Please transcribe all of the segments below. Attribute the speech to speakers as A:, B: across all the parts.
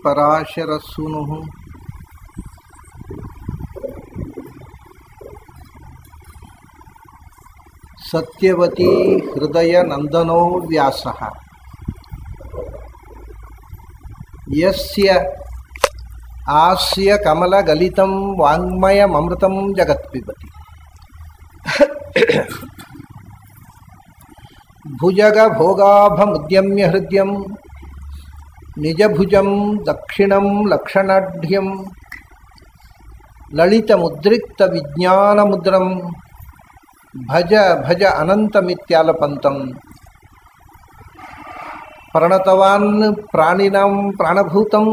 A: ಪರಾಶರಸೂನುಃ ಸತ್ಯವತಿ ಹೃದಯ ನಂದನೋ ವ್ಯಾಸಃ ಯಸ್ಯ ಆಸ್ಯ ಕಮಲಗಲಿತಂ ವಾಂಗ್ಮಯಮೃತಂ ಜಗತ್ಪಿಬತಿ ಭುಜಗ ಭೋಗಾಭಮುದ್ಯಮ್ಯ ಹೃದಯಂ ನಿಜಭುಜಂ ದಕ್ಷಿಣಂ ಲಕ್ಷಣಾಢ್ಯಂ ಲಲಿತಮುದ್ರಿಕ್ತ ವಿಜ್ಞಾನಮುದ್ರಂ ಭಜ ಭಜ ಅನಂತಮಿತ್ಯಾಲಪಂತಂ ಪ್ರಣತವಾನ್ ಪ್ರಾಣಿನಾಂ ಪ್ರಾಣಭೂತಂ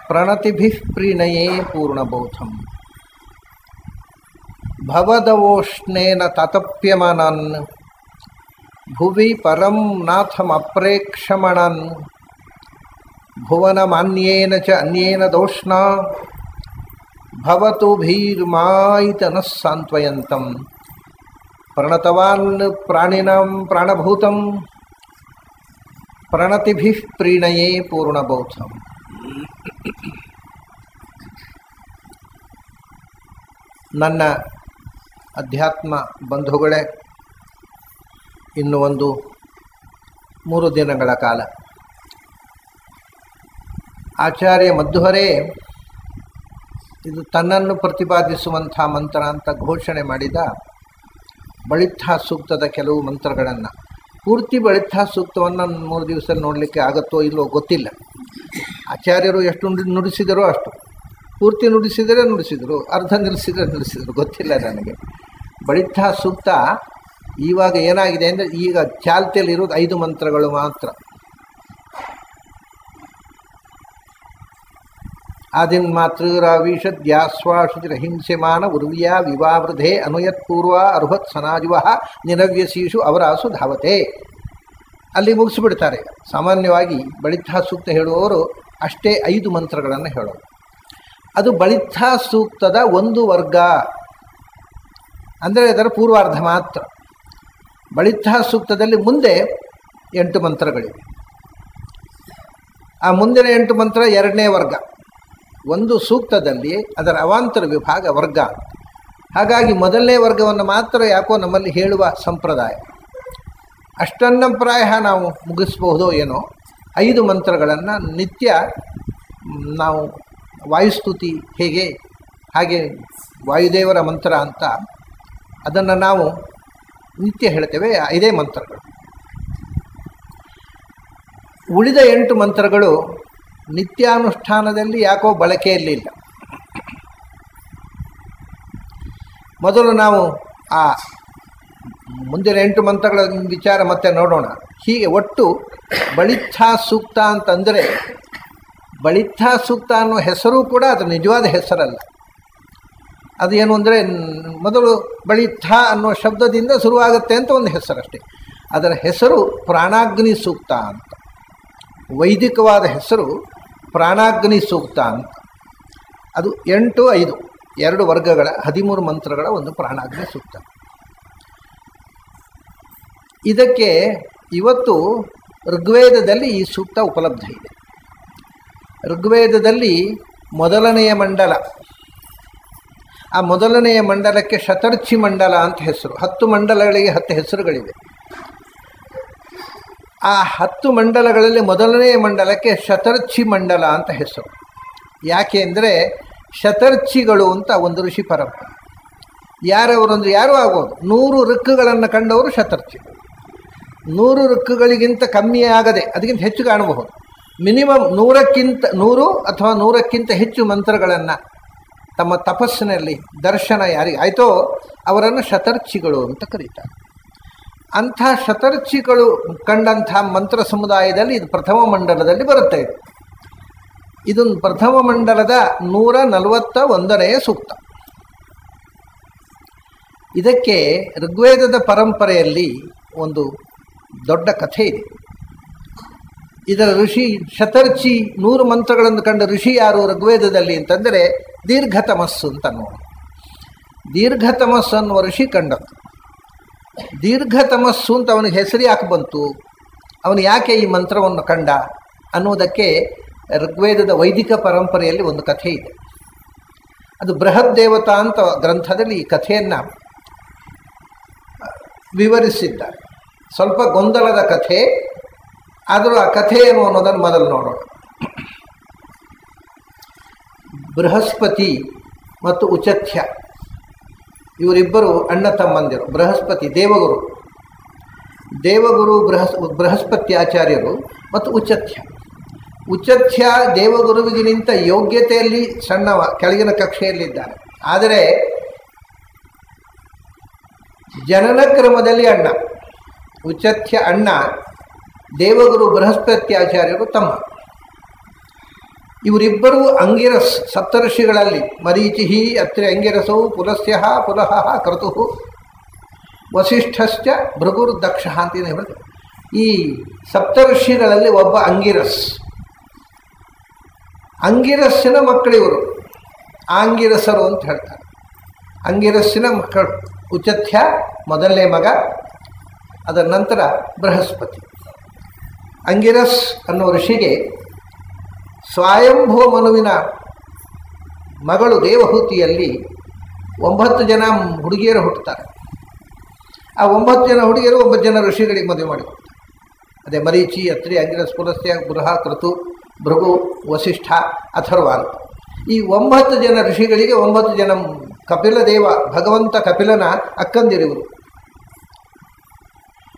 A: ಪ್ರಣತಿಭಿಃ ಪ್ರೀಣಯೇ ಪೂರ್ಣಬೋಧಂ ಭವದವೋಷ್ಣೇನ ತತಪ್ಯಮಾನಾನ್ ಭುವಿ ಪರಂ ನಾಥಮಪ್ರೇಕ್ಷಮಣಾನ್ ಭುವನಮಾನ್ಯೇನ ಚ ಅನ್ಯೇನ ದೋಷ್ಣಾ ಭವತು ಭೀರ್ಮಾಯಿತನಃ ಸಾಂತ್ವಯಂತಂ ಪ್ರಣತವಾನ್ ಪ್ರಾಣಿನಾಂ ಪ್ರಾಣಭೂತಂ ಪ್ರಣತಿಭಿಃ ಪ್ರೀಣಯೇ ಪೂರ್ಣಬೋಧಂ. ನನ್ನ ಅಧ್ಯಾತ್ಮ ಬಂಧುಗಳೇ, ಇನ್ನು ಒಂದು 3 ದಿನಗಳ ಕಾಲ ಆಚಾರ್ಯ ಮಧ್ವರೇ ಇದು ತನ್ನನ್ನು ಪ್ರತಿಪಾದಿಸುವಂಥ ಮಂತ್ರ ಅಂತ ಘೋಷಣೆ ಮಾಡಿದ ಬಳಿತ್ಥ ಸೂಕ್ತದ ಕೆಲವು ಮಂತ್ರಗಳನ್ನು, ಪೂರ್ತಿ ಬಳಿತ್ಥ ಸೂಕ್ತವನ್ನು 3 ದಿವಸದಲ್ಲಿ ನೋಡಲಿಕ್ಕೆ ಆಗುತ್ತೋ ಇಲ್ಲವೋ ಗೊತ್ತಿಲ್ಲ. ಆಚಾರ್ಯರು ಎಷ್ಟು ನುಡಿಸಿದರೋ ಅಷ್ಟು, ಪೂರ್ತಿ ನುಡಿಸಿದರೆ ನುಡಿಸಿದರು, ಅರ್ಧ ನಿಲ್ಲಿಸಿದರು, ಗೊತ್ತಿಲ್ಲ ನನಗೆ. ಬಳಿತ್ಥ ಸೂಕ್ತ ಇವಾಗ ಏನಾಗಿದೆ ಅಂದರೆ ಈಗ ಚಾಲ್ತಿಯಲ್ಲಿರೋದು 5 ಮಂತ್ರಗಳು ಮಾತ್ರ. ಆದಿನ್ ಮಾತೃರಾವೀಷದ್ಯಾಸ್ವಾಶುಚಿರ ಹಿಂಸೆಮಾನ ಉರ್ವ್ಯಾ ವಿವಾವೃಧೆ ಅನುಯತ್ಪೂರ್ವ ಅರ್ಹತ್ ಸನಾಜುವ ನಿರವ್ಯಸೀಷು ಅವರಾಸು ಧಾವತೆ. ಅಲ್ಲಿ ಮುಗಿಸಿಬಿಡ್ತಾರೆ. ಸಾಮಾನ್ಯವಾಗಿ ಬಳಿತ್ಥ ಸೂಕ್ತ ಹೇಳುವವರು ಅಷ್ಟೇ 5 ಮಂತ್ರಗಳನ್ನು ಹೇಳೋದು. ಅದು ಬಳಿತ್ಥ ಸೂಕ್ತದ ಒಂದು ವರ್ಗ, ಅಂದರೆ ಅದರ ಪೂರ್ವಾರ್ಧ ಮಾತ್ರ. ಬಳಿತ್ಥ ಸೂಕ್ತದಲ್ಲಿ ಮುಂದೆ 8 ಮಂತ್ರಗಳಿವೆ. ಆ ಮುಂದಿನ 8 ಮಂತ್ರ 2ನೇ ವರ್ಗ. ಒಂದು ಸೂಕ್ತದಲ್ಲಿ ಅದರ ಅವಾಂತರ ವಿಭಾಗ ವರ್ಗ. ಹಾಗಾಗಿ ಮೊದಲನೇ ವರ್ಗವನ್ನು ಮಾತ್ರ ಯಾಕೋ ನಮ್ಮಲ್ಲಿ ಹೇಳುವ ಸಂಪ್ರದಾಯ. ಅಷ್ಟನ್ನು ಪ್ರಾಯ ನಾವು ಮುಗಿಸ್ಬಹುದೋ ಏನೋ. 5 ಮಂತ್ರಗಳನ್ನು ನಿತ್ಯ ನಾವು ವಾಯುಸ್ತುತಿ ಹೇಗೆ ಹಾಗೆ ವಾಯುದೇವರ ಮಂತ್ರ ಅಂತ ಅದನ್ನು ನಾವು ನಿತ್ಯ ಹೇಳ್ತೇವೆ. 5 ಮಂತ್ರಗಳು. ಉಳಿದ 8 ಮಂತ್ರಗಳು ನಿತ್ಯಾನುಷ್ಠಾನದಲ್ಲಿ ಯಾಕೋ ಬಳಕೆಯಲ್ಲಿಲ್ಲ. ಮೊದಲು ನಾವು ಆ ಮುಂದಿನ 8 ಮಂತ್ರಗಳ ವಿಚಾರ ಮತ್ತೆ ನೋಡೋಣ. ಹೀಗೆ ಒಟ್ಟು ಬಳಿತ್ಥ ಸೂಕ್ತ ಅಂತಂದರೆ, ಬಳಿತ್ಥ ಸೂಕ್ತ ಅನ್ನೋ ಹೆಸರು ಕೂಡ ಅದರ ನಿಜವಾದ ಹೆಸರಲ್ಲ. ಅದು ಏನು ಅಂದರೆ, ಮೊದಲು ಬಳಿತ್ಥ ಅನ್ನೋ ಶಬ್ದದಿಂದ ಶುರುವಾಗುತ್ತೆ ಅಂತ ಒಂದು ಹೆಸರಷ್ಟೇ. ಅದರ ಹೆಸರು ಪ್ರಾಣಾಗ್ನಿ ಸೂಕ್ತ ಅಂತ. ವೈದಿಕವಾದ ಹೆಸರು ಪ್ರಾಣಾಗ್ನಿ ಸೂಕ್ತ ಅಂತ. ಅದು 8, 5 2 ವರ್ಗಗಳ 13 ಮಂತ್ರಗಳ ಒಂದು ಪ್ರಾಣಾಗ್ನಿ ಸೂಕ್ತ. ಇದಕ್ಕೆ ಇವತ್ತು ಋಗ್ವೇದದಲ್ಲಿ ಈ ಸೂಕ್ತ ಉಪಲಬ್ಧ ಇದೆ. ಋಗ್ವೇದದಲ್ಲಿ ಮೊದಲನೆಯ ಮಂಡಲ, ಆ ಮೊದಲನೆಯ ಮಂಡಲಕ್ಕೆ ಶತರ್ಚಿ ಮಂಡಲ ಅಂತ ಹೆಸರು. 10 ಮಂಡಲಗಳಿಗೆ 10 ಹೆಸರುಗಳಿವೆ. ಆ 10 ಮಂಡಲಗಳಲ್ಲಿ ಮೊದಲನೆಯ ಮಂಡಲಕ್ಕೆ ಶತರ್ಚಿ ಮಂಡಲ ಅಂತ ಹೆಸರು. ಯಾಕೆ ಅಂದರೆ ಶತರ್ಚಿಗಳು ಅಂತ ಒಂದು ಋಷಿ ಪರಂಪರೆ. ಯಾರವರು ಅಂದರೆ ಯಾರೂ ಆಗೋದು 100 ಋಕ್ಕುಗಳನ್ನು ಕಂಡವರು ಶತರ್ಚಿಗಳು. 100 ಋಕ್ಕುಗಳಿಗಿಂತ ಕಮ್ಮಿ ಆಗದೆ ಅದಕ್ಕಿಂತ ಹೆಚ್ಚು ಕಾಣಬಹುದು. ಮಿನಿಮಮ್ 100 ಅಥವಾ 100ಕ್ಕಿಂತ ಹೆಚ್ಚು ಮಂತ್ರಗಳನ್ನು ತಮ್ಮ ತಪಸ್ಸಿನಲ್ಲಿ ದರ್ಶನ ಯಾರಿಗೆ ಆಯಿತೋ ಅವರನ್ನು ಶತರ್ಚಿಗಳು ಅಂತ ಕರೀತಾರೆ. ಅಂಥ ಶತರ್ಚಿಗಳು ಕಂಡಂಥ ಮಂತ್ರ ಸಮುದಾಯದಲ್ಲಿ ಇದು ಪ್ರಥಮ ಮಂಡಲದಲ್ಲಿ ಬರುತ್ತೆ. ಇದು ಪ್ರಥಮ ಮಂಡಲದ 141ನೇ ಸೂಕ್ತ. ಇದಕ್ಕೆ ಋಗ್ವೇದದ ಪರಂಪರೆಯಲ್ಲಿ ಒಂದು ದೊಡ್ಡ ಕಥೆ ಇದೆ. ಇದರ ಋಷಿ ಶತರ್ಚಿ 100 ಮಂತ್ರಗಳನ್ನು ಕಂಡ ಋಷಿ ಯಾರು ಋಗ್ವೇದದಲ್ಲಿ ಅಂತಂದರೆ ದೀರ್ಘತಮಸ್ಸು ಅಂತ ನೋಡು. ದೀರ್ಘತಮಸ್ಸು ಅನ್ನುವ ಋಷಿ ಕಂಡದ್ದು. ದೀರ್ಘತಮಸ್ಸು ಅಂತ ಅವನಿಗೆ ಹೆಸರು ಯಾಕೆ ಬಂತು, ಅವನು ಯಾಕೆ ಈ ಮಂತ್ರವನ್ನು ಕಂಡ ಅನ್ನುವುದಕ್ಕೆ ಋಗ್ವೇದದ ವೈದಿಕ ಪರಂಪರೆಯಲ್ಲಿ ಒಂದು ಕಥೆ ಇದೆ. ಅದು ಬೃಹತ್ ದೇವತಾ ಅಂತ ಗ್ರಂಥದಲ್ಲಿ ಈ ಕಥೆಯನ್ನು ವಿವರಿಸಿದ್ದಾರೆ. ಸ್ವಲ್ಪ ಗೊಂದಲದ ಕಥೆ, ಆದರೂ ಆ ಕಥೆ ಏನು ಅನ್ನೋದನ್ನು ಮೊದಲು ನೋಡೋಣ. ಬೃಹಸ್ಪತಿ ಮತ್ತು ಉಚಥ್ಯ ಇವರಿಬ್ಬರು ಅಣ್ಣ ತಮ್ಮಂದಿರು. ಬೃಹಸ್ಪತಿ ದೇವಗುರು ಬೃಹಸ್ಪತ್ಯಾಚಾರ್ಯರು ಮತ್ತು ಉಚಥ್ಯ ದೇವಗುರುವಿಗಿಂತ ಯೋಗ್ಯತೆಯಲ್ಲಿ ಸಣ್ಣವ, ಕೆಳಗಿನ ಕಕ್ಷೆಯಲ್ಲಿದ್ದಾನೆ. ಆದರೆ ಜನನ ಕ್ರಮದಲ್ಲಿ ಅಣ್ಣ. ಉಚಥ್ಯ ಅಣ್ಣ, ದೇವಗುರು ಬೃಹಸ್ಪತ್ಯಾಚಾರ್ಯರು ತಮ್ಮ. ಇವರಿಬ್ಬರೂ ಅಂಗಿರಸ್ ಸಪ್ತರ್ಷಿಗಳಲ್ಲಿ ಮರೀಚಿ ಅತ್ರಿ ಅಂಗಿರಸೌ ಪುಲಸ್ಯ ಪುಲಹ ಕ್ರತು ವಸಿಷ್ಠಶ್ಚ ಭೃಗುರ್ ದಕ್ಷ ಅಂತ ಹೇಳ್ತಾರೆ. ಈ ಸಪ್ತರ್ಷಿಗಳಲ್ಲಿ ಒಬ್ಬ ಅಂಗಿರಸ್ಸಿನ ಮಕ್ಕಳಿವರು, ಆಂಗಿರಸರು ಅಂತ ಹೇಳ್ತಾರೆ. ಅಂಗಿರಸ್ಸಿನ ಮಕ್ಕಳು ಉಚಥ್ಯ ಮೊದಲನೇ ಮಗ, ಅದರ ನಂತರ ಬೃಹಸ್ಪತಿ. ಅಂಗಿರಸ್ ಅನ್ನೋ ಋಷಿಗೆ ಸ್ವಯಂಭೂ ಮನುವಿನ ಮಗಳು ದೇವಹೂತಿಯಲ್ಲಿ 9 ಜನ ಹುಡುಗಿಯರು ಹುಟ್ಟುತ್ತಾರೆ. ಆ 9 ಜನ ಹುಡುಗಿಯರು 9 ಜನ ಋಷಿಗಳಿಗೆ ಮದುವೆ ಮಾಡಿಕೊಡ್ತಾರೆ. ಅದೇ ಮರೀಚಿ, ಅತ್ರಿ, ಅಂಗಿರಸ್, ಪುಲಸ್ತ್ಯ, ಬೃಹ, ಕ್ರತು, ಭೃಗು, ವಸಿಷ್ಠ, ಅಥರ್ವ ಅಂತ. ಈ 9 ಜನ ಋಷಿಗಳಿಗೆ 9 ಜನ ಕಪಿಲ ದೇವ ಭಗವಂತ ಕಪಿಲನ ಅಕ್ಕಂದಿರಿವರು.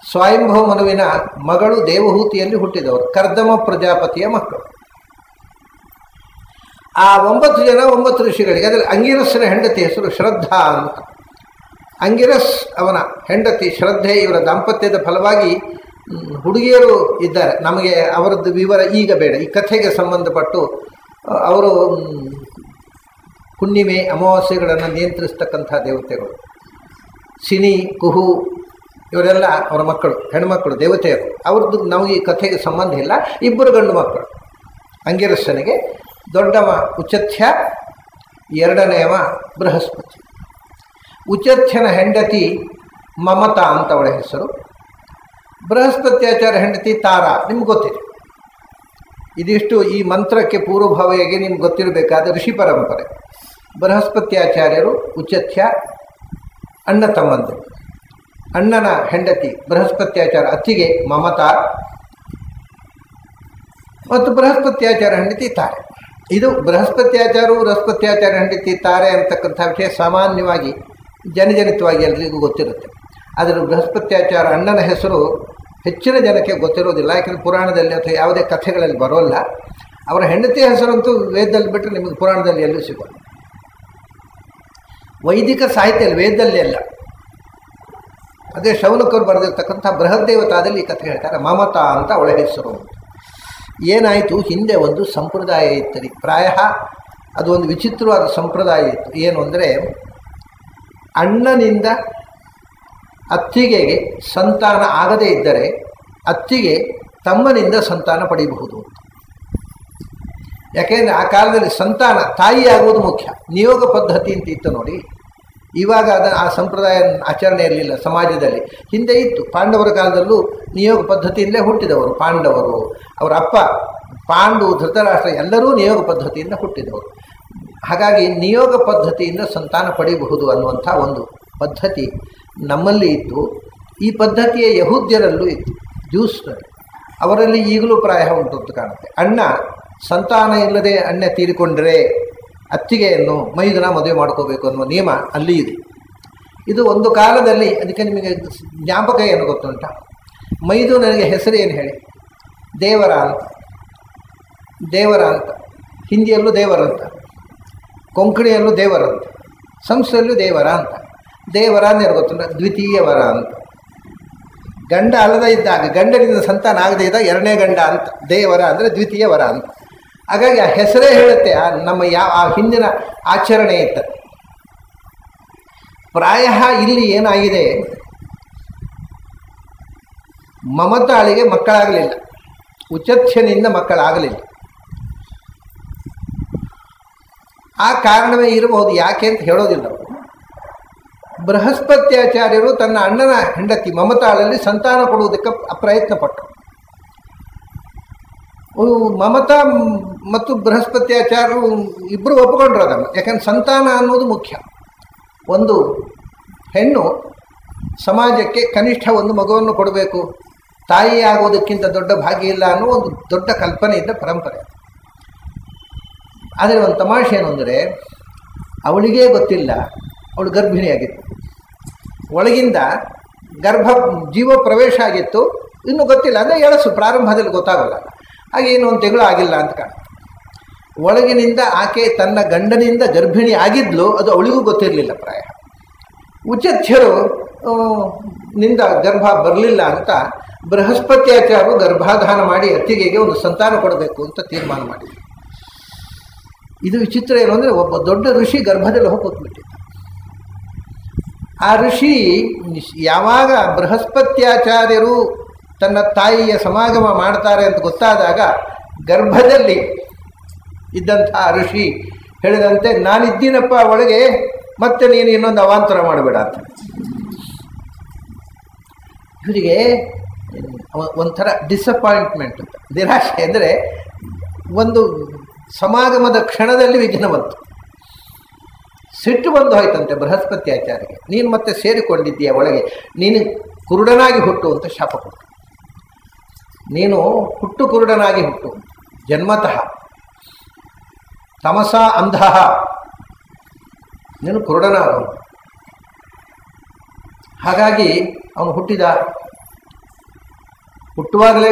A: ಸ್ವಯಂಭವ ಮನುವಿನ ಮಗಳು ದೇವಹೂತಿಯಲ್ಲಿ ಹುಟ್ಟಿದವರು, ಕರ್ದಮ ಪ್ರಜಾಪತಿಯ ಮಕ್ಕಳು. ಆ 9 ಜನ 9 ಋಷಿಗಳಿಗೆ, ಅದರಲ್ಲಿ ಅಂಗಿರಸ್ಸಿನ ಹೆಂಡತಿ ಹೆಸರು ಶ್ರದ್ಧಾ ಅಂತ. ಅಂಗಿರಸ್ ಅವನ ಹೆಂಡತಿ ಶ್ರದ್ಧೆ. ಇವರ ದಾಂಪತ್ಯದ ಫಲವಾಗಿ ಹುಡುಗಿಯರು ಇದ್ದಾರೆ. ನಮಗೆ ಅವರದ್ದು ವಿವರ ಈಗ ಬೇಡ. ಈ ಕಥೆಗೆ ಸಂಬಂಧಪಟ್ಟು ಅವರು ಹುಣ್ಣಿಮೆ ಅಮಾವಾಸ್ಯೆಗಳನ್ನು ನಿಯಂತ್ರಿಸ್ತಕ್ಕಂಥ ದೇವತೆಗಳು. ಸಿನಿ, ಕುಹು ಇವರೆಲ್ಲ ಅವರ ಮಕ್ಕಳು, ಹೆಣ್ಮಕ್ಕಳು, ದೇವತೆಯರು. ಅವ್ರದ್ದು ನಮಗೆ ಈ ಕಥೆಗೆ ಸಂಬಂಧ ಇಲ್ಲ. 2 ಗಂಡು ಮಕ್ಕಳು. ಅಂಗಿರಸ್ಸನಿಗೆ ದೊಡ್ಡವ ಉಚಥ್ಯ, ಎರಡನೆಯವ ಬೃಹಸ್ಪತಿ. ಉಚಥ್ಯನ ಹೆಂಡತಿ ಮಮತಾ ಅಂತ ಅವಳ ಹೆಸರು. ಬೃಹಸ್ಪತ್ಯಾಚಾರ್ಯ ಹೆಂಡತಿ ತಾರಾ, ನಿಮ್ಗೆ ಗೊತ್ತಿದೆ. ಇದಿಷ್ಟು ಈ ಮಂತ್ರಕ್ಕೆ ಪೂರ್ವಭಾವಿಯಾಗಿ ನಿಮ್ಗೆ ಗೊತ್ತಿರಬೇಕಾದ ಋಷಿ ಪರಂಪರೆ. ಬೃಹಸ್ಪತ್ಯಾಚಾರ್ಯರು, ಉಚಥ್ಯ ಅಣ್ಣ ತಮ್ಮಂದಿರು. ಅಣ್ಣನ ಹೆಂಡತಿ ಬೃಹಸ್ಪತ್ಯಾಚಾರ್ಯ ಅತ್ತಿಗೆ ಮಮತಾ ಮತ್ತು ಬೃಹಸ್ಪತ್ಯಾಚಾರ್ಯ ಹೆಂಡತಿ ತಾರೆ. ಇದು ಬೃಹಸ್ಪತ್ಯಾಚಾರ್ಯ ಹೆಂಡತಿ ತಾರೆ ಅಂತಕ್ಕಂಥ ವಿಷಯ ಸಾಮಾನ್ಯವಾಗಿ ಜನಜನಿತವಾಗಿ ಎಲ್ರಿಗೂ ಗೊತ್ತಿರುತ್ತೆ. ಆದರೆ ಬೃಹಸ್ಪತ್ಯಾಚಾರ್ಯ ಅಣ್ಣನ ಹೆಸರು ಹೆಚ್ಚಿನ ಜನಕ್ಕೆ ಗೊತ್ತಿರೋದಿಲ್ಲ. ಯಾಕೆಂದರೆ ಪುರಾಣದಲ್ಲಿ ಅಥವಾ ಯಾವುದೇ ಕಥೆಗಳಲ್ಲಿ ಬರೋಲ್ಲ. ಅವರ ಹೆಂಡತಿಯ ಹೆಸರಂತೂ ವೇದದಲ್ಲಿ ಬಿಟ್ಟರೆ ನಿಮಗೆ ಪುರಾಣದಲ್ಲಿ ಎಲ್ಲೂ ಸಿಗೋಲ್ಲ. ವೈದಿಕ ಸಾಹಿತ್ಯದಲ್ಲಿ, ವೇದದಲ್ಲಿ ಎಲ್ಲ. ಅದೇ ಶೌನಕರು ಬರೆದಿರ್ತಕ್ಕಂಥ ಬೃಹದ್ದೇವತಾದಲ್ಲಿ ಈ ಕಥೆ ಹೇಳ್ತಾರೆ. ಮಮತಾ ಅಂತ ಅವಳ ಹೆಸರು. ಏನಾಯಿತು, ಹಿಂದೆ ಒಂದು ಸಂಪ್ರದಾಯ ಇತ್ತು. ಪ್ರಾಯ ಅದು ಒಂದು ವಿಚಿತ್ರವಾದ ಸಂಪ್ರದಾಯ ಇತ್ತು. ಏನು ಅಂದರೆ, ಅಣ್ಣನಿಂದ ಅತ್ತಿಗೆಗೆ ಸಂತಾನ ಆಗದೇ ಇದ್ದರೆ ಅತ್ತಿಗೆ ತಮ್ಮನಿಂದ ಸಂತಾನ ಪಡೆಯಬಹುದು ಅಂತ. ಯಾಕೆಂದರೆ ಆ ಕಾಲದಲ್ಲಿ ಸಂತಾನ ತಾಯಿ ಆಗುವುದು ಮುಖ್ಯ. ನಿಯೋಗ ಪದ್ಧತಿ ಅಂತ ಇತ್ತು ನೋಡಿ. ಇವಾಗ ಆ ಸಂಪ್ರದಾಯ ಆಚರಣೆ ಇರಲಿಲ್ಲ ಸಮಾಜದಲ್ಲಿ. ಹಿಂದೆ ಇತ್ತು. ಪಾಂಡವರ ಕಾಲದಲ್ಲೂ ನಿಯೋಗ ಪದ್ಧತಿಯಿಂದಲೇ ಹುಟ್ಟಿದವರು ಪಾಂಡವರು. ಅವರ ಅಪ್ಪ ಪಾಂಡು, ಧೃತರಾಷ್ಟ್ರ ಎಲ್ಲರೂ ನಿಯೋಗ ಪದ್ಧತಿಯಿಂದ ಹುಟ್ಟಿದವರು. ಹಾಗಾಗಿ ನಿಯೋಗ ಪದ್ಧತಿಯಿಂದ ಸಂತಾನ ಪಡೆಯಬಹುದು ಅನ್ನುವಂಥ ಒಂದು ಪದ್ಧತಿ ನಮ್ಮಲ್ಲಿ ಇತ್ತು. ಈ ಪದ್ಧತಿಯ ಯಹೂದ್ಯರಲ್ಲೂ ಇತ್ತು, ಜ್ಯೂಸ್ನಲ್ಲಿ. ಅವರಲ್ಲಿ ಈಗಲೂ ಪ್ರಾಯ ಉಂಟು ಅಂತ ಕಾಣುತ್ತೆ. ಅಣ್ಣ ಸಂತಾನ ಇಲ್ಲದೆ ಅಣ್ಣ ತೀರಿಕೊಂಡರೆ ಅತ್ತಿಗೆಯನ್ನು ಮೈದುನ ಮದುವೆ ಮಾಡ್ಕೋಬೇಕು ಅನ್ನುವ ನಿಯಮ ಅಲ್ಲಿ ಇದೆ. ಇದು ಒಂದು ಕಾಲದಲ್ಲಿ, ಅದಕ್ಕೆ ನಿಮಗೆ ಜ್ಞಾಪಕ ಏನು ಗೊತ್ತುಂಟ? ಮೈದು ನನಗೆ ಹೆಸರು ಏನು ಹೇಳಿ? ದೇವರ ಅಂತ. ಹಿಂದಿಯಲ್ಲೂ ದೇವರಂತ, ಕೊಂಕಣಿಯಲ್ಲೂ ದೇವರಂತ, ಸಂಸ್ಕೃತದಲ್ಲೂ ದೇವರ ಅಂತ. ದೇವರ ಅಂದರೆ ಗೊತ್ತುಂಟ? ದ್ವಿತೀಯ ವರ ಅಂತ. ಗಂಡ ಅಲ್ಲದ ಇದ್ದಾಗ, ಗಂಡನಿಂದ ಸಂತಾನ ಆಗದೇ ಇದ್ದಾಗ ಎರಡನೇ ಗಂಡ ಅಂತ. ದೇವರ ಅಂದರೆ ದ್ವಿತೀಯ ವರ ಅಂತ. ಹಾಗಾಗಿ ಆ ಹೆಸರೇ ಹೇಳುತ್ತೆ ನಮ್ಮ ಆ ಹಿಂದಿನ ಆಚರಣೆ ಇತ್ತು. ಪ್ರಾಯ ಇಲ್ಲಿ ಏನಾಗಿದೆ, ಮಮತಾಳಿಗೆ ಮಕ್ಕಳಾಗಲಿಲ್ಲ, ಉಚಥ್ಯನಿಂದ ಮಕ್ಕಳಾಗಲಿಲ್ಲ. ಆ ಕಾರಣವೇ ಇರಬಹುದು. ಯಾಕೆ ಅಂತ ಹೇಳೋದಿಲ್ಲ. ಬೃಹಸ್ಪತ್ಯಾಚಾರ್ಯರು ತನ್ನ ಅಣ್ಣನ ಹೆಂಡತಿ ಮಮತಾಳಲ್ಲಿ ಸಂತಾನ ಕೊಡುವುದಕ್ಕೆ ಪ್ರಯತ್ನ ಪಟ್ಟರು. ಮಮತಾ ಮತ್ತು ಬೃಹಸ್ಪತ್ಯಾಚಾರ್ಯರು ಇಬ್ಬರು ಒಪ್ಪಿಕೊಂಡ್ರು ಅದನ್ನು. ಯಾಕಂದ್ರೆ ಸಂತಾನ ಅನ್ನೋದು ಮುಖ್ಯ. ಒಂದು ಹೆಣ್ಣು ಸಮಾಜಕ್ಕೆ ಕನಿಷ್ಠ ಒಂದು ಮಗುವನ್ನು ಕೊಡಬೇಕು, ತಾಯಿ ಆಗೋದಕ್ಕಿಂತ ದೊಡ್ಡ ಭಾಗ್ಯ ಇಲ್ಲ ಅನ್ನೋ ಒಂದು ದೊಡ್ಡ ಕಲ್ಪನೆ ಇದ್ದ ಪರಂಪರೆ. ಆದರೆ ಒಂದು ತಮಾಷೆ ಏನು ಅಂದರೆ, ಅವಳಿಗೇ ಗೊತ್ತಿಲ್ಲ ಅವಳು ಗರ್ಭಿಣಿಯಾಗಿತ್ತು. ಒಳಗಿಂದ ಜೀವ ಪ್ರವೇಶ ಆಗಿತ್ತು, ಇನ್ನೂ ಗೊತ್ತಿಲ್ಲ. ಅಂದರೆ ಎಳಸು ಪ್ರಾರಂಭದಲ್ಲಿ ಗೊತ್ತಾಗಲ್ಲ. ಹಾಗೆ ಏನು ಒಂದು ತಿಂಗಳು ಆಗಿಲ್ಲ ಅಂತ ಕಾಣುತ್ತೆ. ಒಳಗಿನಿಂದ ಆಕೆ ತನ್ನ ಗಂಡನಿಂದ ಗರ್ಭಿಣಿ ಆಗಿದ್ಲು, ಅದು ಅವಳಿಗೂ ಗೊತ್ತಿರಲಿಲ್ಲ ಪ್ರಾಯ. ಉಚಥ್ಯರು ನಿಂದ ಗರ್ಭ ಬರಲಿಲ್ಲ ಅಂತ ಬೃಹಸ್ಪತ್ಯಾಚಾರ್ಯರು ಗರ್ಭಾಧಾನ ಮಾಡಿ ಅತ್ತಿಗೆಗೆ ಒಂದು ಸಂತಾನ ಕೊಡಬೇಕು ಅಂತ ತೀರ್ಮಾನ ಮಾಡಿದರು. ಇದು ವಿಚಿತ್ರ ಏನು ಅಂದರೆ, ಒಬ್ಬ ದೊಡ್ಡ ಋಷಿ ಗರ್ಭದಲ್ಲಿ ಹೋಗಿ ಕೂತ್ಬಿಟ್ಟಿದ್ದ. ಆ ಋಷಿ ಯಾವಾಗ ಬೃಹಸ್ಪತ್ಯಾಚಾರ್ಯರು ತನ್ನ ತಾಯಿಯ ಸಮಾಗಮ ಮಾಡ್ತಾರೆ ಅಂತ ಗೊತ್ತಾದಾಗ ಗರ್ಭದಲ್ಲಿ ಇದ್ದಂಥ ಋಷಿ ಹೇಳಿದಂತೆ, ನಾನಿದ್ದೀನಪ್ಪ ಒಳಗೆ, ಮತ್ತೆ ನೀನು ಇನ್ನೊಂದು ಅವಾಂತರ ಮಾಡಬೇಡ ಅಂತ. ಇವರಿಗೆ ಒಂಥರ ಡಿಸಪಾಯಿಂಟ್ಮೆಂಟ್ ಅಂತ, ನಿರಾಶೆ. ಅಂದರೆ ಒಂದು ಸಮಾಗಮದ ಕ್ಷಣದಲ್ಲಿ ವಿಘ್ನ ಬಂತು, ಸಿಟ್ಟು ಬಂದು ಹೋಯ್ತಂತೆ ಬೃಹಸ್ಪತ್ಯಾಚಾರ್ಯರಿಗೆ. ನೀನು ಮತ್ತೆ ಸೇರಿಕೊಂಡಿದ್ದೀಯ ಒಳಗೆ, ನೀನು ಕುರುಡನಾಗಿ ಹುಟ್ಟು ಅಂತ ಶಾಪ ಕೊಟ್ಟು. ನೀನು ಹುಟ್ಟು ಕುರುಡನಾಗಿ ಹುಟ್ಟು, ಜನ್ಮತಃ ತಮಸ ಅಂಧಃ, ನೀನು ಕುರುಡನಾದವನು. ಹಾಗಾಗಿ ಅವನು ಹುಟ್ಟುವಾಗಲೇ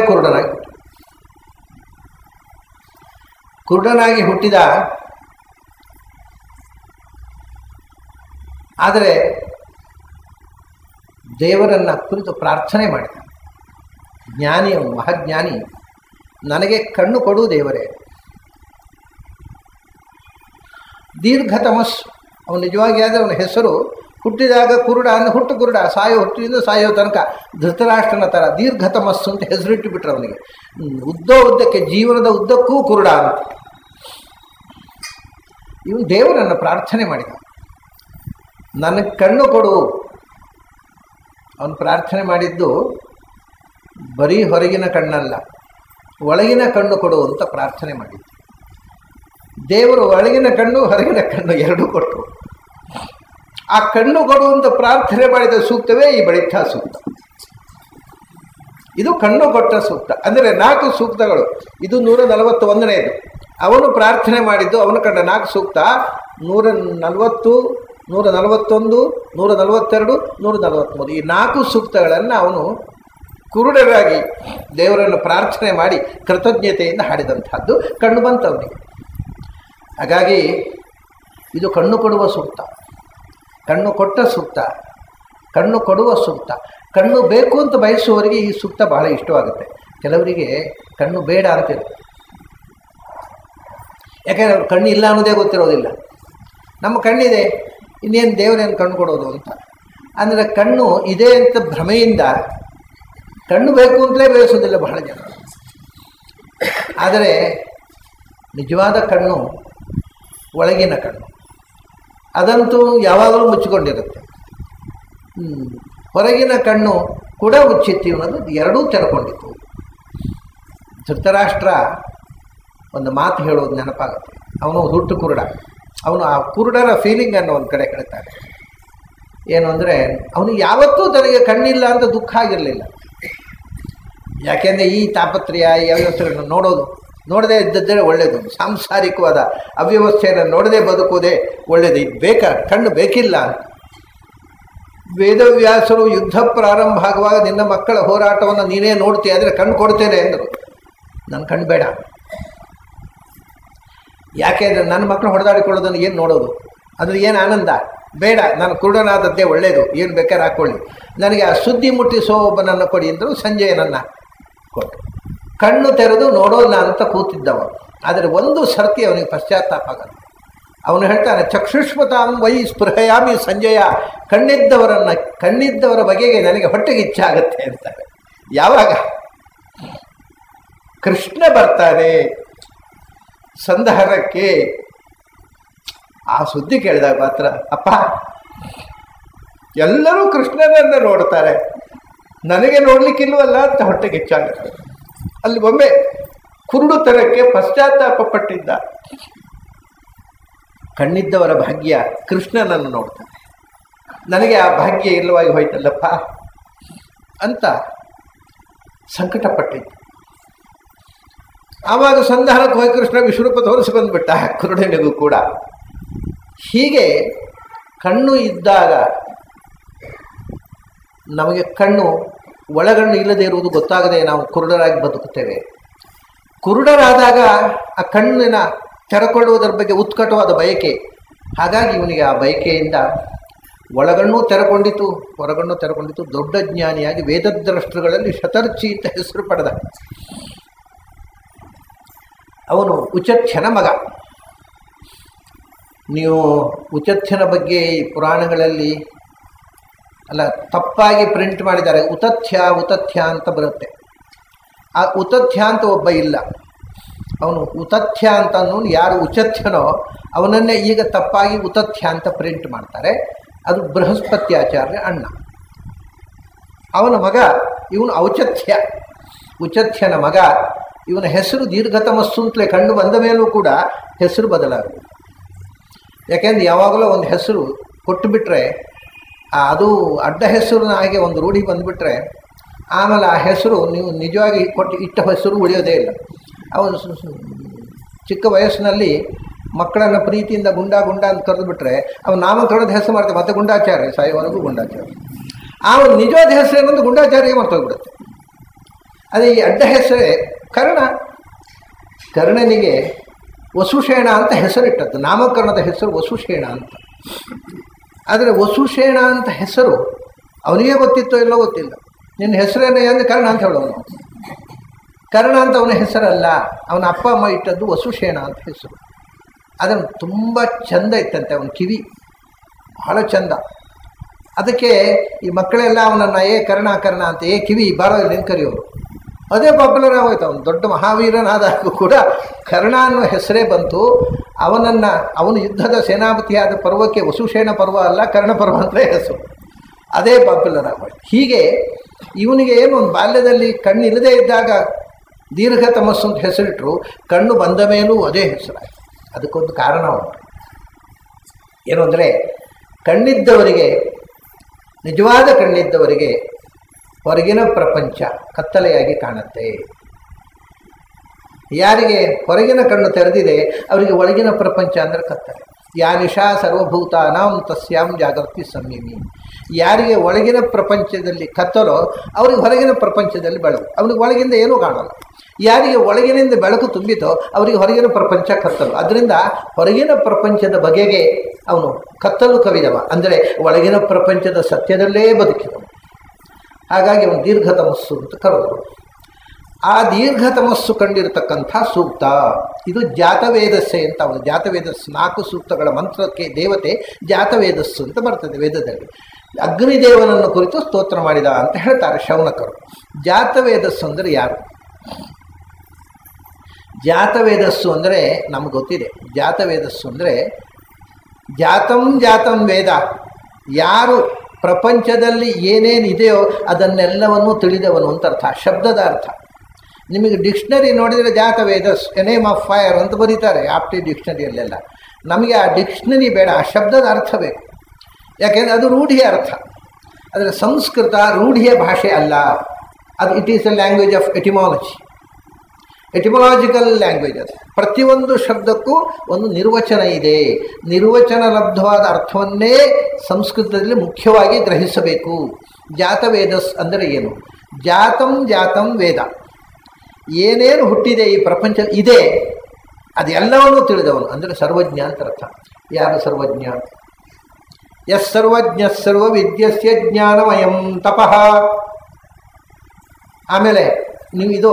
A: ಕುರುಡನಾಗಿ ಹುಟ್ಟಿದ. ಆದರೆ ದೇವರನ್ನು ಕುರಿತು ಪ್ರಾರ್ಥನೆ ಮಾಡಿದ. ಜ್ಞಾನಿ, ಅವನು ಮಹಾಜ್ಞಾನಿ. ನನಗೆ ಕಣ್ಣು ಕೊಡು ದೇವರೇ. ದೀರ್ಘತಮಸ್ಸು ಅವನು ನಿಜವಾಗಿ. ಆದರೆ ಅವನ ಹೆಸರು ಹುಟ್ಟಿದಾಗ ಕುರುಡ ಅಂದರೆ ಹುಟ್ಟು ಕುರುಡ, ಹುಟ್ಟಿದಿಂದ ಸಾಯೋ ತನಕ ಧೃತರಾಷ್ಟ್ರನ ಥರ ದೀರ್ಘತಮಸ್ಸು ಅಂತ ಹೆಸರಿಟ್ಟು ಬಿಟ್ರು ಅವನಿಗೆ. ಉದ್ದಕ್ಕೆ ಜೀವನದ ಉದ್ದಕ್ಕೂ ಕುರುಡ ಅಂತ. ಇವನು ದೇವರನ್ನು ಪ್ರಾರ್ಥನೆ ಮಾಡಿದ, ನನಗೆ ಕಣ್ಣು ಕೊಡು. ಅವನು ಪ್ರಾರ್ಥನೆ ಮಾಡಿದ್ದು ಬರೀ ಹೊರಗಿನ ಕಣ್ಣಲ್ಲ, ಒಳಗಿನ ಕಣ್ಣು ಕೊಡು ಅಂತ ಪ್ರಾರ್ಥನೆ ಮಾಡಿದ್ದು. ದೇವರು ಒಳಗಿನ ಕಣ್ಣು ಹೊರಗಿನ ಕಣ್ಣು ಎರಡೂ ಕೊಟ್ಟರು. ಆ ಕಣ್ಣು ಕೊಡುವಂತ ಪ್ರಾರ್ಥನೆ ಮಾಡಿದ ಸೂಕ್ತವೇ ಈ ಬಳಿಠ ಸೂಕ್ತ. ಇದು ಕಣ್ಣು ಕೊಟ್ಟ ಸೂಕ್ತ. ಅಂದರೆ 4 ಸೂಕ್ತಗಳು. ಇದು 141ನೇದು. ಅವನು ಪ್ರಾರ್ಥನೆ ಮಾಡಿದ್ದು, ಅವನು ಕಂಡ 4 ಸೂಕ್ತ 140, 141, 142, 143. ಈ 4 ಸೂಕ್ತಗಳನ್ನು ಅವನು ಕುರುಡರಾಗಿ ದೇವರನ್ನು ಪ್ರಾರ್ಥನೆ ಮಾಡಿ ಕೃತಜ್ಞತೆಯಿಂದ ಹಾಡಿದಂಥದ್ದು ಕಣ್ಣು ಬಂತವನಿಗೆ. ಹಾಗಾಗಿ ಇದು ಕಣ್ಣು ಕೊಡುವ ಸೂಕ್ತ, ಕಣ್ಣು ಕೊಟ್ಟ ಸೂಕ್ತ, ಕಣ್ಣು ಕೊಡುವ ಸೂಕ್ತ. ಕಣ್ಣು ಬೇಕು ಅಂತ ಬಯಸುವವರಿಗೆ ಈ ಸೂಕ್ತ ಬಹಳ ಇಷ್ಟವಾಗುತ್ತೆ. ಕೆಲವರಿಗೆ ಕಣ್ಣು ಬೇಡ ಅಂತಿರುತ್ತೆ. ಯಾಕೆಂದರೆ ಅವ್ರು ಕಣ್ಣು ಇಲ್ಲ ಅನ್ನೋದೇ ಗೊತ್ತಿರೋದಿಲ್ಲ. ನಮ್ಮ ಕಣ್ಣಿದೆ, ಇನ್ನೇನು ದೇವರೇನು ಕಣ್ಣು ಕೊಡೋದು ಅಂತ. ಅಂದರೆ ಕಣ್ಣು ಇದೆ ಅಂತ ಭ್ರಮೆಯಿಂದ ಕಣ್ಣು ಬೇಕು ಅಂತಲೇ ಬಯಸೋದಿಲ್ಲ ಬಹಳ ಜನ. ಆದರೆ ನಿಜವಾದ ಕಣ್ಣು ಒಳಗಿನ ಕಣ್ಣು, ಅದಂತೂ ಯಾವಾಗಲೂ ಮುಚ್ಚಿಕೊಂಡಿರುತ್ತೆ. ಹೊರಗಿನ ಕಣ್ಣು ಕೂಡ ಮುಚ್ಚಿತ್ತು, ಅನ್ನೋದು ಎರಡೂ ತೆರಕೊಂಡಿತ್ತು. ಧೃತರಾಷ್ಟ್ರ ಒಂದು ಮಾತು ಹೇಳೋದು ನೆನಪಾಗುತ್ತೆ. ಅವನು ಹುಟ್ಟು ಕುರುಡ. ಅವನು ಆ ಕುರುಡರ ಫೀಲಿಂಗನ್ನು ಒಂದು ಕಡೆ ಹೇಳ್ತಾರೆ. ಏನು ಅಂದರೆ, ಅವನು ಯಾವತ್ತೂ ತನಗೆ ಕಣ್ಣಿಲ್ಲ ಅಂತ ದುಃಖ ಆಗಿರಲಿಲ್ಲ. ಯಾಕೆಂದರೆ ಈ ತಾಪತ್ರಯ, ಈ ಅವ್ಯವಸ್ಥೆಗಳನ್ನು ನೋಡದೇ ಇದ್ದದ್ದೇ ಒಳ್ಳೆಯದು. ಸಾಂಸಾರಿಕವಾದ ಅವ್ಯವಸ್ಥೆಯನ್ನು ನೋಡದೆ ಬದುಕೋದೇ ಒಳ್ಳೆಯದು. ಇದು ಕಣ್ಣು ಬೇಕಿಲ್ಲ ಅಂತ. ವೇದವ್ಯಾಸರು ಯುದ್ಧ ಪ್ರಾರಂಭ ಆಗುವಾಗ ನಿನ್ನ ಮಕ್ಕಳ ಹೋರಾಟವನ್ನು ನೀನೇ ನೋಡ್ತೀಯ, ಆದರೆ ಕಣ್ಣು ಕೊಡ್ತೇನೆ ಎಂದರು. ನನ್ನ ಕಣ್ಣು ಬೇಡ. ಯಾಕೆ ಅಂದರೆ ನನ್ನ ಮಕ್ಕಳು ಹೊಡೆದಾಡಿಕೊಳ್ಳೋದನ್ನು ಏನು ನೋಡೋದು, ಅದ್ರ ಏನು ಆನಂದ ಬೇಡ. ನಾನು ಕುರುಡನಾದದ್ದೇ ಒಳ್ಳೆಯದು, ಏನು ಬೇಕಾದ್ರೆ ಹಾಕ್ಕೊಳ್ಳಿ, ನನಗೆ ಆ ಸುದ್ದಿ ಮುಟ್ಟಿಸೋ ಒಬ್ಬನನ್ನು ಕೊಡಿ ಎಂದರು. ಸಂಜಯನನ್ನು ಕೊಟ್ಟು ಕಣ್ಣು ತೆರೆದು ನೋಡೋಲ್ಲ ಅಂತ ಕೂತಿದ್ದವ. ಆದರೆ ಒಂದು ಸರ್ತಿ ಅವನಿಗೆ ಪಶ್ಚಾತ್ತಾಪ ಆಗಲ್ಲ. ಅವನು ಹೇಳ್ತಾನೆ, ಚಕ್ಷುಷ್ಮತಾಂ ವೈ ಸ್ಪೃಹಯಾಮಿ ಸಂಜಯ. ಕಣ್ಣಿದ್ದವರ ಬಗೆಗೆ ನನಗೆ ಹೊಟ್ಟೆಗೆ ಇಚ್ಛಾಗತ್ತೆ ಅಂತಾರೆ. ಯಾವಾಗ ಕೃಷ್ಣ ಬರ್ತಾನೆ ಸಂಧಾನಕ್ಕೆ, ಆ ಸುದ್ದಿ ಕೇಳಿದಾಗ ಮಾತ್ರ ಅಪ್ಪ ಎಲ್ಲರೂ ಕೃಷ್ಣನನ್ನು ನೋಡ್ತಾರೆ, ನನಗೆ ನೋಡ್ಲಿಕ್ಕಿಲ್ವಲ್ಲ ಅಂತ ಹೊಟ್ಟೆಗೆ ಇಚ್ಛಾಗುತ್ತೆ. ಅಲ್ಲಿ ಒಮ್ಮೆ ಕುರುಡುತನಕ್ಕೆ ಪಶ್ಚಾತ್ತಾಪ ಪಟ್ಟಿದ್ದ. ಕಣ್ಣಿದ್ದವರ ಭಾಗ್ಯ ಕೃಷ್ಣನನ್ನು ನೋಡ್ತಾನೆ. ನನಗೆ ಆ ಭಾಗ್ಯ ಇಲ್ಲವಾಗಿ ಹೋಯ್ತಲ್ಲಪ್ಪ ಅಂತ ಸಂಕಟಪಟ್ಟಿದ್ದು. ಆವಾಗ ಸಂಧಾನಕ್ಕೆ ಹೋಗಿ ಕೃಷ್ಣ ವಿಶ್ವರೂಪ ತೋರಿಸಿ ಬಂದ್ಬಿಟ್ಟ ಕುರುಡನಿಗೂ ಕೂಡ. ಹೀಗೆ ಕಣ್ಣು ಇದ್ದಾಗ ನಮಗೆ ಕಣ್ಣು ಒಳಗಣ್ಣು ಇಲ್ಲದೆ ಇರುವುದು ಗೊತ್ತಾಗದೆ ನಾವು ಕುರುಡರಾಗಿ ಬದುಕುತ್ತೇವೆ. ಕುರುಡರಾದಾಗ ಆ ಕಣ್ಣಿನ ತೆರೆಕೊಳ್ಳುವುದರ ಬಗ್ಗೆ ಉತ್ಕಟವಾದ ಬಯಕೆ. ಹಾಗಾಗಿ ಇವನಿಗೆ ಆ ಬಯಕೆಯಿಂದ ಒಳಗಣ್ಣು ತೆರೆಕೊಂಡಿತು, ಹೊರಗಣ್ಣು ತೆರೆಕೊಂಡಿತು. ದೊಡ್ಡ ಜ್ಞಾನಿಯಾಗಿ ವೇದದ್ರಷ್ಟೃಗಳಲ್ಲಿ ಶತರ್ಚಿ ಅಂತ ಹೆಸರು ಪಡೆದ. ಅವನು ಉಚಥ್ಯನ ಮಗ. ನೀವು ಉಚಥ್ಯನ ಬಗ್ಗೆ ಪುರಾಣಗಳಲ್ಲಿ ಅಲ್ಲ ತಪ್ಪಾಗಿ ಪ್ರಿಂಟ್ ಮಾಡಿದ್ದಾರೆ. ಉತಥ್ಯ ಅಂತ ಬರುತ್ತೆ. ಆ ಉತಥ್ಯ ಅಂತ ಒಬ್ಬ ಇಲ್ಲ. ಅವನು ಉತಥ್ಯ ಅಂತ ಅನ್ನೋನು ಯಾರು ಉಚಥ್ಯನೋ ಅವನನ್ನೇ ಈಗ ತಪ್ಪಾಗಿ ಉತಥ್ಯ ಅಂತ ಪ್ರಿಂಟ್ ಮಾಡ್ತಾರೆ. ಅದು ಬೃಹಸ್ಪತ್ಯಾಚಾರ್ಯ ಅಣ್ಣ. ಅವನ ಮಗ ಇವನು ಔಚಥ್ಯ, ಉಚಥ್ಯನ ಮಗ. ಇವನ ಹೆಸರು ದೀರ್ಘತಮಸ್ಸು ಅಂತಲೇ ಕಂಡು ಬಂದ ಮೇಲೂ ಕೂಡ ಹೆಸರು ಬದಲಾಗುತ್ತೆ. ಯಾಕೆಂದ್ರೆ ಯಾವಾಗಲೂ ಒಂದು ಹೆಸರು ಕೊಟ್ಟುಬಿಟ್ರೆ ಅದು ಅಡ್ಡ ಹೆಸರಿನ ಹಾಗೆ ಒಂದು ರೂಢಿ ಬಂದುಬಿಟ್ರೆ ಆಮೇಲೆ ಆ ಹೆಸರು ನೀವು ನಿಜವಾಗಿ ಇಟ್ಟ ಹೆಸರು ಉಳಿಯೋದೇ ಇಲ್ಲ. ಅವನು ಚಿಕ್ಕ ವಯಸ್ಸಿನಲ್ಲಿ ಮಕ್ಕಳನ್ನು ಪ್ರೀತಿಯಿಂದ ಗುಂಡ ಅಂತ ಕರೆದು ಬಿಟ್ಟರೆ ಅವನು ನಾಮಕರಣದ ಹೆಸರು ಮಾಡ್ತಾರೆ, ಮತ್ತೆ ಗುಂಡಾಚಾರ್ಯ ಸಾಯುವವರೆಗೂ ಗುಂಡಾಚಾರ್ಯ. ಅವನು ನಿಜವಾದ ಹೆಸರು ಏನೊಂದು ಗುಂಡಾಚಾರ್ಯ ಮರ್ತೋಗ್ಬಿಡುತ್ತೆ. ಅದೇ ಈ ಅಡ್ಡ ಹೆಸರೇ ಕರ್ಣನಿಗೆ ವಸುಷೇಣ ಅಂತ ಹೆಸರಿಟ್ಟದ್ದು. ನಾಮಕರಣದ ಹೆಸರು ವಸುಷೇಣ ಅಂತ. ಆದರೆ ವಸುಷೇಣ ಅಂತ ಹೆಸರು ಅವನಿಗೆ ಗೊತ್ತಿತ್ತೋ ಇಲ್ಲೋ ಗೊತ್ತಿಲ್ಲ. ನಿನ್ನ ಹೆಸರೇನೇ ಅಂದರೆ ಕರ್ಣ ಅಂತ ಹೇಳೋನು. ಕರ್ಣ ಅಂತ ಅವನ ಹೆಸರಲ್ಲ, ಅವನ ಅಪ್ಪ ಅಮ್ಮ ಇಟ್ಟದ್ದು ವಸುಷೇಣ ಅಂತ ಹೆಸರು. ಅದನ್ನು ತುಂಬ ಚಂದ ಇತ್ತಂತೆ ಅವನ ಕಿವಿ, ಬಹಳ ಚಂದ. ಅದಕ್ಕೆ ಈ ಮಕ್ಕಳೆಲ್ಲ ಅವನನ್ನು ಕರ್ಣ ಅಂತ ಕಿವಿ ಬಾರೋ ಇಲ್ಲಿ ಕರೆಯೋರು. ಅದೇ ಪಾಪ್ಯುಲರ್ ಆಗೋಯ್ತು. ಅವನು ದೊಡ್ಡ ಮಹಾವೀರನಾದಾಗೂ ಕೂಡ ಕರ್ಣ ಅನ್ನೋ ಹೆಸರೇ ಬಂತು. ಅವನು ಯುದ್ಧದ ಸೇನಾಪತಿಯಾದ ಪರ್ವಕ್ಕೆ ವಸುಷೇಣ ಪರ್ವ ಅಲ್ಲ, ಕರ್ಣ ಪರ್ವ ಅಂತಲೇ ಹೆಸರು. ಅದೇ ಪಾಪ್ಯುಲರ್ ಆಗೋಯ್ತು. ಹೀಗೆ ಇವನಿಗೆ ಏನು ಒಂದು ಬಾಲ್ಯದಲ್ಲಿ ಕಣ್ಣು ಇಲ್ಲದೇ ಇದ್ದಾಗ ದೀರ್ಘ ತಮಸ್ಸು ಅಂತ ಹೆಸರಿಟ್ಟರು, ಕಣ್ಣು ಬಂದ ಮೇಲೂ ಅದೇ ಹೆಸರಾಯಿತು. ಅದಕ್ಕೊಂದು ಕಾರಣ ಉಂಟು. ಏನು ಅಂದರೆ ಕಣ್ಣಿದ್ದವರಿಗೆ, ನಿಜವಾದ ಕಣ್ಣಿದ್ದವರಿಗೆ ಹೊರಗಿನ ಪ್ರಪಂಚ ಕತ್ತಲೆಯಾಗಿ ಕಾಣುತ್ತೆ. ಯಾರಿಗೆ ಹೊರಗಿನ ಕಣ್ಣು ತೆರೆದಿದೆ ಅವರಿಗೆ ಒಳಗಿನ ಪ್ರಪಂಚ ಅಂದರೆ ಕತ್ತಲೆ. ಯಾ ನಿಶಾ ಸರ್ವಭೂತಾನಾಂ ತಸ್ಯಾಂ ಜಾಗೃತಿ ಸಂಯಮಿ. ಯಾರಿಗೆ ಒಳಗಿನ ಪ್ರಪಂಚದಲ್ಲಿ ಕತ್ತಲೋ ಅವ್ರಿಗೆ ಹೊರಗಿನ ಪ್ರಪಂಚದಲ್ಲಿ ಬೆಳಕು. ಅವನಿಗೆ ಒಳಗಿಂದ ಏನೂ ಕಾಣಲ್ಲ. ಯಾರಿಗೆ ಒಳಗಿನಿಂದ ಬೆಳಕು ತುಂಬಿತೋ ಅವರಿಗೆ ಹೊರಗಿನ ಪ್ರಪಂಚ ಕತ್ತಲು. ಅದರಿಂದ ಹೊರಗಿನ ಪ್ರಪಂಚದ ಬಗೆಗೆ ಅವನು ಕತ್ತಲು ಕವಿದವ, ಅಂದರೆ ಒಳಗಿನ ಪ್ರಪಂಚದ ಸತ್ಯದಲ್ಲೇ ಬದುಕಿದವ. ಹಾಗಾಗಿ ಅವನು ದೀರ್ಘತಮಸ್ಸು ಅಂತ ಕರೆದರು. ಆ ದೀರ್ಘತಮಸ್ಸು ಕಂಡಿರತಕ್ಕಂಥ ಸೂಕ್ತ ಇದು ಜಾತವೇದಸ್ಸೆ ಅಂತ. ಅವನು ಜಾತವೇದಸ್ಸು 4 ಸೂಕ್ತಗಳ ಮಂತ್ರಕ್ಕೆ ದೇವತೆ ಜಾತವೇದಸ್ಸು ಅಂತ ಬರ್ತದೆ ವೇದದಲ್ಲಿ. ಅಗ್ನಿದೇವನನ್ನು ಕುರಿತು ಸ್ತೋತ್ರ ಮಾಡಿದ ಅಂತ ಹೇಳ್ತಾರೆ ಶೌನಕರು. ಜಾತವೇದಸ್ಸು ಅಂದರೆ ಯಾರು? ಜಾತವೇದಸ್ಸು ಅಂದರೆ ನಮ್ಗೆ ಗೊತ್ತಿದೆ. ಜಾತವೇದಸ್ಸು ಅಂದರೆ ಜಾತಂ ವೇದ. ಯಾರು ಪ್ರಪಂಚದಲ್ಲಿ ಏನೇನಿದೆಯೋ ಅದನ್ನೆಲ್ಲವನ್ನೂ ತಿಳಿದವನು ಅಂತ ಅರ್ಥ, ಶಬ್ದದ ಅರ್ಥ. ನಿಮಗೆ ಡಿಕ್ಷನರಿ ನೋಡಿದರೆ ಜಾತವೇದಸ್ ಎ ನೇಮ್ ಆಫ್ ಫೈರ್ ಅಂತ ಬರೀತಾರೆ ಆಪ್ಟಿ ಡಿಕ್ಷನರಿಯಲ್ಲೆಲ್ಲ. ನಮಗೆ ಆ ಡಿಕ್ಷನರಿ ಬೇಡ, ಆ ಶಬ್ದದ ಅರ್ಥ ಬೇಕು. ಯಾಕೆಂದರೆ ಅದು ರೂಢಿಯ ಅರ್ಥ. ಆದರೆ ಸಂಸ್ಕೃತ ರೂಢಿಯ ಭಾಷೆ ಅಲ್ಲ. ಅದು it is A language of etymology, etymological language. ಅದು ಪ್ರತಿಯೊಂದು ಶಬ್ದಕ್ಕೂ ಒಂದು ನಿರ್ವಚನ ಇದೆ. ನಿರ್ವಚನ ಲಬ್ಧವಾದ ಅರ್ಥವನ್ನೇ ಸಂಸ್ಕೃತದಲ್ಲಿ ಮುಖ್ಯವಾಗಿ ಗ್ರಹಿಸಬೇಕು. ಜಾತವೇದಸ್ ಅಂದರೆ ಏನು? ಜಾತಂ ವೇದ. ಏನೇನು ಹುಟ್ಟಿದೆ ಈ ಪ್ರಪಂಚ ಇದೆ ಅದೆಲ್ಲವನ್ನೂ ತಿಳಿದವನು ಅಂದರೆ ಸರ್ವಜ್ಞ ಅಂತ ಅರ್ಥ. ಯಾರು ಸರ್ವಜ್ಞ? ಯಸ್ ಸರ್ವಜ್ಞ ಸರ್ವವಿದ್ಯಸ್ಯ ಜ್ಞಾನಮಯಂ ತಪಃ. ಆಮೇಲೆ ನೀವು ಇದು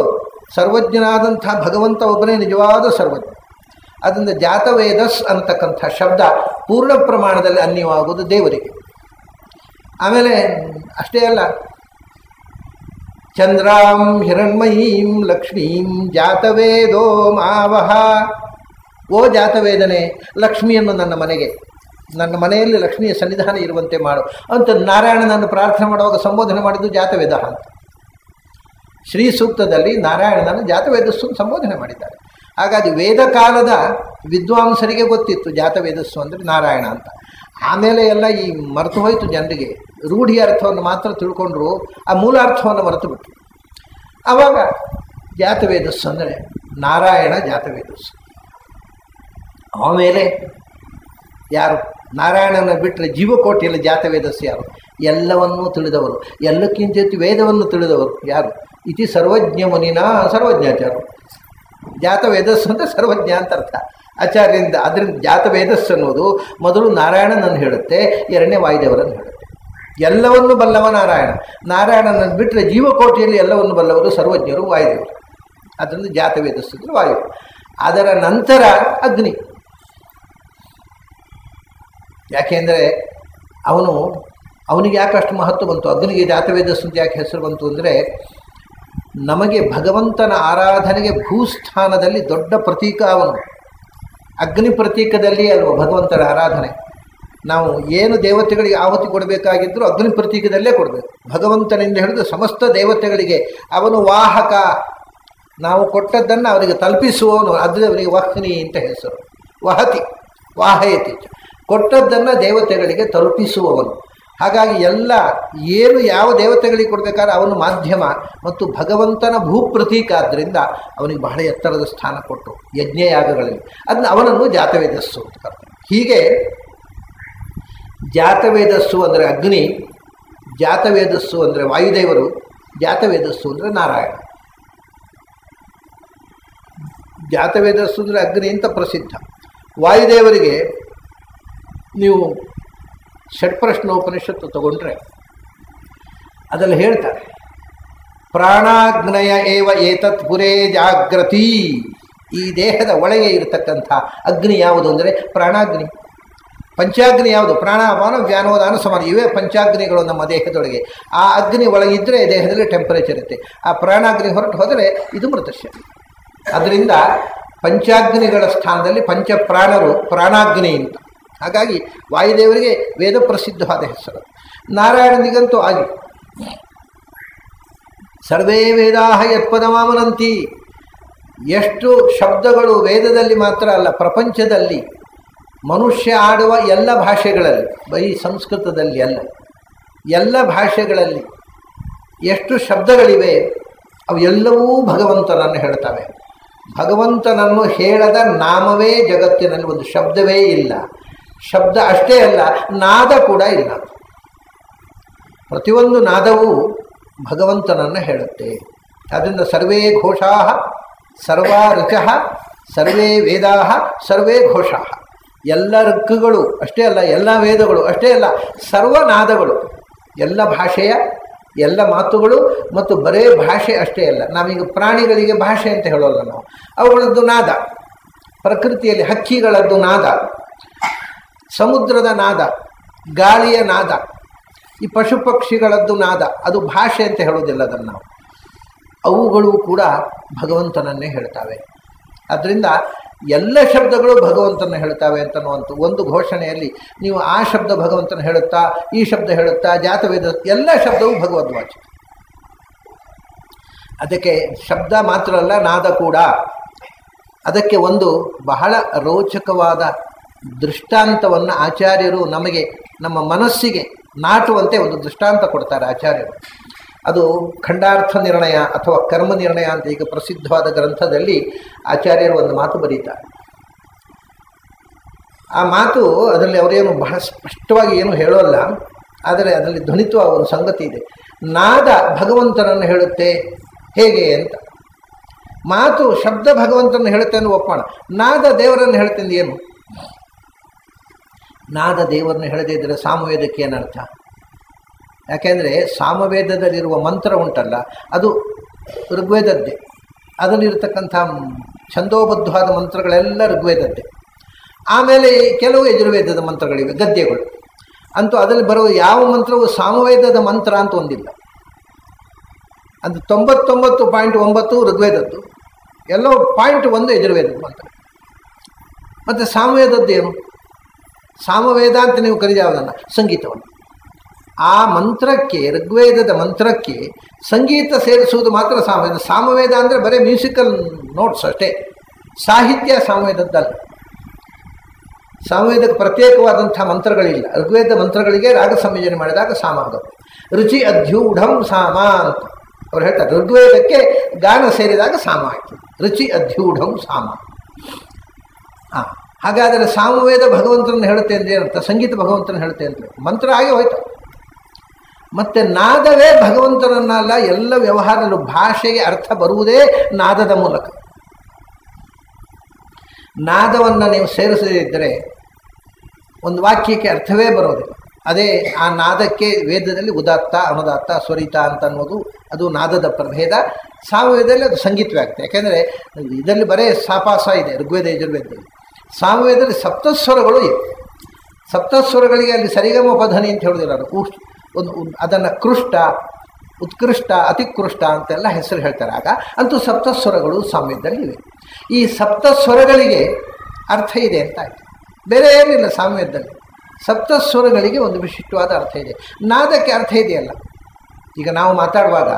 A: ಸರ್ವಜ್ಞನಾದಂಥ ಭಗವಂತ ಒಬ್ಬನೇ ನಿಜವಾದ ಸರ್ವಜ್ಞ. ಅದರಿಂದ ಜಾತವೇದಸ್ ಅಂತಕ್ಕಂಥ ಶಬ್ದ ಪೂರ್ಣ ಪ್ರಮಾಣದಲ್ಲಿ ಅನ್ಯವಾಗುವುದು ದೇವರಿಗೆ. ಆಮೇಲೆ ಅಷ್ಟೇ ಅಲ್ಲ, ಚಂದ್ರಾಂ ಹಿರಣ್ಮಯೀಂ ಲಕ್ಷ್ಮೀಂ ಜಾತವೇದೋ ಮಾವಹ. ಓ ಜಾತವೇದನೆ, ಲಕ್ಷ್ಮಿಯನ್ನು ನನ್ನ ಮನೆಯಲ್ಲಿ ಲಕ್ಷ್ಮಿಯ ಸನ್ನಿಧಾನ ಇರುವಂತೆ ಮಾಡು ಅಂತ ನಾರಾಯಣನನ್ನು ಪ್ರಾರ್ಥನೆ ಮಾಡುವಾಗ ಸಂಬೋಧನೆ ಮಾಡಿದ್ದು ಜಾತವೇದ ಅಂತ. ಶ್ರೀ ಸೂಕ್ತದಲ್ಲಿ ನಾರಾಯಣನನ್ನು ಜಾತವೇದಸ್ಸು ಸಂಬೋಧನೆ ಮಾಡಿದ್ದಾರೆ. ಹಾಗಾಗಿ ವೇದ ಕಾಲದ ವಿದ್ವಾಂಸರಿಗೆ ಗೊತ್ತಿತ್ತು ಜಾತವೇದಸ್ಸು ಅಂದರೆ ನಾರಾಯಣ ಅಂತ. ಆಮೇಲೆ ಎಲ್ಲ ಈ ಮರೆತು ಹೋಯಿತು ಜನರಿಗೆ, ರೂಢಿಯ ಅರ್ಥವನ್ನು ಮಾತ್ರ ತಿಳ್ಕೊಂಡ್ರು, ಆ ಮೂಲಾರ್ಥವನ್ನು ಮರೆತು ಬಿಟ್ಟರು. ಆವಾಗ ಜಾತವೇದಸ್ಸು ಅಂದರೆ ನಾರಾಯಣ ಜಾತವೇದಸ್ಸು. ಆಮೇಲೆ ಯಾರು ನಾರಾಯಣನ ಬಿಟ್ಟರೆ ಜೀವಕೋಟಿಯಲ್ಲಿ ಜಾತವೇದಸ್ಸು ಯಾರು? ಎಲ್ಲವನ್ನೂ ತಿಳಿದವರು, ಎಲ್ಲಕ್ಕಿಂತ ವೇದವನ್ನು ತಿಳಿದವರು ಯಾರು? ಇತಿ ಸರ್ವಜ್ಞ ಮುನಿನ ಸರ್ವಜ್ಞಾಚಾರ್ಯರು. ಜಾತವೇದಸ್ಸು ಅಂತ ಸರ್ವಜ್ಞ ಅಂತ ಅರ್ಥ ಆಚಾರ್ಯರಿಂದ. ಅದರಿಂದ ಜಾತವೇದಸ್ಸು ಅನ್ನೋದು ಮೊದಲು ನಾರಾಯಣನನ್ನು ಹೇಳುತ್ತೆ, ಎರಡನೇ ವಾಯುದೇವರನ್ನು ಹೇಳುತ್ತೆ. ಎಲ್ಲವನ್ನು ಬಲ್ಲವ ನಾರಾಯಣ. ನಾರಾಯಣನನ್ನು ಬಿಟ್ಟರೆ ಜೀವಕೋಟಿಯಲ್ಲಿ ಎಲ್ಲವನ್ನು ಬಲ್ಲವರು ಸರ್ವಜ್ಞರು ವಾಯುದೇವರು. ಅದರಿಂದ ಜಾತವೇದಸ್ಸು ಅಂದರೆ ವಾಯು. ಅದರ ನಂತರ ಅಗ್ನಿ. ಯಾಕೆಂದರೆ ಅವನಿಗೆ ಯಾಕೆ ಅಷ್ಟು ಮಹತ್ವ ಬಂತು? ಅಗ್ನಿಗೆ ಜಾತವೇದಸ್ಸು ಅಂತ ಯಾಕೆ ಹೆಸರು ಬಂತು ಅಂದರೆ, ನಮಗೆ ಭಗವಂತನ ಆರಾಧನೆಗೆ ಭೂಸ್ಥಾನದಲ್ಲಿ ದೊಡ್ಡ ಪ್ರತೀಕ ಅವನು. ಅಗ್ನಿ ಪ್ರತೀಕದಲ್ಲಿ ಅಲ್ವ ಭಗವಂತನ ಆರಾಧನೆ. ನಾವು ಏನು ದೇವತೆಗಳಿಗೆ ಆಹುತಿ ಕೊಡಬೇಕಾಗಿದ್ದರೂ ಅಗ್ನಿ ಪ್ರತೀಕದಲ್ಲೇ ಕೊಡಬೇಕು. ಭಗವಂತನಿಂದ ಹಿಡಿದು ಸಮಸ್ತ ದೇವತೆಗಳಿಗೆ ಅವನು ವಾಹಕ. ನಾವು ಕೊಟ್ಟದ್ದನ್ನು ಅವರಿಗೆ ತಲುಪಿಸುವವನು. ಅದು ಅವನಿಗೆ ವಹ್ನಿ ಅಂತ ಹೆಸರು. ವಹತಿ ವಾಹಯತಿ, ಕೊಟ್ಟದ್ದನ್ನು ದೇವತೆಗಳಿಗೆ ತಲುಪಿಸುವವನು. ಹಾಗಾಗಿ ಎಲ್ಲ ಏನು ಯಾವ ದೇವತೆಗಳಿಗೆ ಕೊಡಬೇಕಾದ್ರೆ ಅವನು ಮಾಧ್ಯಮ ಮತ್ತು ಭಗವಂತನ ಭೂಪ್ರತೀಕ. ಆದ್ದರಿಂದ ಅವನಿಗೆ ಬಹಳ ಎತ್ತರದ ಸ್ಥಾನ ಕೊಟ್ಟು ಯಜ್ಞಯಾಗಗಳಲ್ಲಿ ಅವನನ್ನು ಜಾತವೇದಸ್ಸು ಅಂತ ಕರ್ತಾರೆ. ಹೀಗೆ ಜಾತವೇದಸ್ಸು ಅಂದರೆ ಅಗ್ನಿ, ಜಾತವೇದಸ್ಸು ಅಂದರೆ ವಾಯುದೇವರು, ಜಾತವೇದಸ್ಸು ಅಂದರೆ ನಾರಾಯಣ. ಜಾತವೇದಸ್ಸು ಅಂದರೆ ಅಗ್ನಿ ಅಂತ ಪ್ರಸಿದ್ಧ. ವಾಯುದೇವರಿಗೆ ನೀವು ಷಟ್ಪ್ರಶ್ನೋಪನಿಷತ್ತು ತಗೊಂಡ್ರೆ ಅದರಲ್ಲಿ ಹೇಳ್ತಾರೆ, ಪ್ರಾಣಾಗ್ನಯ ಏವ ಏತತ್ ಪುರೇ ಜಾಗೃತಿ. ಈ ದೇಹದ ಒಳಗೆ ಇರತಕ್ಕಂಥ ಅಗ್ನಿ ಯಾವುದು ಅಂದರೆ ಪ್ರಾಣಾಗ್ನಿ. ಪಂಚಾಗ್ನಿ ಯಾವುದು? ಪ್ರಾಣಾಪಾನ ವ್ಯಾನೋದಾನ ಸಮಾನ, ಇವೇ ಪಂಚಾಗ್ನಿಗಳು ನಮ್ಮ ದೇಹದೊಳಗೆ. ಆ ಅಗ್ನಿ ಒಳಗಿದ್ದರೆ ದೇಹದಲ್ಲಿ ಟೆಂಪರೇಚರ್ ಇರುತ್ತೆ. ಆ ಪ್ರಾಣಾಗ್ನಿ ಹೊರಟು ಹೋದರೆ ಇದು ಮೃತಶ್ಯ. ಅದರಿಂದ ಪಂಚಾಗ್ನಿಗಳ ಸ್ಥಾನದಲ್ಲಿ ಪಂಚಪ್ರಾಣರು ಪ್ರಾಣಾಗ್ನಿ ಅಂತ. ಹಾಗಾಗಿ ವಾಯುದೇವರಿಗೆ ವೇದ ಪ್ರಸಿದ್ಧವಾದ ಹೆಸರು. ನಾರಾಯಣನಿಗಂತೂ ಆಗಿ ಸರ್ವೇ ವೇದಾಹ ಯತ್ಪದಮಾಮನಂತಿ. ಎಷ್ಟು ಶಬ್ದಗಳು ವೇದದಲ್ಲಿ ಮಾತ್ರ ಅಲ್ಲ, ಪ್ರಪಂಚದಲ್ಲಿ ಮನುಷ್ಯ ಆಡುವ ಎಲ್ಲ ಭಾಷೆಗಳಲ್ಲಿ, ಬರೀ ಸಂಸ್ಕೃತದಲ್ಲಿ ಅಲ್ಲ, ಎಲ್ಲ ಭಾಷೆಗಳಲ್ಲಿ ಎಷ್ಟು ಶಬ್ದಗಳಿವೆ ಅವು ಎಲ್ಲವೂ ಭಗವಂತನನ್ನು ಹೇಳ್ತವೆ. ಭಗವಂತನನ್ನು ಹೇಳದ ನಾಮವೇ ಜಗತ್ತಿನಲ್ಲಿ ಒಂದು ಶಬ್ದವೇ ಇಲ್ಲ. ಶಬ್ದ ಅಷ್ಟೇ ಅಲ್ಲ, ನಾದ ಕೂಡ ಇಲ್ಲ. ಪ್ರತಿಯೊಂದು ನಾದವೂ ಭಗವಂತನನ್ನು ಹೇಳುತ್ತೆ. ಆದ್ದರಿಂದ ಸರ್ವೇ ಘೋಷಾ ಸರ್ವಾ ಋಚಃ ಸರ್ವೇ ವೇದಾ ಸರ್ವೇ ಘೋಷಾ. ಎಲ್ಲ ಋಕ್ಕುಗಳು ಅಷ್ಟೇ ಅಲ್ಲ, ಎಲ್ಲ ವೇದಗಳು ಅಷ್ಟೇ ಅಲ್ಲ, ಸರ್ವನಾದಗಳು, ಎಲ್ಲ ಭಾಷೆಯ ಎಲ್ಲ ಮಾತುಗಳು. ಮತ್ತು ಬರೇ ಭಾಷೆ ಅಷ್ಟೇ ಅಲ್ಲ, ನಾವೀಗ ಪ್ರಾಣಿಗಳಿಗೆ ಭಾಷೆ ಅಂತ ಹೇಳೋಲ್ಲ ನಾವು, ಅವುಗಳದ್ದು ನಾದ. ಪ್ರಕೃತಿಯಲ್ಲಿ ಹಕ್ಕಿಗಳದ್ದು ನಾದ, ಸಮುದ್ರದ ನಾದ, ಗಾಳಿಯ ನಾದ, ಈ ಪಶು ಪಕ್ಷಿಗಳದ್ದು ನಾದ. ಅದು ಭಾಷೆ ಅಂತ ಹೇಳೋದಿಲ್ಲ ಅದನ್ನು ನಾವು. ಅವುಗಳು ಕೂಡ ಭಗವಂತನನ್ನೇ ಹೇಳ್ತವೆ. ಆದ್ದರಿಂದ ಎಲ್ಲ ಶಬ್ದಗಳು ಭಗವಂತನ ಹೇಳ್ತವೆ ಅಂತನ್ನುವಂಥ ಒಂದು ಘೋಷಣೆಯಲ್ಲಿ ನೀವು ಆ ಶಬ್ದ ಭಗವಂತನ ಹೇಳುತ್ತಾ, ಈ ಶಬ್ದ ಹೇಳುತ್ತಾ, ಜಾತವೇದ ಎಲ್ಲ ಶಬ್ದವೂ ಭಗವದ್ವಾಚಕ. ಅದಕ್ಕೆ ಶಬ್ದ ಮಾತ್ರ ಅಲ್ಲ, ನಾದ ಕೂಡ. ಅದಕ್ಕೆ ಒಂದು ಬಹಳ ರೋಚಕವಾದ ದೃಷ್ಟಾಂತವನ್ನು ಆಚಾರ್ಯರು ನಮಗೆ, ನಮ್ಮ ಮನಸ್ಸಿಗೆ ನಾಟುವಂತೆ ಒಂದು ದೃಷ್ಟಾಂತ ಕೊಡ್ತಾರೆ ಆಚಾರ್ಯರು. ಅದು ಖಂಡಾರ್ಥ ನಿರ್ಣಯ ಅಥವಾ ಕರ್ಮ ನಿರ್ಣಯ ಅಂತ ಈಗ ಪ್ರಸಿದ್ಧವಾದ ಗ್ರಂಥದಲ್ಲಿ ಆಚಾರ್ಯರು ಒಂದು ಮಾತು ಬರೀತಾರೆ. ಆ ಮಾತು ಅದರಲ್ಲಿ ಅವರೇನು ಬಹಳ ಸ್ಪಷ್ಟವಾಗಿ ಏನು ಹೇಳೋಲ್ಲ, ಆದರೆ ಅದರಲ್ಲಿ ಧ್ವನಿತ್ವ ಒಂದು ಸಂಗತಿ ಇದೆ. ನಾದ ಭಗವಂತನನ್ನು ಹೇಳುತ್ತೆ ಹೇಗೆ ಅಂತ. ಮಾತು ಶಬ್ದ ಭಗವಂತನನ್ನು ಹೇಳುತ್ತೆ ಅನ್ನೋ ಒಪ್ಪೋಣ. ನಾದ ದೇವರನ್ನು ಹೇಳ್ತಂದು ಏನು? ನಾದ ದೇವರನ್ನು ಹೇಳದೇ ಇದ್ದರೆ ಸಾಮವೇದಕ್ಕೆ ಏನರ್ಥ? ಯಾಕೆಂದರೆ ಸಾಮವೇದದಲ್ಲಿರುವ ಮಂತ್ರ ಉಂಟಲ್ಲ, ಅದು ಋಗ್ವೇದದ್ದೇ. ಅದರಲ್ಲಿರ್ತಕ್ಕಂಥ ಛಂದೋಬದ್ಧವಾದ ಮಂತ್ರಗಳೆಲ್ಲ ಋಗ್ವೇದದ್ದೇ. ಆಮೇಲೆ ಕೆಲವು ಯಜುರ್ವೇದದ ಮಂತ್ರಗಳಿವೆ, ಗದ್ಯಗಳು. ಅಂತೂ ಅದರಲ್ಲಿ ಬರುವ ಯಾವ ಮಂತ್ರವು ಸಾಮವೇದದ ಮಂತ್ರ ಅಂತ ಒಂದಿಲ್ಲ. ಅದು 99.9 ಋಗ್ವೇದದ್ದು, ಎಲ್ಲೋ 0.1 ಯಜುರ್ವೇದದ ಮಂತ್ರ. ಮತ್ತು ಸಾಮವೇದದ್ದು ಏನು? ಸಾಮವೇದ ಅಂತ ನೀವು ಕರೀಯಾವುದನ್ನು? ಸಂಗೀತವನ್ನು. ಆ ಮಂತ್ರಕ್ಕೆ, ಋಗ್ವೇದದ ಮಂತ್ರಕ್ಕೆ ಸಂಗೀತ ಸೇರಿಸುವುದು ಮಾತ್ರ ಸಾಮವೇದ. ಸಾಮವೇದ ಅಂದರೆ ಬರೀ ಮ್ಯೂಸಿಕಲ್ ನೋಟ್ಸ್ ಅಷ್ಟೇ, ಸಾಹಿತ್ಯ ಸಾಮವೇದದ್ದಲ್ಲ. ಸಾಮವೇದಕ್ಕೆ ಪ್ರತ್ಯೇಕವಾದಂಥ ಮಂತ್ರಗಳಿಲ್ಲ. ಋಗ್ವೇದ ಮಂತ್ರಗಳಿಗೆ ರಾಗ ಸಂಯೋಜನೆ ಮಾಡಿದಾಗ ಸಾಮ ಅದು. ರುಚಿ ಅಧ್ಯೂಢಂ ಸಾಮ ಅಂತ ಅವ್ರು ಹೇಳ್ತಾರೆ. ಋಗ್ವೇದಕ್ಕೆ ಗಾನ ಸೇರಿದಾಗ ಸಾಮ ಆಯಿತು, ರುಚಿ ಅಧ್ಯೂಢಂ ಸಾಮ. ಹಾಗಾದರೆ ಸಾಮವೇದ ಭಗವಂತನ ಹೇಳುತ್ತೆ ಅಂದರೆ ಏನಂತ? ಸಂಗೀತ ಭಗವಂತನ ಹೇಳುತ್ತೆ ಅಂದರೆ ಮಂತ್ರ ಆಗಿ ಹೋಯ್ತು. ಮತ್ತು ನಾದವೇ ಭಗವಂತನನ್ನಲ್ಲ, ಎಲ್ಲ ವ್ಯವಹಾರದಲ್ಲೂ ಭಾಷೆಗೆ ಅರ್ಥ ಬರುವುದೇ ನಾದದ ಮೂಲಕ. ನಾದವನ್ನು ನೀವು ಸೇರಿಸದಿದ್ದರೆ ಒಂದು ವಾಕ್ಯಕ್ಕೆ ಅರ್ಥವೇ ಬರೋದಿಲ್ಲ. ಅದೇ ಆ ನಾದಕ್ಕೆ ವೇದದಲ್ಲಿ ಉದಾತ್ತ, ಅನುದಾತ್ತ, ಸ್ವರಿತ ಅಂತ ಅನ್ನೋದು ಅದು ನಾದದ ಪ್ರಭೇದ. ಸಾಮವೇದದಲ್ಲಿ ಅದು ಸಂಗೀತವೇ ಆಗ್ತದೆ. ಯಾಕೆಂದರೆ ಇದರಲ್ಲಿ ಬರೇ ಸಾಪಾಸ ಇದೆ ಋಗ್ವೇದ ಯಜುರ್ವೇದದಲ್ಲಿ. ಸಾಮವೇದದಲ್ಲಿ ಸಪ್ತಸ್ವರಗಳು ಇವೆ. ಸಪ್ತಸ್ವರಗಳಿಗೆ ಅಲ್ಲಿ ಸರಿಗಮ ಪಧನಿ ಅಂತ ಹೇಳೋದಿಲ್ಲ. ಒಂದು ಅದನ್ನು ಕೃಷ್ಟ, ಉತ್ಕೃಷ್ಟ, ಅತಿಕೃಷ್ಟ ಅಂತೆಲ್ಲ ಹೆಸರು ಹೇಳ್ತಾರೆ. ಆಗ ಅಂತೂ ಸಪ್ತಸ್ವರಗಳು ಸಾಮವೇದದಲ್ಲಿ ಇವೆ. ಈ ಸಪ್ತಸ್ವರಗಳಿಗೆ ಅರ್ಥ ಇದೆ ಅಂತ ಆಯಿತು. ಬೇರೆ ಏನಿಲ್ಲ ಸಾಮವೇದದಲ್ಲಿ. ಸಪ್ತಸ್ವರಗಳಿಗೆ ಒಂದು ವಿಶಿಷ್ಟವಾದ ಅರ್ಥ ಇದೆ. ನಾದಕ್ಕೆ ಅರ್ಥ ಇದೆಯಲ್ಲ. ಈಗ ನಾವು ಮಾತಾಡುವಾಗ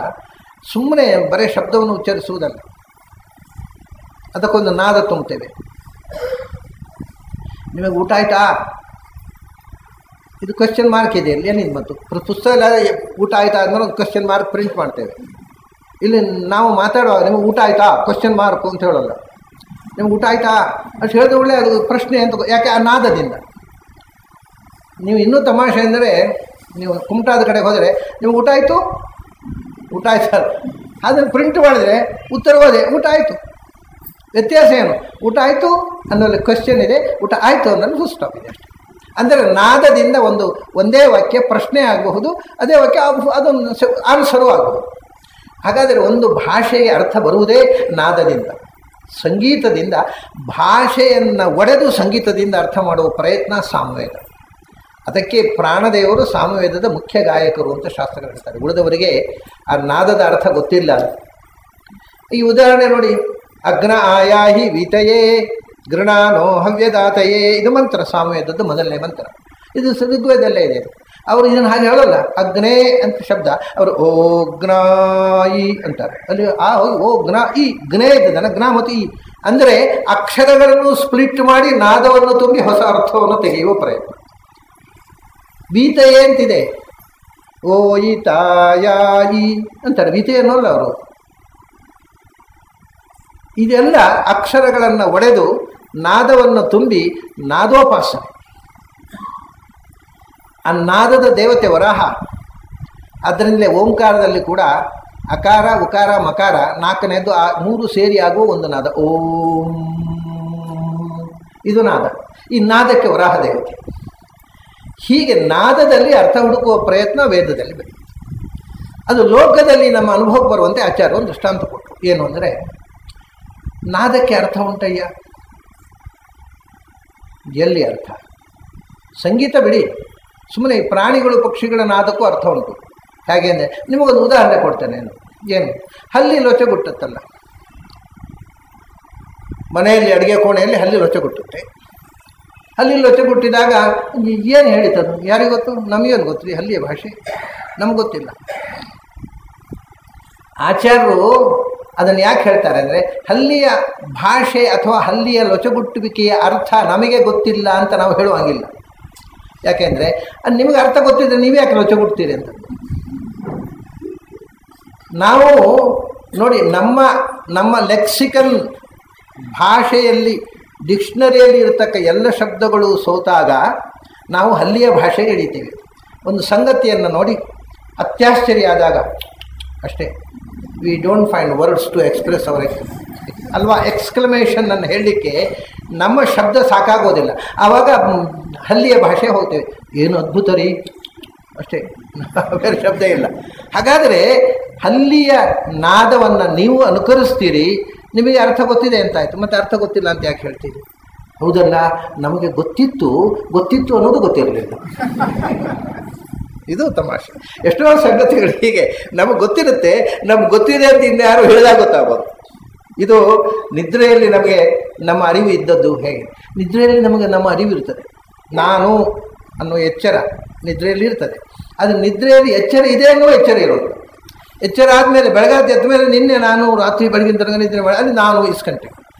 A: ಸುಮ್ಮನೆ ಬರೀ ಶಬ್ದವನ್ನು ಉಚ್ಚರಿಸುವುದಲ್ಲ, ಅದಕ್ಕೊಂದು ನಾದ ತುಂಬುತ್ತೇವೆ. ನಿಮಗೆ ಊಟ ಆಯಿತಾ? ಇದು ಕ್ವೆಶ್ಚನ್ ಮಾರ್ಕ್ ಇದೆ ಇಲ್ಲಿ. ಏನಿದೆ ಮತ್ತು ಪುಸ್ತಕ ಊಟ ಆಯಿತಾ ಆದಮೇಲೆ ಒಂದು ಕ್ವೆಶ್ಚನ್ ಮಾರ್ಕ್ ಪ್ರಿಂಟ್ ಮಾಡ್ತೇವೆ. ಇಲ್ಲಿ ನಾವು ಮಾತಾಡುವಾಗ ನಿಮಗೆ ಊಟ ಆಯಿತಾ ಕ್ವೆಶ್ಚನ್ ಮಾರ್ಕ್ ಅಂತ ಹೇಳೋಲ್ಲ. ನಿಮ್ಗೆ ಊಟ ಆಯಿತಾ ಅಷ್ಟು ಹೇಳಿದ ಒಳ್ಳೆ ಅದು ಪ್ರಶ್ನೆ ಅಂತ. ಯಾಕೆ? ಆ ನಾದದಿಂದ. ನೀವು ಇನ್ನೂ ತಮಾಷೆ ಅಂದರೆ, ನೀವು ಕುಮಟಾದ ಕಡೆಗೆ ಹೋದರೆ ನಿಮ್ಗೆ ಊಟ ಆಯಿತು, ಊಟ ಆಯ್ತು ಅದನ್ನು ಪ್ರಿಂಟ್ ಮಾಡಿದ್ರೆ ಉತ್ತರ ಹೋದೆ ಊಟ ಆಯಿತು. ವ್ಯತ್ಯಾಸ ಏನು? ಊಟ ಆಯಿತು ಅನ್ನೋಲ್ಲಿ ಕ್ವೆಶ್ಚನ್ ಇದೆ, ಊಟ ಆಯಿತು ಅನ್ನೋದು ಫುಲ್ ಸ್ಟಾಪ್ ಇದೆ ಅಷ್ಟೇ. ಅಂದರೆ ನಾದದಿಂದ ಒಂದೇ ವಾಕ್ಯ ಪ್ರಶ್ನೆ ಆಗಬಹುದು, ಅದೇ ವಾಕ್ಯ ಅದೊಂದು ಆನ್ಸರು ಆಗಬಹುದು. ಹಾಗಾದರೆ ಒಂದು ಭಾಷೆಗೆ ಅರ್ಥ ಬರುವುದೇ ನಾದದಿಂದ. ಸಂಗೀತದಿಂದ ಭಾಷೆಯನ್ನು ಒಡೆದು ಸಂಗೀತದಿಂದ ಅರ್ಥ ಮಾಡುವ ಪ್ರಯತ್ನ ಸಾಮವೇದ. ಅದಕ್ಕೆ ಪ್ರಾಣದೇವರು ಸಾಮವೇದದ ಮುಖ್ಯ ಗಾಯಕರು ಅಂತ ಶಾಸ್ತ್ರಗಳು ಹೇಳ್ತಾರೆ. ಉಳಿದವರಿಗೆ ಆ ನಾದದ ಅರ್ಥ ಗೊತ್ತಿಲ್ಲ. ಈ ಉದಾಹರಣೆ ನೋಡಿ, ಅಗ್ನ ಆಯಾಹಿ ವೀತಯೇ ಗೃಣಾನೋ ಹವ್ಯದಾತಯೇ, ಇದು ಮಂತ್ರ, ಸಾಮವೇದದ್ದು ಮೊದಲನೇ ಮಂತ್ರ. ಇದು ಋಗ್ವೇದಲ್ಲೇ ಇದೆ. ಅವರು ಇದನ್ನು ಹಾಗೆ ಹೇಳೋಲ್ಲ. ಅಗ್ನೇ ಅಂತ ಶಬ್ದ ಅವರು ಓ ಜ್ಞಾಯಿ ಅಂತಾರೆ. ಅಲ್ಲಿ ಓ ಜ್ಞಾ ಈ ಜ್ಞೇ ಇದ್ದದನ ಜ್ಞಾ ಮತ್ತು ಈ ಅಂದರೆ ಅಕ್ಷರಗಳನ್ನು ಸ್ಪ್ಲಿಟ್ ಮಾಡಿ ನಾದವನ್ನು ತುಂಬಿ ಹೊಸ ಅರ್ಥವನ್ನು ತೆಗೆಯುವ ಪ್ರಯತ್ನ. ವೀತಯೇ ಅಂತಿದೆ, ಓ ಈ ತಾಯಿ ಅಂತಾರೆ. ವೀತೆ ಅನ್ನೋಲ್ಲ ಅವರು. ಇದೆಲ್ಲ ಅಕ್ಷರಗಳನ್ನು ಒಡೆದು ನಾದವನ್ನು ತುಂಬಿ ನಾದೋಪಾಸನೆ. ಆ ನಾದದ ದೇವತೆ ವರಾಹ. ಅದರಿಂದಲೇ ಓಂಕಾರದಲ್ಲಿ ಕೂಡ ಅಕಾರ, ಉಕಾರ, ಮಕಾರ ನಾಲ್ಕನೇದು ಮೂರು ಸೇರಿ ಆಗುವ ಒಂದು ನಾದ ಓಂ. ಇದು ನಾದ. ಈ ನಾದಕ್ಕೆ ವರಾಹ ದೇವತೆ. ಹೀಗೆ ನಾದದಲ್ಲಿ ಅರ್ಥ ಹುಡುಕುವ ಪ್ರಯತ್ನ ವೇದದಲ್ಲಿ ಬೆಳೆಯುತ್ತೆ. ಅದು ಲೋಕದಲ್ಲಿ ನಮ್ಮ ಅನುಭವಕ್ಕೆ ಬರುವಂತೆ ಆಚಾರ್ಯ ಒಂದು ದೃಷ್ಟಾಂತ ಕೊಟ್ಟರು. ಏನು ಅಂದರೆ, ನಾದಕ್ಕೆ ಅರ್ಥ ಉಂಟಯ್ಯ. ಎಲ್ಲಿ ಅರ್ಥ? ಸಂಗೀತ ಬಿಡಿ, ಸುಮ್ಮನೆ ಪ್ರಾಣಿಗಳು ಪಕ್ಷಿಗಳ ನಾದಕ್ಕೂ ಅರ್ಥ ಉಂಟು. ಹೇಗೆ ಅಂದರೆ, ನಿಮಗೊಂದು ಉದಾಹರಣೆ ಕೊಡ್ತೇನೆ. ಏನು? ಹಲ್ಲಿ ಲೊಚಗುಟ್ಟತ್ತಲ್ಲ, ಮನೆಯಲ್ಲಿ ಅಡುಗೆ ಕೋಣೆಯಲ್ಲಿ ಹಲ್ಲಿ ಲೊಚಗುಟ್ಟುತ್ತೆ. ಹಲ್ಲಿ ಲೊಚಗುಟ್ಟಿದಾಗ ಏನು ಹೇಳಿತದು? ಯಾರಿಗೆ ಗೊತ್ತು? ನಮಗೇನು ಗೊತ್ತು? ಹಲ್ಲಿಯ ಭಾಷೆ ನಮ್ಗೆ ಗೊತ್ತಿಲ್ಲ. ಆಚಾರ್ಯರು ಅದನ್ನು ಯಾಕೆ ಹೇಳ್ತಾರೆ ಅಂದರೆ, ಹಲ್ಲಿಯ ಭಾಷೆ ಅಥವಾ ಹಲ್ಲಿಯ ಲೊಚಗುಟ್ಟುವಿಕೆಯ ಅರ್ಥ ನಮಗೆ ಗೊತ್ತಿಲ್ಲ ಅಂತ ನಾವು ಹೇಳುವಂಗಿಲ್ಲ. ಯಾಕೆಂದರೆ ಅದು ನಿಮಗೆ ಅರ್ಥ ಗೊತ್ತಿದ್ದರೆ ನೀವು ಯಾಕೆ ಲೊಚಗುಡ್ತೀರಿ ಅಂತ. ನಾವು ನೋಡಿ, ನಮ್ಮ ಲೆಕ್ಸಿಕಲ್ ಭಾಷೆಯಲ್ಲಿ, ಡಿಕ್ಷನರಿಯಲ್ಲಿ ಇರತಕ್ಕ ಎಲ್ಲ ಶಬ್ದಗಳು ಸೋತಾಗ ನಾವು ಹಲ್ಲಿಯ ಭಾಷೆಗೆ ಹಿಡಿತೀವಿ. ಒಂದು ಸಂಗತಿಯನ್ನು ನೋಡಿ ಅತ್ಯಾಶ್ಚರ್ಯ ಆದಾಗ ಅಷ್ಟೇ, we don't find words to express our ಅಲ್ವಾ. ಎಕ್ಸ್ಕ್ಲಮೇಷನನ್ನು ಹೇಳಲಿಕ್ಕೆ ನಮ್ಮ ಶಬ್ದ ಸಾಕಾಗೋದಿಲ್ಲ. ಆವಾಗ ಹಲ್ಲಿಯ ಭಾಷೆ ಹೋಗ್ತೇವೆ. ಏನು ಅದ್ಭುತ ರೀ, ಅಷ್ಟೇ, ಬೇರೆ ಶಬ್ದ ಇಲ್ಲ. ಹಾಗಾದರೆ ಹಲ್ಲಿಯ ನಾದವನ್ನು ನೀವು ಅನುಕರಿಸ್ತೀರಿ, ನಿಮಗೆ ಅರ್ಥ ಗೊತ್ತಿದೆ ಅಂತಾಯಿತು. ಮತ್ತು ಅರ್ಥ ಗೊತ್ತಿಲ್ಲ ಅಂತ ಯಾಕೆ ಹೇಳ್ತೀರಿ? ಹೌದಲ್ಲ, ನಮಗೆ ಗೊತ್ತಿತ್ತು ಅನ್ನೋದು ಗೊತ್ತಿರಲಿಲ್ಲ. ಇದು ತಮಾಷೆ. ಎಷ್ಟೋ ಸಂಗತಿಗಳು ಹೀಗೆ ನಮಗೆ ಗೊತ್ತಿರುತ್ತೆ, ನಮ್ಗೆ ಗೊತ್ತಿದೆ ಅಂತ ಇನ್ಯಾರು ಹೇಳಿದಾಗ ಗೊತ್ತಾಗೋದು. ಇದು ನಿದ್ರೆಯಲ್ಲಿ ನಮಗೆ ನಮ್ಮ ಅರಿವು ಇದ್ದದ್ದು ಹೇಗೆ? ನಿದ್ರೆಯಲ್ಲಿ ನಮಗೆ ನಮ್ಮ ಅರಿವು ಇರ್ತದೆ. ನಾನು ಅನ್ನೋ ಎಚ್ಚರ ನಿದ್ರೆಯಲ್ಲಿ ಇರ್ತದೆ. ಅದು ನಿದ್ರೆಯಲ್ಲಿ ಎಚ್ಚರ ಇದೆ ಅನ್ನೋ ಎಚ್ಚರ ಇರೋದು. ಎಚ್ಚರ ಆದಮೇಲೆ ಬೆಳಗಾದ ಎದ್ದ ಮೇಲೆ ನಿನ್ನೆ ನಾನು ರಾತ್ರಿ ಬೆಳಗಿನ ತನಕ ನಿದ್ರೆ ಮಾಡಿ ಅಲ್ಲಿ ನಾನು ಇಸ್ಕೊಂಡೆ.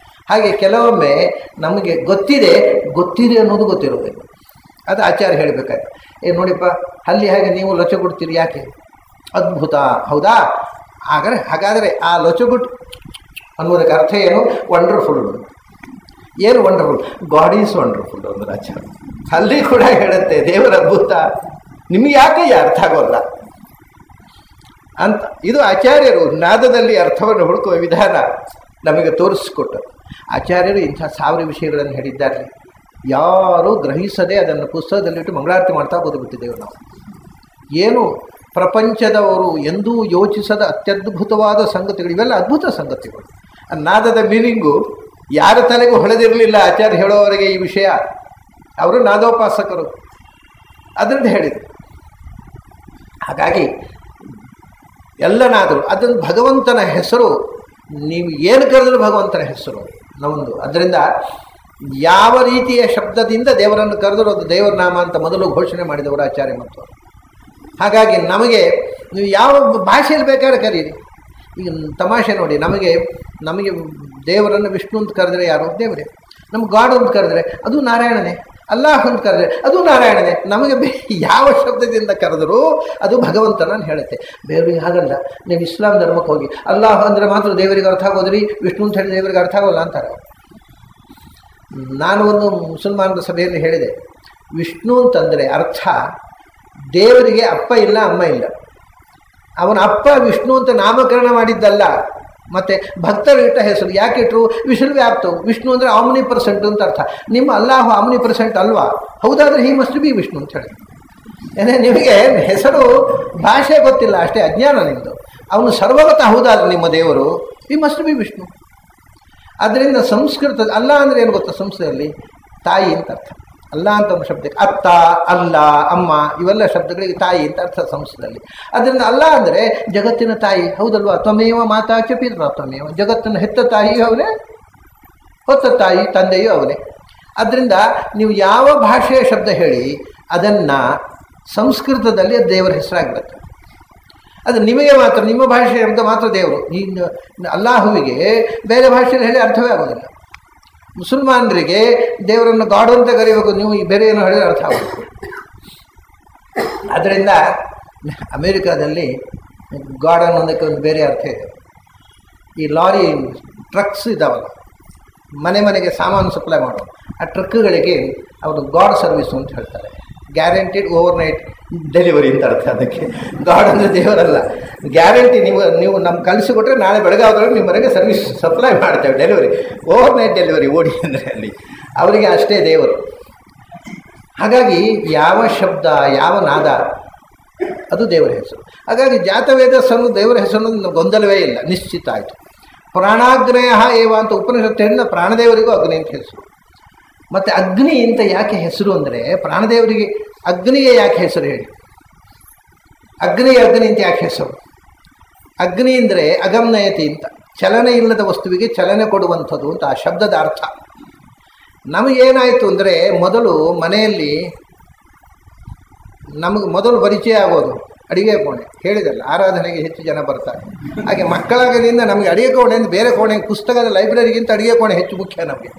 A: ಹಾಗೆ ಕೆಲವೊಮ್ಮೆ ನಮಗೆ ಗೊತ್ತಿದೆ ಅನ್ನೋದು ಗೊತ್ತಿರೋದಿಲ್ಲ. ಅದು ಆಚಾರ್ಯ ಹೇಳಬೇಕಾಯ್ತು. ನೋಡಿಪ್ಪ ಅಲ್ಲಿ ಹಾಗೆ ನೀವು ಲೊಚಗುಡ್ತೀರಿ ಯಾಕೆ? ಅದ್ಭುತ ಹೌದಾ? ಹಾಗಾದರೆ ಆ ಲೊಚಗುಟ್ಟು ಅನ್ನೋದಕ್ಕೆ ಅರ್ಥ ಏನು? ವಂಡರ್ಫುಲ್. ಏನು ವಂಡರ್ಫುಲ್? ಗಾಡ್ ಈಸ್ ವಂಡರ್ಫುಲ್ ಅಂದ್ರೆ ಆಚಾರ್ಯ ಅಲ್ಲಿ ಕೂಡ ಹೇಳುತ್ತೆ ದೇವರ ಅದ್ಭುತ. ನಿಮಗೆ ಯಾಕೆ ಅರ್ಥ ಆಗೋಲ್ಲ ಅಂತ. ಇದು ಆಚಾರ್ಯರು ನಾದದಲ್ಲಿ ಅರ್ಥವನ್ನು ಹುಡುಕುವ ವಿಧಾನ ನಮಗೆ ತೋರಿಸಿಕೊಟ್ಟರು. ಆಚಾರ್ಯರು ಇಂಥ 1000 ವಿಷಯಗಳನ್ನು ಹೇಳಿದ್ದಾರೆ. ಯಾರೂ ಗ್ರಹಿಸದೆ ಅದನ್ನು ಪುಸ್ತಕದಲ್ಲಿಟ್ಟು ಮಂಗಳಾರತಿ ಮಾಡ್ತಾ ಓದಿಬಿಟ್ಟಿದ್ದೇವೆ ನಾವು. ಏನು ಪ್ರಪಂಚದವರು ಎಂದೂ ಯೋಚಿಸದ ಅತ್ಯದ್ಭುತವಾದ ಸಂಗತಿಗಳು, ಇವೆಲ್ಲ ಅದ್ಭುತ ಸಂಗತಿಗಳು. ನಾದದ ಮೀನಿಂಗು ಯಾರ ತಲೆಗೂ ಹೊಳೆದಿರಲಿಲ್ಲ ಆಚಾರ್ಯ ಹೇಳೋವರೆಗೆ ಈ ವಿಷಯ. ಅವರು ನಾದೋಪಾಸಕರು, ಅದರಿಂದ ಹೇಳಿದರು. ಹಾಗಾಗಿ ಎಲ್ಲ ನಾದರು ಅದನ್ನು ಭಗವಂತನ ಹೆಸರು, ನೀವು ಏನು ಕರೆದರೂ ಭಗವಂತನ ಹೆಸರು ನಮ್ಮದು. ಅದರಿಂದ ಯಾವ ರೀತಿಯ ಶಬ್ದದಿಂದ ದೇವರನ್ನು ಕರೆದರೂ ಅದು ದೇವರ ನಾಮ ಅಂತ ಮೊದಲು ಘೋಷಣೆ ಮಾಡಿದವರು ಆಚಾರ್ಯ ಮತ್ತು. ಹಾಗಾಗಿ ನಮಗೆ ನೀವು ಯಾವ ಭಾಷೆಯಲ್ಲಿ ಬೇಕಾದ್ರೆ ಕರೀರಿ. ಈಗ ತಮಾಷೆ ನೋಡಿ, ನಮಗೆ ದೇವರನ್ನು ವಿಷ್ಣು ಅಂತ ಕರೆದ್ರೆ ಯಾರು? ದೇವರೇ. ನಮ್ಗೆ ಗಾಡ್ ಅಂತ ಕರೆದ್ರೆ ಅದು ನಾರಾಯಣನೇ. ಅಲ್ಲಾಹ್ ಅಂತ ಕರೆದ್ರೆ ಅದು ನಾರಾಯಣನೇ. ನಮಗೆ ಯಾವ ಶಬ್ದದಿಂದ ಕರೆದರೂ ಅದು ಭಗವಂತನನ್ನು ಹೇಳುತ್ತೆ. ಬೇರೆಯವರಿಗೆ ಹಾಗಲ್ಲ. ನೀವು ಇಸ್ಲಾಂ ಧರ್ಮಕ್ಕೆ ಹೋಗಿ ಅಲ್ಲಾಹ್ ಅಂದರೆ ಮಾತ್ರ ದೇವರಿಗೆ ಅರ್ಥ ಆಗೋದ್ರಿ, ವಿಷ್ಣು ಅಂತ ಹೇಳಿ ದೇವರಿಗೆ ಅರ್ಥ ಆಗೋಲ್ಲ ಅಂತಾರೆ. ನಾನು ಒಂದು ಮುಸಲ್ಮಾನರ ಸಭೆಯಲ್ಲಿ ಹೇಳಿದೆ, ವಿಷ್ಣು ಅಂತಂದರೆ ಅರ್ಥ ದೇವರಿಗೆ ಅಪ್ಪ ಇಲ್ಲ ಅಮ್ಮ ಇಲ್ಲ. ಅವನ ಅಪ್ಪ ವಿಷ್ಣು ಅಂತ ನಾಮಕರಣ ಮಾಡಿದ್ದಲ್ಲ. ಮತ್ತು ಭಕ್ತರು ಇಟ್ಟ ಹೆಸರು ಯಾಕೆ ಇಟ್ಟರು? ವಿಷ್ಣುವ್ಯಾಪ್ತವು. ವಿಷ್ಣು ಅಂದರೆ ಆಮ್ನಿಪರ್ಸೆಂಟ್ ಅಂತ ಅರ್ಥ. ನಿಮ್ಮ ಅಲ್ಲಾಹು ಆಮ್ನಿಪರ್ಸೆಂಟ್ ಅಲ್ವಾ? ಹೌದಾದರೆ ಹಿ ಮಸ್ಟ್ ಬಿ ವಿಷ್ಣು ಅಂತ ಹೇಳಿ. ಏನೇ ನಿಮಗೆ ಹೆಸರು ಭಾಷೆ ಗೊತ್ತಿಲ್ಲ ಅಷ್ಟೇ, ಅಜ್ಞಾನ ನಿಮ್ಮದು. ಅವನು ಸರ್ವಗತ ಹೌದಾದ್ರೆ ನಿಮ್ಮ ದೇವರು ಹಿ ಮಸ್ಟ್ ಬಿ ವಿಷ್ಣು. ಆದ್ದರಿಂದ ಸಂಸ್ಕೃತ ಅಲ್ಲ ಅಂದರೆ ಏನು ಗೊತ್ತಾ? ಸಂಸ್ಕೃತದಲ್ಲಿ ತಾಯಿ ಅಂತ ಅರ್ಥ. ಅಲ್ಲ ಅಂತ ಒಂದು ಶಬ್ದಕ್ಕೆ ಅತ್ತ, ಅಲ್ಲ, ಅಮ್ಮ ಇವೆಲ್ಲ ಶಬ್ದಗಳಿಗೆ ತಾಯಿ ಅಂತ ಅರ್ಥ ಸಂಸ್ಕೃತದಲ್ಲಿ. ಅದರಿಂದ ಅಲ್ಲ ಅಂದರೆ ಜಗತ್ತಿನ ತಾಯಿ, ಹೌದಲ್ವಾ? ತ್ವಮೇವ ಮಾತಾ ಚ ಪಿತೃ ತ್ವಮೇವ. ಜಗತ್ತನ್ನು ಹೆತ್ತ ತಾಯಿಯೂ ಅವನೇ, ಹೊತ್ತ ತಾಯಿ ತಂದೆಯೂ ಅವನೇ. ಅದರಿಂದ ನೀವು ಯಾವ ಭಾಷೆಯ ಶಬ್ದ ಹೇಳಿ ಅದನ್ನು ಸಂಸ್ಕೃತದಲ್ಲಿ ದೇವರ ಹೆಸರಾಗಿರುತ್ತೆ. ಅದು ನಿಮಗೆ ಮಾತ್ರ, ನಿಮ್ಮ ಭಾಷೆ ಶಬ್ದ ಮಾತ್ರ ದೇವರು. ನೀನು ಅಲ್ಲಾಹುವಿಗೆ ಬೇರೆ ಭಾಷೆಯಲ್ಲಿ ಹೇಳಿ ಅರ್ಥವೇ ಆಗೋದಿಲ್ಲ. ಮುಸಲ್ಮಾನರಿಗೆ ದೇವರನ್ನು ಗಾಡು ಅಂತ ಕರೀಬೇಕು, ನೀವು ಈ ಬೇರೆ ಏನೋ ಹೇಳಿದ್ರೆ ಅರ್ಥ ಆಗಬೇಕು. ಆದ್ದರಿಂದ ಅಮೇರಿಕಾದಲ್ಲಿ ಗಾಡ್ ಅನ್ನೋದಕ್ಕೆ ಒಂದು ಬೇರೆ ಅರ್ಥ ಇದೆ. ಈ ಲಾರಿ ಟ್ರಕ್ಸ್ ಇದ್ದಾವಲ್ಲ, ಮನೆಗೆ ಸಾಮಾನು ಸಪ್ಲೈ ಮಾಡೋ ಆ ಟ್ರಕ್ಗಳಿಗೆ ಅವರು ಗಾಡ್ ಸರ್ವಿಸು ಅಂತ ಹೇಳ್ತಾರೆ. ಗ್ಯಾರಂಟಿಡ್ ಓವರ್ನೈಟ್ ಡೆಲಿವರಿ ಅಂತ ಅರ್ಥ. ಅದಕ್ಕೆ ಗಾಡ್ ಅಂದರೆ ದೇವರಲ್ಲ, ಗ್ಯಾರಂಟಿ. ನೀವು ನಮ್ಗೆ ಕಳಿಸಿಕೊಟ್ರೆ ನಾಳೆ ಬೆಳಗಾವದ್ರಲ್ಲಿ ನಿಮ್ಮ ಮನೆಗೆ ಸರ್ವಿಸ್ ಸಪ್ಲೈ ಮಾಡ್ತೇವೆ, ಡೆಲಿವರಿ, ಓವರ್ನೈಟ್ ಡೆಲಿವರಿ ಓಡಿ ಅಂದರೆ ಅಲ್ಲಿ ಅವರಿಗೆ ಅಷ್ಟೇ ದೇವರು. ಹಾಗಾಗಿ ಯಾವ ಶಬ್ದ ಯಾವ ನಾದ ಅದು ದೇವರ ಹೆಸರು. ಹಾಗಾಗಿ ಜಾತವೇದಸ್ಸನ್ನು ದೇವರ ಹೆಸರು ಗೊಂದಲವೇ ಇಲ್ಲ, ನಿಶ್ಚಿತ ಆಯಿತು. ಪ್ರಾಣಾಗ್ನೇಯ ಏವ ಅಂತ ಉಪನಿಷತ್ತು ಹೇಳಿದ ಪ್ರಾಣದೇವರಿಗೂ ಅಗ್ನಿ ಅಂತ ಹೆಸರು. ಮತ್ತು ಅಗ್ನಿ ಅಂತ ಯಾಕೆ ಹೆಸರು ಅಂದರೆ, ಪ್ರಾಣದೇವರಿಗೆ ಅಗ್ನಿಗೆ ಯಾಕೆ ಹೆಸರು ಹೇಳಿ? ಅಗ್ನಿ ಅಂತ ಯಾಕೆ ಹೆಸರು? ಅಗ್ನಿ ಅಂದರೆ ಅಗಮ್ನಯತಿ ಅಂತ, ಚಲನೆ ಇಲ್ಲದ ವಸ್ತುವಿಗೆ ಚಲನೆ ಕೊಡುವಂಥದ್ದು ಅಂತ ಆ ಶಬ್ದದ ಅರ್ಥ. ನಮಗೇನಾಯಿತು ಅಂದರೆ, ಮೊದಲು ಮನೆಯಲ್ಲಿ ನಮಗೆ ಮೊದಲು ಪರಿಚಯ ಆಗೋದು ಅಡಿಗೆ ಕೋಣೆ. ಹೇಳಿದಲ್ಲ, ಆರಾಧನೆಗೆ ಹೆಚ್ಚು ಜನ ಬರ್ತಾರೆ. ಹಾಗೆ ಮಕ್ಕಳಾಗಲಿಂದ ನಮಗೆ ಅಡಿಗೆ ಕೋಣೆ ಅಂದರೆ ಬೇರೆ ಕೋಣೆ, ಪುಸ್ತಕದ ಲೈಬ್ರರಿಗಿಂತ ಅಡಿಗೆ ಕೋಣೆ ಹೆಚ್ಚು ಮುಖ್ಯ ನಮಗೆ.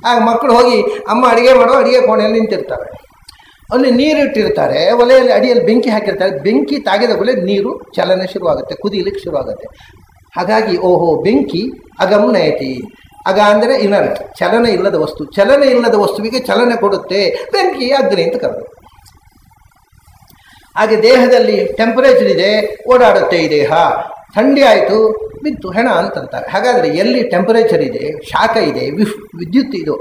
A: ಆಗ ಮಕ್ಕಳು ಹೋಗಿ ಅಮ್ಮ ಅಡುಗೆ ಮಾಡೋ ಅಡುಗೆ ಕೋಣೆಯಲ್ಲಿ ನಿಂತಿರ್ತಾರೆ. ಅಲ್ಲಿ ನೀರಿಟ್ಟಿರ್ತಾರೆ, ಒಲೆಯಲ್ಲಿ ಅಡಿಯಲ್ಲಿ ಬೆಂಕಿ ಹಾಕಿರ್ತಾರೆ. ಬೆಂಕಿ ತಾಗಿದ ಒಲೆ ನೀರು ಚಲನೆ ಶುರುವಾಗುತ್ತೆ, ಕುದಿಲಿಕ್ಕೆ ಶುರುವಾಗುತ್ತೆ. ಹಾಗಾಗಿ ಓಹೋ ಬೆಂಕಿ ಅಗಮ್ನಯತಿ. ಅಗ ಅಂದರೆ ಇನರ್ಟ್, ಚಲನೆ ಇಲ್ಲದ ವಸ್ತು. ಚಲನೆ ಇಲ್ಲದ ವಸ್ತುವಿಗೆ ಚಲನೆ ಕೊಡುತ್ತೆ, ಬೆಂಕಿ ಅಗ್ನಿ ಅಂತ ಕರೆದು. ಹಾಗೆ ದೇಹದಲ್ಲಿ ಟೆಂಪರೇಚರ್ ಇದೆ, ಓಡಾಡುತ್ತೆ ಈ ದೇಹ. ಥಂಡಿ ಆಯಿತು, ಬಿತ್ತು, ಹೆಣ ಅಂತಂತಾರೆ. ಹಾಗಾದರೆ ಎಲ್ಲಿ ಟೆಂಪರೇಚರ್ ಇದೆ, ಶಾಖ ಇದೆ, ವಿದ್ಯುತ್ ಇದು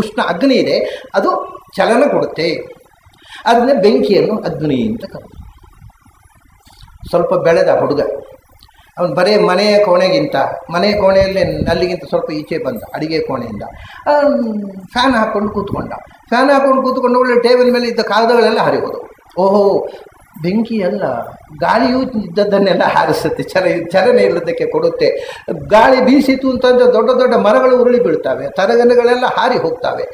A: ಉಷ್ಣ ಅಗ್ನಿ ಇದೆ, ಅದು ಚಲನ ಕೊಡುತ್ತೆ. ಅದನ್ನೇ ಬೆಂಕಿಯನ್ನು ಅಗ್ನಿ ಅಂತ ಕರೆದು. ಸ್ವಲ್ಪ ಬೆಳೆದ ಹುಡುಗ, ಅವನು ಬರೀ ಮನೆಯ ಕೋಣೆಯಲ್ಲಿ ಅಲ್ಲಿಗಿಂತ ಸ್ವಲ್ಪ ಈಚೆ ಬಂದ ಅಡಿಗೆ ಕೋಣೆಯಿಂದ. ಫ್ಯಾನ್ ಹಾಕ್ಕೊಂಡು ಕೂತ್ಕೊಂಡ ಒಳ್ಳೆ ಟೇಬಲ್ ಮೇಲೆ ಇದ್ದ ಕಾಗದಗಳೆಲ್ಲ ಹರಿಯೋದು. ಓಹೋ ಬೆಂಕಿ ಅಲ್ಲ, ಗಾಳಿಯೂ ಇದ್ದದ್ದನ್ನೆಲ್ಲ ಹಾರಿಸುತ್ತೆ, ಚಲನೆ ಇಲ್ಲದಕ್ಕೆ ಕೊಡುತ್ತೆ. ಗಾಳಿ ಬೀಸಿತು ಅಂತಂದರೆ ದೊಡ್ಡ ದೊಡ್ಡ ಮರಗಳು ಉರುಳಿ ಬೀಳ್ತವೆ, ತರಗನೆಗಳೆಲ್ಲ ಹಾರಿ ಹೋಗ್ತವೆ.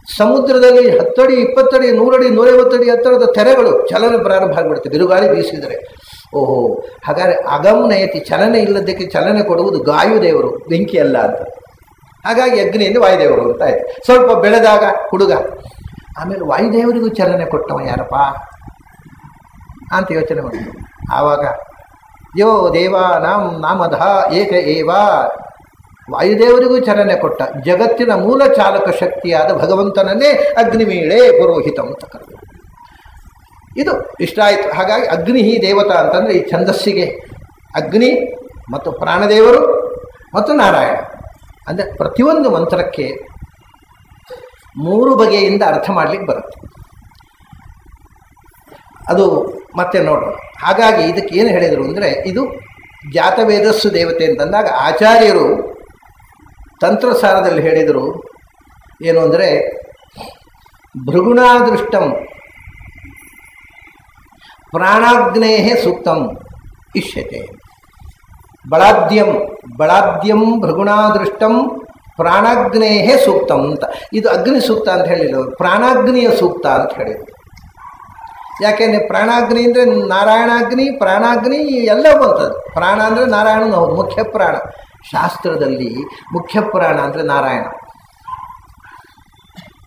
A: ಸಮುದ್ರದಲ್ಲಿ 10 ಅಡಿ 20 ಅಡಿ 100 ಅಡಿ 150 ಅಡಿ ಹತ್ತಿರದ ತೆರೆಗಳು ಚಲನೆ ಪ್ರಾರಂಭ ಆಗಿಬಿಡುತ್ತೆ ಬಿರುಗಾಳಿ ಬೀಸಿದರೆ. ಓಹೋ, ಹಾಗಾದರೆ ಅಗಮ್ನಯತಿ, ಚಲನೆ ಇಲ್ಲದಕ್ಕೆ ಚಲನೆ ಕೊಡುವುದು ವಾಯುದೇವರು, ಬೆಂಕಿ ಅಲ್ಲ ಅಂತ. ಹಾಗಾಗಿ ಅಗ್ನಿಯಿಂದ ವಾಯುದೇವರು ಅಂತ ಆಯ್ತು. ಸ್ವಲ್ಪ ಬೆಳೆದಾಗ ಹುಡುಗ, ಆಮೇಲೆ ವಾಯುದೇವರಿಗೂ ಚಲನೆ ಕೊಟ್ಟವ ಯಾರಪ್ಪ ಅಂತ ಯೋಚನೆ ಮಾಡಿದ್ರು. ಆವಾಗ ಯೋ ದೇವ ನಾಮಧ ಏಕ ಏವ, ವಾಯುದೇವರಿಗೂ ಚಲನೆ ಕೊಟ್ಟ ಜಗತ್ತಿನ ಮೂಲ ಚಾಲಕ ಶಕ್ತಿಯಾದ ಭಗವಂತನನ್ನೇ ಅಗ್ನಿಮೀಳೆ ಪುರೋಹಿತ ಅಂತ ಕರೆದು. ಇದು ಇಷ್ಟ ಆಯಿತು. ಹಾಗಾಗಿ ಅಗ್ನಿ ದೇವತಾ ಅಂತಂದರೆ ಈ ಛಂದಸ್ಸಿಗೆ ಅಗ್ನಿ ಮತ್ತು ಪ್ರಾಣದೇವರು ಮತ್ತು ನಾರಾಯಣ ಅಂದರೆ ಪ್ರತಿಯೊಂದು ಮಂತ್ರಕ್ಕೆ 3 ಬಗೆಯಿಂದ ಅರ್ಥ ಮಾಡಲಿಕ್ಕೆ ಬರುತ್ತೆ. ಅದು ಮತ್ತೆ ನೋಡೋಣ. ಹಾಗಾಗಿ ಇದಕ್ಕೆ ಏನು ಹೇಳಿದರು ಅಂದರೆ, ಇದು ಜಾತವೇದಸ್ಸು ದೇವತೆ ಅಂತಂದಾಗ ಆಚಾರ್ಯರು ತಂತ್ರಸಾರದಲ್ಲಿ ಹೇಳಿದರು ಏನು ಅಂದರೆ, ಭೃಗುಣಾದೃಷ್ಟಂ ಪ್ರಾಣಾಗ್ನೇ ಸೂಕ್ತಂ ಇಷ್ಯತೆ. ಬಳಾದ್ಯಂ ಭೃಗುಣಾದೃಷ್ಟಂ ಪ್ರಾಣಾಗ್ನೇ ಸೂಕ್ತಂ ಅಂತ. ಇದು ಅಗ್ನಿ ಸೂಕ್ತ ಅಂತ ಹೇಳಿಲ್ಲ, ಪ್ರಾಣಾಗ್ನಿಯ ಸೂಕ್ತ ಅಂತ ಹೇಳಿದರು. ಯಾಕೆಂದರೆ ಪ್ರಾಣಾಗ್ನಿ ಅಂದರೆ ನಾರಾಯಣಾಗ್ನಿ, ಪ್ರಾಣಾಗ್ನಿ ಎಲ್ಲ ಬಂತದ್ದು. ಪ್ರಾಣ ಅಂದರೆ ನಾರಾಯಣನ ಹೌದು, ಮುಖ್ಯ ಪ್ರಾಣ. ಶಾಸ್ತ್ರದಲ್ಲಿ ಮುಖ್ಯ ಪ್ರಾಣ ಅಂದರೆ ನಾರಾಯಣ,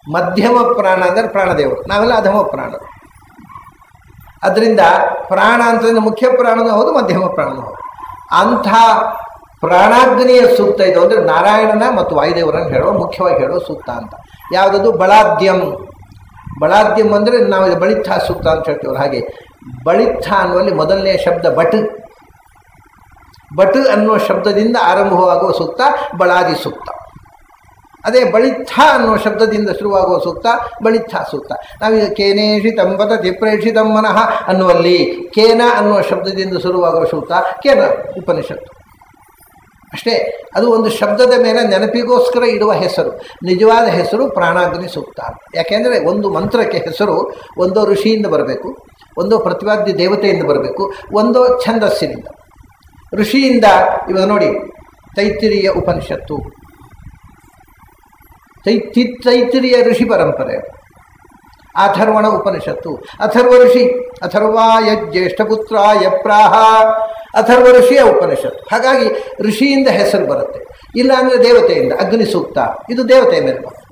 A: ಮಧ್ಯಮ ಪ್ರಾಣ ಅಂದರೆ ಪ್ರಾಣದೇವರು, ನಾವೆಲ್ಲ ಅಧಮ ಪ್ರಾಣ. ಅದರಿಂದ ಪ್ರಾಣ ಅಂತಂದರೆ ಮುಖ್ಯ ಪ್ರಾಣನೂ ಹೌದು, ಮಧ್ಯಮ ಪ್ರಾಣನೂ ಹೌದು. ಅಂಥ ಪ್ರಾಣಾಗ್ನಿಯ ಸೂಕ್ತ ಇದು ಅಂದರೆ ನಾರಾಯಣನ ಮತ್ತು ವಾಯುದೇವರನ್ನು ಹೇಳೋ, ಮುಖ್ಯವಾಗಿ ಹೇಳೋ ಸೂಕ್ತ ಅಂತ. ಯಾವುದದು? ಬಳಾದ್ಯಂ ಅಂದರೆ ನಾವು ಬಳಿತ್ಥ ಸೂಕ್ತ ಅಂತ ಹೇಳ್ತೀವಲ್ಲ, ಹಾಗೆ ಬಳಿತ್ಥ ಅನ್ನುವಲ್ಲಿ ಮೊದಲನೇ ಶಬ್ದ ಬಟ್ ಅನ್ನುವ ಶಬ್ದದಿಂದ ಆರಂಭವಾಗುವ ಸೂಕ್ತ ಬಳಾದಿ ಸೂಕ್ತ. ಅದೇ ಬಳಿತ್ಥ ಅನ್ನುವ ಶಬ್ದದಿಂದ ಶುರುವಾಗುವ ಸೂಕ್ತ ಬಳಿತ್ಥ ಸೂಕ್ತ. ನಾವೀಗ ಕೇನೇಷಿತಂ ವದತಿ ಪ್ರೇಷಿತಂ ಮನಃ ಅನ್ನುವಲ್ಲಿ ಕೇನ ಅನ್ನುವ ಶಬ್ದದಿಂದ ಶುರುವಾಗುವ ಸೂಕ್ತ ಕೇನ ಉಪನಿಷತ್ತು ಅಷ್ಟೇ. ಅದು ಒಂದು ಶಬ್ದದ ಮೇಲೆ ನೆನಪಿಗೋಸ್ಕರ ಇಡುವ ಹೆಸರು. ನಿಜವಾದ ಹೆಸರು ಪ್ರಾಣಾಗ್ನಿ ಸೂಕ್ತ. ಯಾಕೆಂದರೆ ಒಂದು ಮಂತ್ರಕ್ಕೆ ಹೆಸರು ಒಂದೋ ಋಷಿಯಿಂದ ಬರಬೇಕು, ಒಂದೋ ಪ್ರತಿಪಾದ್ಯ ದೇವತೆಯಿಂದ ಬರಬೇಕು, ಒಂದೋ ಛಂದಸ್ಸಿನಿಂದ. ಋಷಿಯಿಂದ ಇವಾಗ ನೋಡಿ, ತೈತ್ತಿರಿಯ ಉಪನಿಷತ್ತು, ತೈತ್ತಿರಿಯ ಋಷಿ ಪರಂಪರೆ. ಅಥರ್ವಣ ಉಪನಿಷತ್ತು, ಅಥರ್ವ ಋಷಿ, ಅಥರ್ವಾಯ ಜ್ಯೇಷ್ಠಪುತ್ರಾಯ ಪ್ರಾಹ, ಅಥರ್ವ ಋಷಿಯ ಉಪನಿಷತ್ತು. ಹಾಗಾಗಿ ಋಷಿಯಿಂದ ಹೆಸರು ಬರುತ್ತೆ. ಇಲ್ಲ ಅಂದರೆ ದೇವತೆಯಿಂದ ಅಗ್ನಿ ಸೂಕ್ತ, ಇದು ದೇವತೆಯ ಮೇಲೆ ಬರುತ್ತೆ.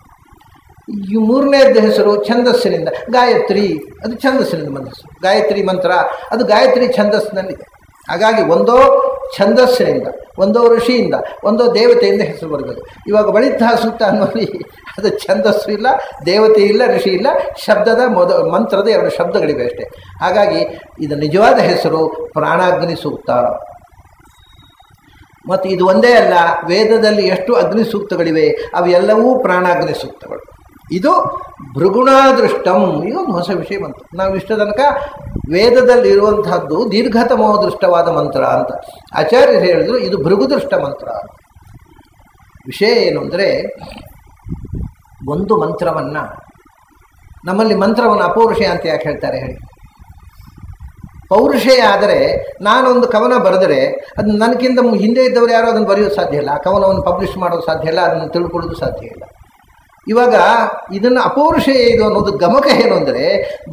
A: ಈ 3ನೇದ್ದು ಹೆಸರು ಛಂದಸ್ಸಿನಿಂದ, ಗಾಯತ್ರಿ, ಅದು ಛಂದಸ್ಸಿನಿಂದ ಬಂದಿಸು. ಗಾಯತ್ರಿ ಮಂತ್ರ ಅದು ಗಾಯತ್ರಿ ಛಂದಸ್ಸಿನಲ್ಲಿದೆ. ಹಾಗಾಗಿ ಒಂದೋ ಛಂದಸ್ಸಿನಿಂದ, ಒಂದೋ ಋಷಿಯಿಂದ, ಒಂದೋ ದೇವತೆಯಿಂದ ಹೆಸರು ಬರಬೇಕು. ಇವಾಗ ಬಳಿತ್ಥ ಸೂಕ್ತ ಅನ್ನೋಲ್ಲಿ ಅದು ಛಂದಸ್ಸು ಇಲ್ಲ, ದೇವತೆ ಇಲ್ಲ, ಋಷಿ ಇಲ್ಲ, ಶಬ್ದದ ಮಂತ್ರದ 2 ಶಬ್ದಗಳಿವೆ ಅಷ್ಟೇ. ಹಾಗಾಗಿ ಇದು ನಿಜವಾದ ಹೆಸರು ಪ್ರಾಣಾಗ್ನಿ ಸೂಕ್ತ. ಮತ್ತು ಇದು ಒಂದೇ ಅಲ್ಲ, ವೇದದಲ್ಲಿ ಎಷ್ಟು ಅಗ್ನಿ ಸೂಕ್ತಗಳಿವೆ ಅವೆಲ್ಲವೂ ಪ್ರಾಣಾಗ್ನಿ ಸೂಕ್ತಗಳು. ಇದು ಭೃಗುಣಾದೃಷ್ಟಂ, ಇದೊಂದು ಹೊಸ ವಿಷಯ ಬಂತು. ನಾವು ಇಷ್ಟ ತನಕ ವೇದದಲ್ಲಿ ಇರುವಂತಹದ್ದು ದೀರ್ಘತಮೋ ದೃಷ್ಟವಾದ ಮಂತ್ರ ಅಂತ ಆಚಾರ್ಯರು ಹೇಳಿದ್ರು. ಇದು ಭೃಗುದೃಷ್ಟ ಮಂತ್ರ. ವಿಷಯ ಏನು ಅಂದರೆ, ಒಂದು ಮಂತ್ರವನ್ನು, ನಮ್ಮಲ್ಲಿ ಮಂತ್ರವನ್ನು ಅಪೌರುಷೇಯ ಅಂತ ಯಾಕೆ ಹೇಳ್ತಾರೆ ಹೇಳಿ? ಪೌರುಷೇಯ ಆದರೆ ನಾನೊಂದು ಕವನ ಬರೆದರೆ ಅದು ನನಗಿಂತ ಹಿಂದೆ ಇದ್ದವರು ಯಾರೋ ಅದನ್ನು ಬರೆಯೋದು ಸಾಧ್ಯ ಇಲ್ಲ, ಆ ಕವನವನ್ನು ಪಬ್ಲಿಷ್ ಮಾಡೋದು ಸಾಧ್ಯ ಇಲ್ಲ, ಅದನ್ನು ತಿಳ್ಕೊಳ್ಳೋದು ಸಾಧ್ಯ ಇಲ್ಲ. ಇವಾಗ ಇದನ್ನು ಅಪೌರುಷೇಯ ಇದು ಅನ್ನೋದು ಗಮಕ ಏನು ಅಂದರೆ,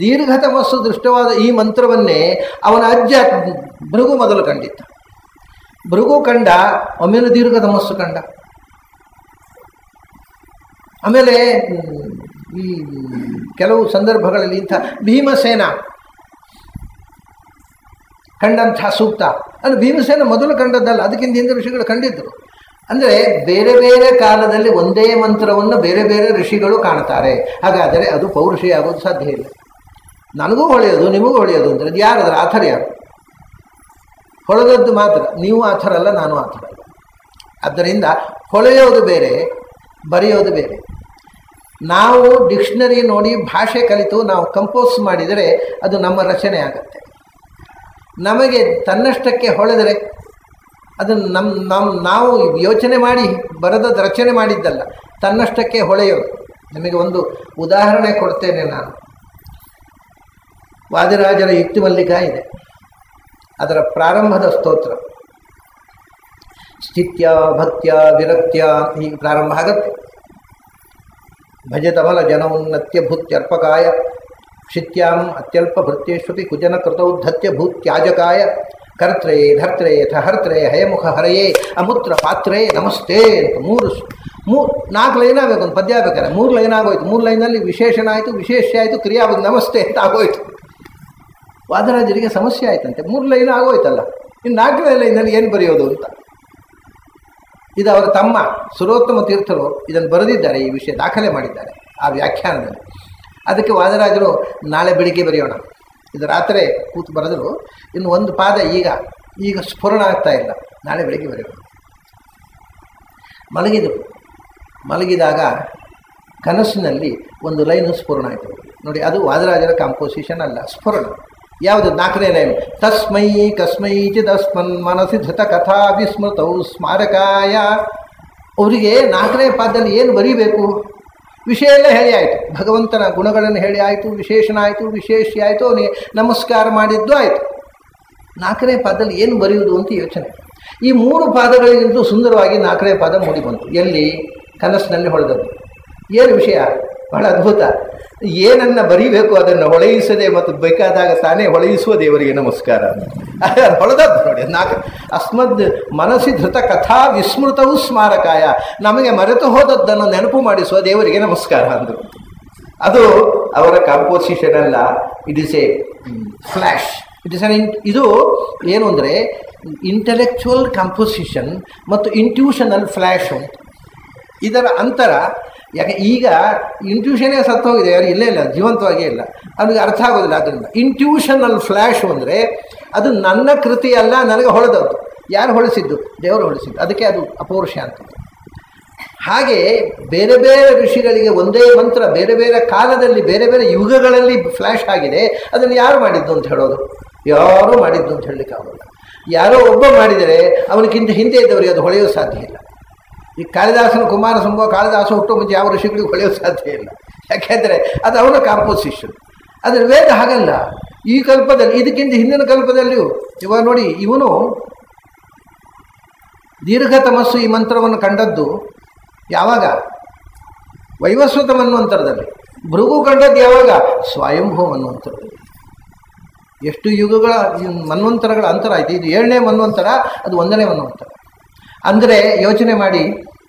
A: ದೀರ್ಘತಮಸ್ಸು ದೃಷ್ಟವಾದ ಈ ಮಂತ್ರವನ್ನೇ ಅವನ ಅಜ್ಜ ಭೃಗು ಮೊದಲು ಕಂಡಿದ್ದ. ಭೃಗು ಕಂಡ, ಒಮ್ಮೆಲೆ ದೀರ್ಘತಮಸ್ಸು ಕಂಡ. ಆಮೇಲೆ ಈ ಕೆಲವು ಸಂದರ್ಭಗಳಲ್ಲಿ ಇಂಥ ಭೀಮಸೇನ ಕಂಡಂಥ ಸೂಕ್ತ, ಅದು ಭೀಮಸೇನ ಮೊದಲು ಕಂಡದ್ದಲ್ಲ, ಅದಕ್ಕಿಂತ ಹಿಂದೆ ಋಷಿಗಳು ಕಂಡಿದ್ದರು. ಅಂದರೆ ಬೇರೆ ಬೇರೆ ಕಾಲದಲ್ಲಿ ಒಂದೇ ಮಂತ್ರವನ್ನು ಬೇರೆ ಬೇರೆ ಋಷಿಗಳು ಕಾಣ್ತಾರೆ. ಹಾಗಾದರೆ ಅದು ಪೌರುಷೇಯ ಆಗೋದು ಸಾಧ್ಯ ಇಲ್ಲ. ನನಗೂ ಹೊಳೆಯೋದು ನಿಮಗೂ ಹೊಳೆಯೋದು ಅಂದರೆ ಅದು ಯಾರಾದ್ರೆ ಆಥರ ಯಾರು? ಹೊಳೆದದ್ದು ಮಾತ್ರ. ನೀವು ಆಥರ ಅಲ್ಲ, ನಾನು ಆಥರ ಅಲ್ಲ. ಆದ್ದರಿಂದ ಹೊಳೆಯೋದು ಬೇರೆ, ಬರೆಯೋದು ಬೇರೆ. ನಾವು ಡಿಕ್ಷನರಿ ನೋಡಿ ಭಾಷೆ ಕಲಿತು ನಾವು ಕಂಪೋಸ್ ಮಾಡಿದರೆ ಅದು ನಮ್ಮ ರಚನೆ ಆಗುತ್ತೆ. ನಮಗೆ ತನ್ನಷ್ಟಕ್ಕೆ ಹೊಳೆದರೆ ಅದು ನಾವು ಯೋಚನೆ ಮಾಡಿ ಬರೆದದ್ದು ರಚನೆ ಮಾಡಿದ್ದಲ್ಲ, ತನ್ನಷ್ಟಕ್ಕೆ ಹೊಳೆಯೋದು. ನಿಮಗೆ ಒಂದು ಉದಾಹರಣೆ ಕೊಡ್ತೇನೆ ನಾನು. ವಾದಿರಾಜರ ಯುಕ್ತಿ ಮಲ್ಲಿಕ ಇದೆ, ಅದರ ಪ್ರಾರಂಭದ ಸ್ತೋತ್ರ ಸ್ಥಿತ್ಯ ಭಕ್ತ್ಯ ವಿರಕ್ತ್ಯ ಹೀಗೆ ಪ್ರಾರಂಭ ಆಗುತ್ತೆ. ಭಜತಮಲ ಜನೋನ್ನತ್ಯ ಭೂತ್ಯರ್ಪಕಾಯ ಶಿತ್ಯಾಂ ಅತ್ಯಲ್ಪ ಭೃತ್ಯೇಶ್ವಪಿ ಕುಜನ ಕೃತೌದ್ಧತ್ಯ ಭೂತ್ಯಾಜಕಾಯ ಕರ್ತ್ರೇ ಧರ್ತ್ರೇ ಥಹರ್ತ್ರೇ ಹಯಮುಖ ಹರಯೇ ಅಮೂತ್ರ ಪಾತ್ರೇ ನಮಸ್ತೆ ಅಂತ ನಾಲ್ಕು ಲೈನ್ ಆಗಬೇಕು, ಒಂದು ಪದ್ಯ ಆಗ್ಬೇಕಾದ್ರೆ 3 ಲೈನ್ ಆಗೋಯ್ತು. 3 ಲೈನಲ್ಲಿ ವಿಶೇಷಣ ಆಯಿತು, ವಿಶೇಷ್ಯ ಆಯಿತು, ಕ್ರಿಯಾ ನಮಸ್ತೆ ಅಂತ ಆಗೋಯ್ತು. ವಾದರಾಜರಿಗೆ ಸಮಸ್ಯೆ ಆಯ್ತಂತೆ, 3 ಲೈನ್ ಆಗೋಯ್ತಲ್ಲ, ಇನ್ನು 4ನೇ ಲೈನಲ್ಲಿ ಏನು ಬರೆಯೋದು ಅಂತ. ಇದು ಅವರ ತಮ್ಮ ಸುರೋತ್ತಮ ತೀರ್ಥರು ಇದನ್ನು ಬರೆದಿದ್ದಾರೆ, ಈ ವಿಷಯ ದಾಖಲೆ ಮಾಡಿದ್ದಾರೆ ಆ ವ್ಯಾಖ್ಯಾನದಲ್ಲಿ. ಅದಕ್ಕೆ ವಾದರಾಜರು ನಾಳೆ ಬೆಳಿಗ್ಗೆ ಬರೆಯೋಣ, ಇದು ರಾತ್ರಿ ಕೂತು ಬರೆದರು, ಇನ್ನು ಒಂದು ಪಾದ ಈಗ ಸ್ಫುರಣ ಆಗ್ತಾ ಇಲ್ಲ, ನಾಳೆ ಬೆಳಿಗ್ಗೆ ಬರೆಯೋಣ. ಮಲಗಿದಾಗ ಕನಸಿನಲ್ಲಿ ಒಂದು ಲೈನು ಸ್ಫುರಣ ಆಯಿತು ನೋಡಿ. ಅದು ವಾದರಾಜರ ಕಾಂಪೋಸಿಷನ್ ಅಲ್ಲ, ಸ್ಫುರಣ. ಯಾವುದು? 4ನೇ ಲೈನ್. ತಸ್ಮೈ ಕಸ್ಮೈಚಿ ತಸ್ಮನ್ ಮನಸಿ ಧೃತ ಕಥಾ ವಿಸ್ಮೃತೌ ಸ್ಮಾರಕಾಯ. ಅವರಿಗೆ 4ನೇ ಪಾದದಲ್ಲಿ ಏನು ಬರೀಬೇಕು? ವಿಷಯ ಎಲ್ಲ ಹೇಳಿ ಆಯಿತು, ಭಗವಂತನ ಗುಣಗಳನ್ನು ಹೇಳಿ ಆಯಿತು, ವಿಶೇಷಣ ಆಯಿತು, ವಿಶೇಷ್ಯ ಆಯಿತು, ಅವನಿಗೆ ನಮಸ್ಕಾರ ಮಾಡಿದ್ದು ಆಯಿತು. 4ನೇ ಪಾದದಲ್ಲಿ ಏನು ಬರೆಯುವುದು ಅಂತ ಯೋಚನೆ. ಈ 3 ಪಾದಗಳಿಗಿಂತಲೂ ಸುಂದರವಾಗಿ 4ನೇ ಪಾದ ಮೂಡಿ ಬಂತು. ಎಲ್ಲಿ? ಕನಸಿನಲ್ಲಿ ಹೊಳೆದದ್ದು. ಏನು ವಿಷಯ? ಬಹಳ ಅದ್ಭುತ. ಏನನ್ನು ಬರೀಬೇಕು ಅದನ್ನು ಹೊಳೆಯಿಸದೆ ಮತ್ತು ಬೇಕಾದಾಗ ತಾನೇ ಹೊಳೆಯಿಸುವ ದೇವರಿಗೆ ನಮಸ್ಕಾರ. ಹೊಳೆದದ್ದು ನೋಡಿ. 4 ಅಸ್ಮದ್ ಮನಸ್ಸಿ ಧೃತ ಕಥಾ ವಿಸ್ಮೃತವು ಸ್ಮಾರಕಾಯ. ನಮಗೆ ಮರೆತು ಹೋದದ್ದನ್ನು ನೆನಪು ಮಾಡಿಸುವ ದೇವರಿಗೆ ನಮಸ್ಕಾರ ಅಂದರು. ಅದು ಅವರ ಕಾಂಪೋಸಿಷನ್ ಅಲ್ಲ, ಇಟ್ ಇಸ್ ಎ ಫ್ಲ್ಯಾಶ್. ಇದು ಏನು ಅಂದರೆ ಇಂಟೆಲೆಕ್ಚುವಲ್ ಕಾಂಪೋಸಿಷನ್ ಮತ್ತು ಇಂಟ್ಯೂಷನಲ್ ಫ್ಲ್ಯಾಶ್ ಅಂತ. ಇದರ ಅಂತರ. ಯಾಕೆ ಈಗ ಇಂಟ್ಯೂಷನೇ ಸತ್ತೋಗಿದೆ, ಯಾರು ಇಲ್ಲೇ ಇಲ್ಲ, ಜೀವಂತವಾಗೇ ಇಲ್ಲ, ಅದಕ್ಕೆ ಅರ್ಥ ಆಗೋದಿಲ್ಲ. ಆದ್ದರಿಂದ ಇಂಟ್ಯೂಷನಲ್ ಫ್ಲ್ಯಾಶು ಅಂದರೆ ಅದು ನನ್ನ ಕೃತಿ ಅಲ್ಲ, ನನಗೆ ಹೊಳೆದದ್ದು. ಯಾರು ಹೊಳಿಸಿದ್ದು? ದೇವರು ಹೊಳಿಸಿದ್ದು. ಅದಕ್ಕೆ ಅದು ಅಪೌರುಷ ಅಂತ. ಹಾಗೆ ಬೇರೆ ಬೇರೆ ಋಷಿಗಳಿಗೆ ಒಂದೇ ಮಂತ್ರ ಬೇರೆ ಬೇರೆ ಕಾಲದಲ್ಲಿ ಬೇರೆ ಬೇರೆ ಯುಗಗಳಲ್ಲಿ ಫ್ಲ್ಯಾಶ್ ಆಗಿದೆ. ಅದನ್ನು ಯಾರು ಮಾಡಿದ್ದು ಅಂತ ಹೇಳೋದು? ಯಾರೂ ಮಾಡಿದ್ದು ಅಂತ ಹೇಳಲಿಕ್ಕೆ ಆಗೋಲ್ಲ. ಯಾರೋ ಒಬ್ಬ ಮಾಡಿದರೆ ಅವನಿಗಿಂತ ಹಿಂದೆ ಇದ್ದವರಿಗೆ ಅದು ಹೊಳೆಯೋ ಸಾಧ್ಯ ಇಲ್ಲ. ಈ ಕಾಳಿದಾಸನ ಕುಮಾರ ಸಂಭವ, ಕಾಳಿದಾಸ ಹುಟ್ಟೋ ಮುಂಚೆ ಯಾವ ಋಷಿಗಳಿಗೂ ಹೊಳೆಯೋ ಸಾಧ್ಯ ಇಲ್ಲ. ಯಾಕೆಂದರೆ ಅದು ಅವನ ಕಾಂಪೋಸಿಷನ್. ಆದರೆ ವೇದ ಹಾಗಲ್ಲ. ಈ ಕಲ್ಪದಲ್ಲಿ, ಇದಕ್ಕಿಂತ ಹಿಂದಿನ ಕಲ್ಪದಲ್ಲಿಯೂ ಇವಾಗ ನೋಡಿ, ಇವನು ದೀರ್ಘತಮಸ್ಸು ಈ ಮಂತ್ರವನ್ನು ಕಂಡದ್ದು ಯಾವಾಗ? ವೈವಸ್ವತ ಮನ್ವಂತರದಲ್ಲಿ. ಭೃಗು ಕಂಡದ್ದು ಯಾವಾಗ? ಸ್ವಯಂಭೂ ಮನ್ವಂತರದಲ್ಲಿ. ಎಷ್ಟು ಯುಗಗಳ ಮನ್ವಂತರಗಳ ಅಂತರ ಆಯಿತು. ಇದು 7ನೇ ಮನ್ವಂತರ, ಅದು 1ನೇ ಮನ್ವಂತರ. ಅಂದರೆ ಯೋಚನೆ ಮಾಡಿ,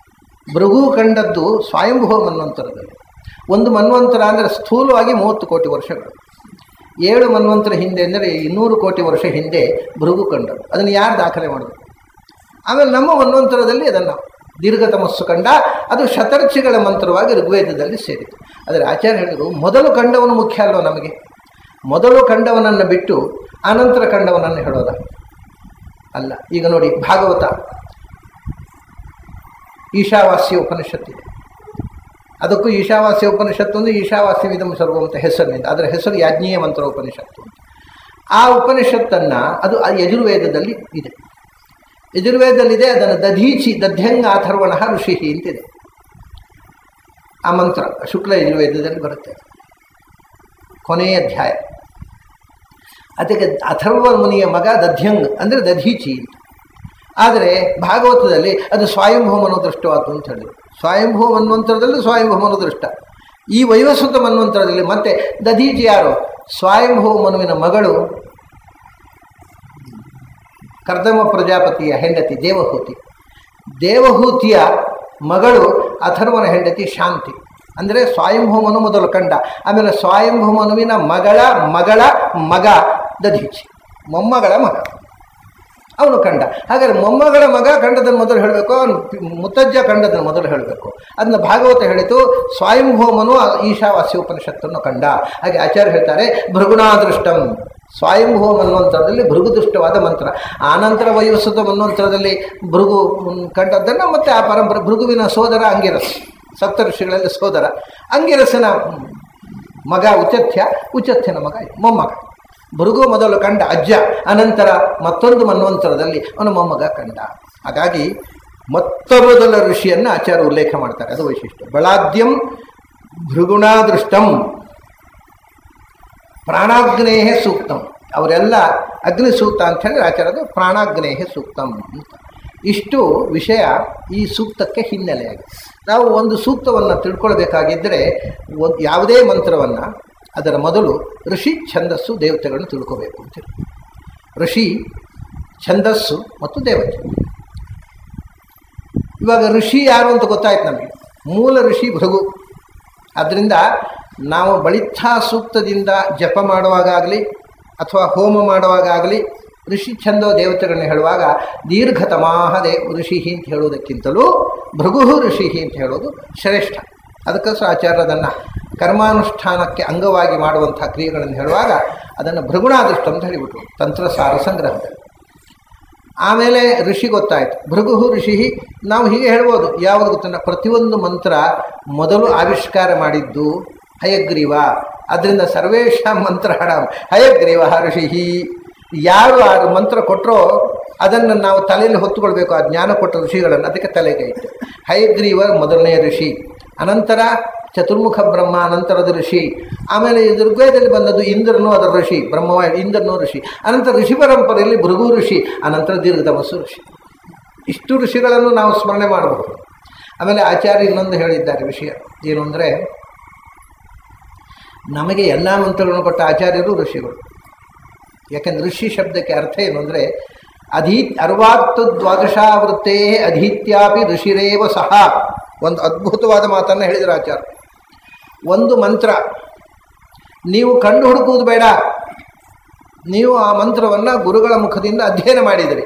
A: ಭೃಗು ಕಂಡದ್ದು ಸ್ವಯಂಭೂ ಮನ್ವಂತರದಲ್ಲಿ. ಒಂದು ಮನ್ವಂತರ ಅಂದರೆ ಸ್ಥೂಲವಾಗಿ 30 ಕೋಟಿ ವರ್ಷಗಳು. 7 ಮನ್ವಂತರ ಹಿಂದೆ ಅಂದರೆ 200 ಕೋಟಿ ವರ್ಷ ಹಿಂದೆ ಭೃಗು ಕಂಡದ್ದು. ಅದನ್ನು ಯಾರು ದಾಖಲೆ ಮಾಡೋದು? ಆಮೇಲೆ ನಮ್ಮ ಮನ್ವಂತರದಲ್ಲಿ ಅದನ್ನು ದೀರ್ಘತಮಸ್ಸು ಕಂಡ, ಅದು ಶತರ್ಚಿಗಳ ಮಂತ್ರವಾಗಿ ಋಗ್ವೇದದಲ್ಲಿ ಸೇರಿತು. ಆದರೆ ಆಚಾರ್ಯ ಹೇಳಿದರು, ಮೊದಲು ಕಂಡವನು ಮುಖ್ಯ ಅಲ್ವ ನಮಗೆ? ಮೊದಲು ಕಂಡವನನ್ನು ಬಿಟ್ಟು ಆನಂತರ ಕಂಡವನನ್ನು ಹೇಳೋದ ಅಲ್ಲ. ಈಗ ನೋಡಿ, ಭಾಗವತ ಈಶಾವಾಸ್ಯ ಉಪನಿಷತ್ತಿದೆ. ಅದಕ್ಕೂ ಈಶಾವಾಸ್ಯ ಉಪನಿಷತ್ತು ಅಂದರೆ ಈಶಾವಾಸ್ಯವಿದಂ ಸರ್ವಂ ಅಂತ ಹೆಸರಿನಿಂದ. ಅದರ ಹೆಸರು ಯಾಜ್ಞೀಯ ಮಂತ್ರ ಉಪನಿಷತ್ತು ಅಂತ. ಆ ಉಪನಿಷತ್ತನ್ನು ಅದು ಯಜುರ್ವೇದದಲ್ಲಿ ಇದೆ. ಯಜುರ್ವೇದದಲ್ಲಿದೆ. ಅದನ್ನು ದಧೀಚಿ ದಧ್ಯಂಗ ಅಥರ್ವಣ ಋಷಿ ಅಂತಿದೆ. ಆ ಮಂತ್ರ ಶುಕ್ಲ ಯಜುರ್ವೇದದಲ್ಲಿ ಬರುತ್ತೆ, ಕೊನೆಯ ಅಧ್ಯಾಯ. ಅದಕ್ಕೆ ಅಥರ್ವ ಮುನಿಯ ಮಗ ದಧ್ಯಂಗ್ ಅಂದರೆ ದಧೀಚಿ ಅಂತ. ಆದರೆ ಭಾಗವತದಲ್ಲಿ ಅದು ಸ್ವಯಂಭೂ ಮನೋದೃಷ್ಟವಾದ್ದು ಅಂತ ಹೇಳಿದರು. ಸ್ವಯಂಭೂ ಮನ್ವಂತರದಲ್ಲಿ ಸ್ವಯಂಭೂ ಮನೋದೃಷ್ಟ. ಈ ವೈವಸ್ವತ ಮನ್ವಂತರದಲ್ಲಿ ಮತ್ತೆ ದಧೀಚಿ ಯಾರು? ಸ್ವಯಂಭೂ ಮನುವಿನ ಮಗಳು, ಕರ್ದಮ ಪ್ರಜಾಪತಿಯ ಹೆಂಡತಿ ದೇವಹೂತಿ. ದೇವಹೂತಿಯ ಮಗಳು ಅಥರ್ವನ ಹೆಂಡತಿ ಶಾಂತಿ. ಅಂದರೆ ಸ್ವಯಂಭೂಮನು ಮೊದಲು ಕಂಡ, ಆಮೇಲೆ ಸ್ವಯಂಭೂಮನುವಿನ ಮಗಳ ಮಗ ದಧೀಚಿ, ಮೊಮ್ಮಗಳ ಮಗ ಅವನು ಕಂಡ. ಹಾಗಾದರೆ ಮೊಮ್ಮಗಳ ಮಗ ಕಂಡದನ್ನು ಮೊದಲು ಹೇಳಬೇಕು, ಅವನು ಮುತ್ತಜ್ಜ ಕಂಡದನ್ನು ಮೊದಲು ಹೇಳಬೇಕು. ಅದನ್ನು ಭಾಗವತ ಹೇಳಿತು. ಸ್ವಯಂಭೂಮನು ಈಶಾವಾಸ್ಯ ಉಪನಿಷತ್ತನ್ನು ಕಂಡ. ಹಾಗೆ ಆಚಾರ್ಯ ಹೇಳ್ತಾರೆ, ಭೃಗುಣಾದೃಷ್ಟಂ. ಸ್ವಯಂಭೂ ಮನ್ವಂತರದಲ್ಲಿ ಭೃಗುದೃಷ್ಟವಾದ ಮಂತ್ರ. ಆನಂತರ ವೈವಸ್ವತ ಮನ್ವಂತರದಲ್ಲಿ ಭೃಗು ಕಂಡದ್ದನ್ನು ಮತ್ತೆ ಆ ಪರಂಪರೆ. ಭೃಗುವಿನ ಸೋದರ ಅಂಗಿರಸ್, ಸಪ್ತಋಷಿಗಳಲ್ಲಿ ಸೋದರ. ಅಂಗಿರಸನ ಮಗ ಉಚಥ್ಯನ ಮಗ ಮೊಮ್ಮಗ. ಭೃಗು ಮೊದಲು ಕಂಡ ಅಜ್ಜ, ಅನಂತರ ಮತ್ತೊಂದು ಮನ್ವಂತರದಲ್ಲಿ ಅವನ ಮೊಮ್ಮಗ ಕಂಡ. ಹಾಗಾಗಿ ಮೊದಲ ಋಷಿಯನ್ನು ಆಚಾರ್ಯ ಉಲ್ಲೇಖ ಮಾಡ್ತಾರೆ, ಅದು ವೈಶಿಷ್ಟ್ಯ. ಬಲಾದ್ಯಂ ಭೃಗುಣಾದೃಷ್ಟಂ ಪ್ರಾಣಾಗ್ನೇಯ ಸೂಕ್ತಂ. ಅವರೆಲ್ಲ ಅಗ್ನಿ ಸೂಕ್ತ ಅಂತ ಹೇಳಿದ್ರೆ ಆಚಾರ್ಯದು ಪ್ರಾಣಾಗ್ನೇಯ ಸೂಕ್ತಂ ಅಂತ. ಇಷ್ಟು ವಿಷಯ ಈ ಸೂಕ್ತಕ್ಕೆ ಹಿನ್ನೆಲೆಯಾಗಿದೆ. ನಾವು ಒಂದು ಸೂಕ್ತವನ್ನು ತಿಳ್ಕೊಳ್ಬೇಕಾಗಿದ್ದರೆ ಯಾವುದೇ ಮಂತ್ರವನ್ನು ಅದರ ಮೊದಲು ಋಷಿ, ಛಂದಸ್ಸು, ದೇವತೆಗಳನ್ನು ತಿಳ್ಕೋಬೇಕು ಅಂತೇಳಿ. ಋಷಿ, ಛಂದಸ್ಸು ಮತ್ತು ದೇವತೆ. ಇವಾಗ ಋಷಿ ಯಾರು ಅಂತ ಗೊತ್ತಾಯ್ತು ನಮಗೆ. ಮೂಲ ಋಷಿ ಭೃಗು. ಆದ್ದರಿಂದ ನಾವು ಬಳಿತ್ಥಾ ಸೂಕ್ತದಿಂದ ಜಪ ಮಾಡುವಾಗಲಿ ಅಥವಾ ಹೋಮ ಮಾಡುವಾಗಲಿ ಋಷಿ ಛಂದೋ ದೇವತೆಗಳನ್ನ ಹೇಳುವಾಗ ದೀರ್ಘತಮಾಹ ಋಷಿ ಅಂತ ಹೇಳುವುದಕ್ಕಿಂತಲೂ ಭೃಗು ಋಷಿ ಅಂತ ಹೇಳೋದು ಶ್ರೇಷ್ಠ. ಅದಕ್ಕೋಸ್ಕರ ಆಚಾರ್ಯ ಅದನ್ನು ಕರ್ಮಾನುಷ್ಠಾನಕ್ಕೆ ಅಂಗವಾಗಿ ಮಾಡುವಂಥ ಕ್ರಿಯೆಗಳನ್ನು ಹೇಳುವಾಗ ಅದನ್ನು ಭೃಗುಣಾದೃಷ್ಟ ಅಂತ ಹೇಳಿಬಿಟ್ರು ತಂತ್ರಸಾರ ಸಂಗ್ರಹದಲ್ಲಿ. ಆಮೇಲೆ ಋಷಿ ಗೊತ್ತಾಯಿತು, ಭೃಗು ಋಷಿ. ನಾವು ಹೀಗೆ ಹೇಳ್ಬೋದು, ಯಾವುದು ಗೊತ್ತ, ಪ್ರತಿಯೊಂದು ಮಂತ್ರ ಮೊದಲು ಆವಿಷ್ಕಾರ ಮಾಡಿದ್ದು ಹಯಗ್ರೀವ. ಅದರಿಂದ ಸರ್ವೇಶ ಮಂತ್ರ ಹಯಗ್ರೀವ ಋಷಿ. ಯಾರು ಆ ಮಂತ್ರ ಕೊಟ್ಟರೋ ಅದನ್ನು ನಾವು ತಲೆಯಲ್ಲಿ ಹೊತ್ತುಕೊಳ್ಬೇಕು, ಆ ಜ್ಞಾನ ಕೊಟ್ಟ ಋಷಿಗಳನ್ನು. ಅದಕ್ಕೆ ತಲೆಗೆ ಇತ್ತು. ಹಯಗ್ರೀವ ಮೊದಲನೇ ಋಷಿ, ಅನಂತರ ಚತುರ್ಮುಖ ಬ್ರಹ್ಮ, ಅನಂತರದ ಋಷಿ. ಆಮೇಲೆ ಋಗ್ವೇದದಲ್ಲಿ ಬಂದದ್ದು ಇಂದ್ರನು ಅದರ ಋಷಿ, ಬ್ರಹ್ಮವ ಇಂದ್ರನು ಋಷಿ. ಅನಂತರ ಋಷಿ ಪರಂಪರೆಯಲ್ಲಿ ಭೃಗು ಋಷಿ, ಅನಂತರ ದೀರ್ಘತಮಸ್ಸು ಋಷಿ. ಇಷ್ಟು ಋಷಿಗಳನ್ನು ನಾವು ಸ್ಮರಣೆ ಮಾಡಬಹುದು. ಆಮೇಲೆ ಆಚಾರ್ಯ ಇನ್ನೊಂದು ಹೇಳಿದ್ದಾರೆ ವಿಷಯ ಏನು ಅಂದರೆ, ನಮಗೆ ಎಲ್ಲ ಮಂತ್ರಗಳನ್ನು ಕೊಟ್ಟ ಆಚಾರ್ಯರು ಋಷಿಗಳು. ಯಾಕೆಂದರೆ ಋಷಿ ಶಬ್ದಕ್ಕೆ ಅರ್ಥ ಏನು ಅಂದರೆ ಅರ್ವಾತ್ತು ದ್ವಾದಶಾವೃತ್ತೇ ಅಧೀತ್ಯಾಪಿ ಋಷಿರೇವ ಸಹ. ಒಂದು ಅದ್ಭುತವಾದ ಮಾತನ್ನು ಹೇಳಿದರು ಆಚಾರ್ಯ. ಒಂದು ಮಂತ್ರ ನೀವು ಕಂಡು ಹುಡುಕುವುದು ಬೇಡ, ನೀವು ಆ ಮಂತ್ರವನ್ನು ಗುರುಗಳ ಮುಖದಿಂದ ಅಧ್ಯಯನ ಮಾಡಿದಿರಿ.